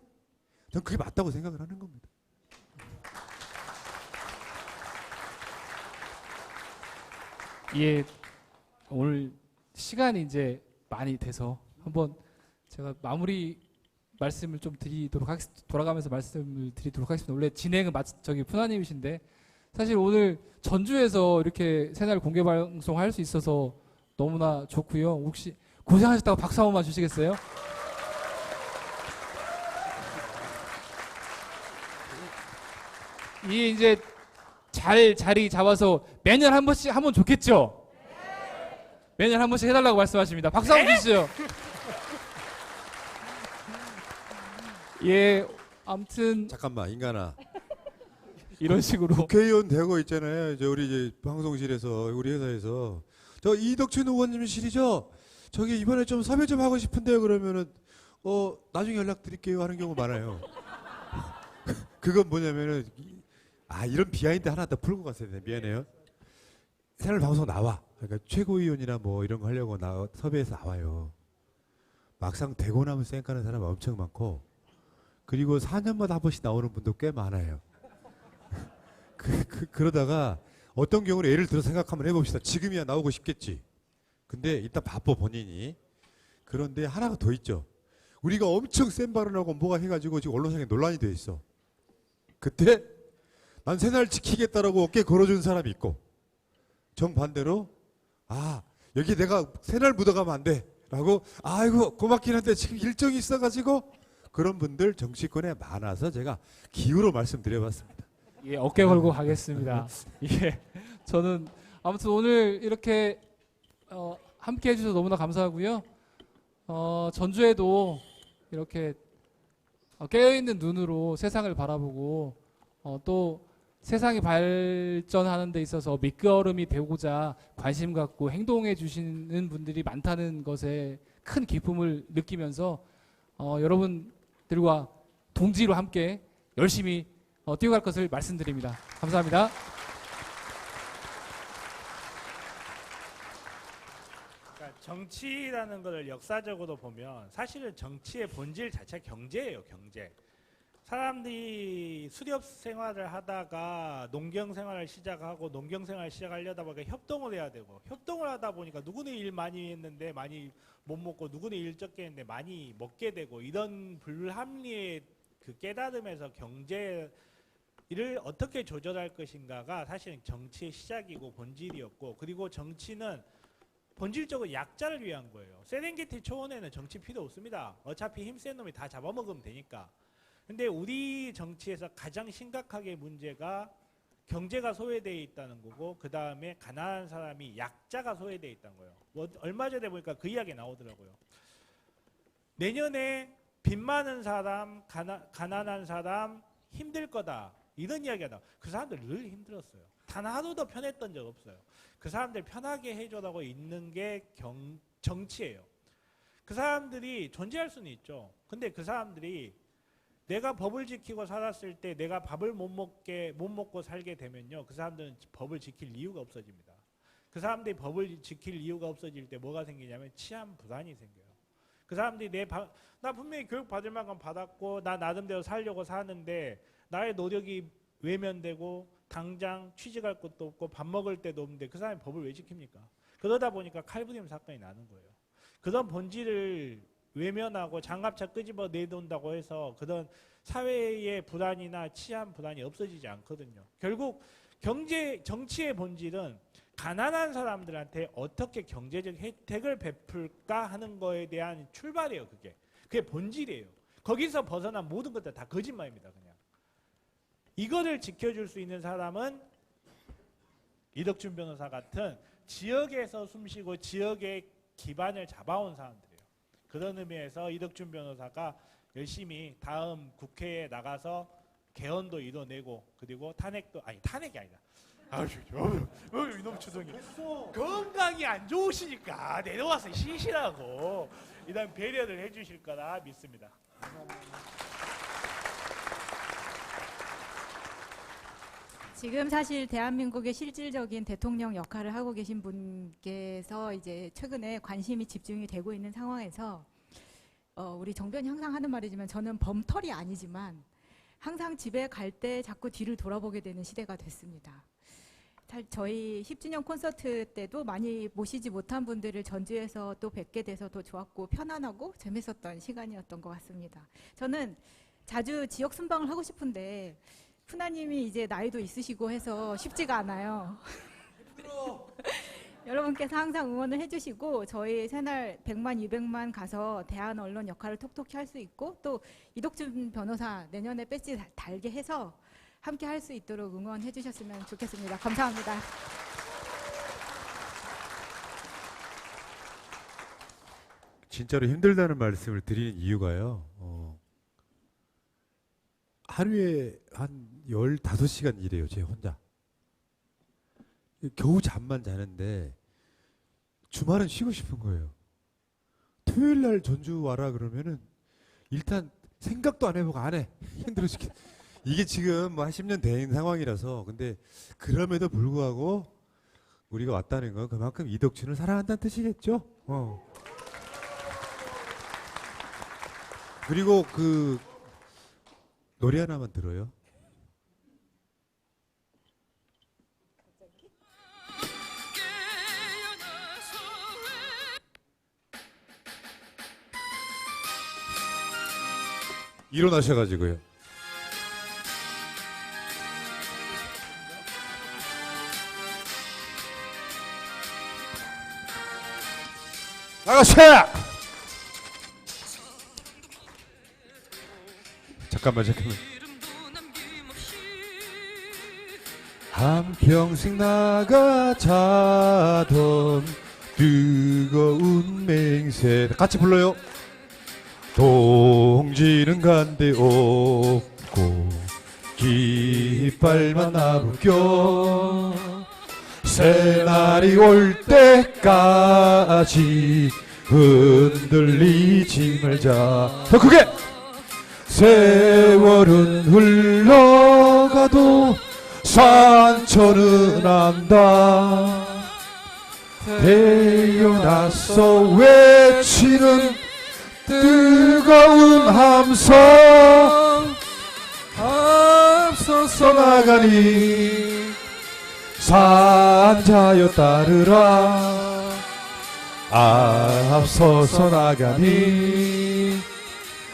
전 그게 맞다고 생각을 하는 겁니다. 예, 오늘 시간이 이제 많이 돼서 한번 제가 마무리 말씀을 좀 드리도록 하겠습니다. 돌아가면서 말씀을 드리도록 하겠습니다. 원래 진행은 저기 푸나님이신데, 사실 오늘 전주에서 이렇게 새날 공개 방송 할 수 있어서 너무나 좋고요. 혹시 고생하셨다고 박수 한 번만 주시겠어요? 이 이제 잘 자리 잡아서 매년 한 번씩 하면 좋겠죠? 매년 한 번씩 해달라고 말씀하십니다. 박수 한번 주시죠. 예, 아무튼 잠깐만, 인간아. 이런 식으로 국회의원 되고 있잖아요. 저 우리 이제 방송실에서, 우리 회사에서 저 이덕춘 의원님실이죠. 저기 이번에 좀 섭외 좀 하고 싶은데요. 그러면은 나중에 연락드릴게요 하는 경우 많아요. 그건 뭐냐면은 이런 비하인드 하나 더 풀고 갔어야 돼. 미안해요. 새날 방송 나와. 그러니까 최고위원이나 뭐 이런 거 하려고 섭외해서 나와요. 막상 되고 나면 쌩까는 사람 엄청 많고, 그리고 4년마다 한 번씩 나오는 분도 꽤 많아요. 그러다가 어떤 경우는 예를 들어 생각 한번 해봅시다. 지금이야 나오고 싶겠지. 근데 일단 바빠 본인이. 그런데 하나가 더 있죠. 우리가 엄청 센 발언하고 뭐가 해가지고 지금 언론상에 논란이 돼 있어. 그때 난 새날 지키겠다라고 어깨 걸어준 사람이 있고, 정반대로 여기 내가 새날 묻어가면 안 돼 라고 아이고 고맙긴 한데 지금 일정이 있어가지고, 그런 분들 정치권에 많아서 제가 기후로 말씀드려봤습니다. 예, 어깨 걸고 가겠습니다. 예, 저는 아무튼 오늘 이렇게 함께 해주셔서 너무나 감사하고요. 전주에도 이렇게 깨어있는 눈으로 세상을 바라보고 또 세상이 발전하는 데 있어서 밑거름이 되고자 관심 갖고 행동해 주시는 분들이 많다는 것에 큰 기쁨을 느끼면서 여러분들과 동지로 함께 열심히 뛰어갈 것을 말씀드립니다. 감사합니다. 그러니까 정치라는 것을 역사적으로 보면 사실은 정치의 본질 자체가 경제예요, 경제. 사람들이 수렵 생활을 하다가 농경 생활을 시작하고 농경 생활을 시작하려다 보니까 협동을 해야 되고 협동을 하다 보니까 누구는 일 많이 했는데 많이 못 먹고 누구는 일 적게 했는데 많이 먹게 되고 이런 불합리의 그 깨달음에서 경제를 어떻게 조절할 것인가가 사실은 정치의 시작이고 본질이었고 그리고 정치는 본질적으로 약자를 위한 거예요. 세렝게티 초원에는 정치 필요 없습니다. 어차피 힘센 놈이 다 잡아먹으면 되니까. 근데 우리 정치에서 가장 심각하게 문제가 경제가 소외되어 있다는 거고 그 다음에 가난한 사람이 약자가 소외되어 있다는 거예요. 뭐 얼마 전에 보니까 그 이야기 나오더라고요. 내년에 빚 많은 사람, 가난한 사람 힘들 거다. 이런 이야기가 나와요. 그 사람들 늘 힘들었어요. 단 하루도 편했던 적 없어요. 그 사람들 편하게 해줘라고 있는 게 정치예요. 그 사람들이 존재할 수는 있죠. 근데 그 사람들이 내가 법을 지키고 살았을 때 내가 밥을 못 먹고 살게 되면요. 그 사람들은 법을 지킬 이유가 없어집니다. 그 사람들이 법을 지킬 이유가 없어질 때 뭐가 생기냐면 치안 불안이 생겨요. 그 사람들이 나 분명히 교육 받을 만큼 받았고 나 나름대로 살려고 사는데 나의 노력이 외면되고 당장 취직할 곳도 없고 밥 먹을 데도 없는데 그 사람이 법을 왜 지킵니까? 그러다 보니까 칼부림 사건이 나는 거예요. 그런 본질을 외면하고 장갑차 끄집어 내돈다고 해서 그런 사회의 불안이나 치안 불안이 없어지지 않거든요. 결국 정치의 본질은 가난한 사람들한테 어떻게 경제적 혜택을 베풀까 하는 거에 대한 출발이에요. 그게 본질이에요. 거기서 벗어난 모든 것들 다 거짓말입니다. 그냥 이거를 지켜줄 수 있는 사람은 이덕준 변호사 같은 지역에서 숨쉬고 지역의 기반을 잡아온 사람들이에요. 그런 의미에서 이덕준 변호사가 열심히 다음 국회에 나가서 개헌도 이뤄내고 그리고 탄핵이 아니다. 이놈 추동이 건강이 안 좋으시니까 내려와서 쉬시라고 이런 배려를 해주실 거라 믿습니다. 지금 사실 대한민국의 실질적인 대통령 역할을 하고 계신 분께서 이제 최근에 관심이 집중이 되고 있는 상황에서 우리 정변이 항상 하는 말이지만 저는 범털이 아니지만 항상 집에 갈 때 자꾸 뒤를 돌아보게 되는 시대가 됐습니다. 저희 10주년 콘서트 때도 많이 모시지 못한 분들을 전주에서 또 뵙게 돼서 더 좋았고 편안하고 재밌었던 시간이었던 것 같습니다. 저는 자주 지역 순방을 하고 싶은데 푸나님이 이제 나이도 있으시고 해서 쉽지가 않아요. 여러분께서 항상 응원을 해주시고 저희 새날 100만, 200만 가서 대한 언론 역할을 톡톡히 할 수 있고 또 이덕준 변호사 내년에 배지 달게 해서 함께 할 수 있도록 응원해 주셨으면 좋겠습니다. 감사합니다. 진짜로 힘들다는 말씀을 드리는 이유가요. 하루에 한 15시간 일해요. 제 혼자. 겨우 잠만 자는데 주말은 쉬고 싶은 거예요. 토요일 날 전주 와라 그러면은 일단 생각도 안 해보고 안 해. 힘들어 죽겠. 이게 지금 뭐 한 10년 된 상황이라서 근데 그럼에도 불구하고 우리가 왔다는 건 그만큼 이덕준을 사랑한다는 뜻이겠죠. 그리고 그 노래 하나만 들어요. 일어나셔가지고요. 나가세! 잠깐만. 한평생 나가자던 뜨거운 맹세 같이 불러요. 동지는 간데 없고 깃발만 나부껴 새날이 올 때까지 흔들리지 말자. 더 크게! 세월은 흘러가도 상처는 안다. 태어나서 외치는 뜨거운 함성 나가니 산자여 따르라 앞서서 나가니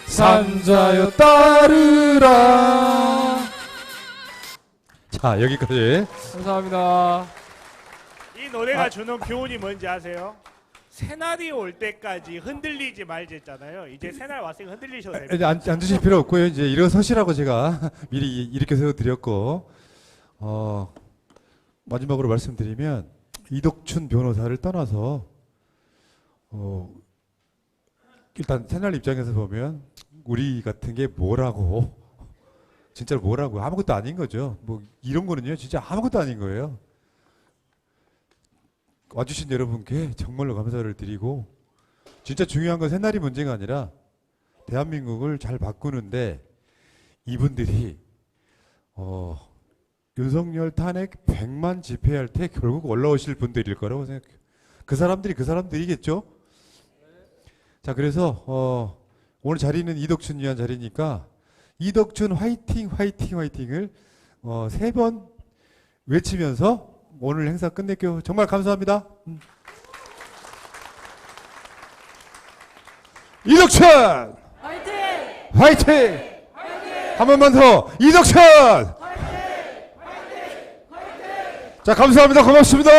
산자여 따르라. 자, 여기까지. 감사합니다. 이 노래가 주는 교훈이 뭔지 아세요? 새날이 올 때까지 흔들리지 말자 했잖아요. 이제 새날 왔으니까 흔들리셔도 됩니다. 이제 앉으실 필요 없고요. 이제 일어서시라고 제가 미리 이렇게 세워드렸고, 마지막으로 말씀드리면 이덕춘 변호사를 떠나서 일단 새날 입장에서 보면 우리 같은 게 뭐라고 진짜로 뭐라고 아무것도 아닌 거죠. 뭐 이런 거는요 진짜 아무것도 아닌 거예요. 와주신 여러분께 정말로 감사를 드리고 진짜 중요한 건 새날이 문제가 아니라 대한민국을 잘 바꾸는데 이분들이 윤석열 탄핵 100만 집회할 때 결국 올라오실 분들일 거라고 생각해요. 그 사람들이겠죠. 자, 그래서 오늘 자리는 이덕춘 위한 자리니까 이덕춘 화이팅 화이팅 화이팅을 3번 외치면서 오늘 행사 끝낼게요. 정말 감사합니다. 이덕춘 화이팅! 화이팅! 한 번만 더 이덕춘 자, 감사합니다. 고맙습니다.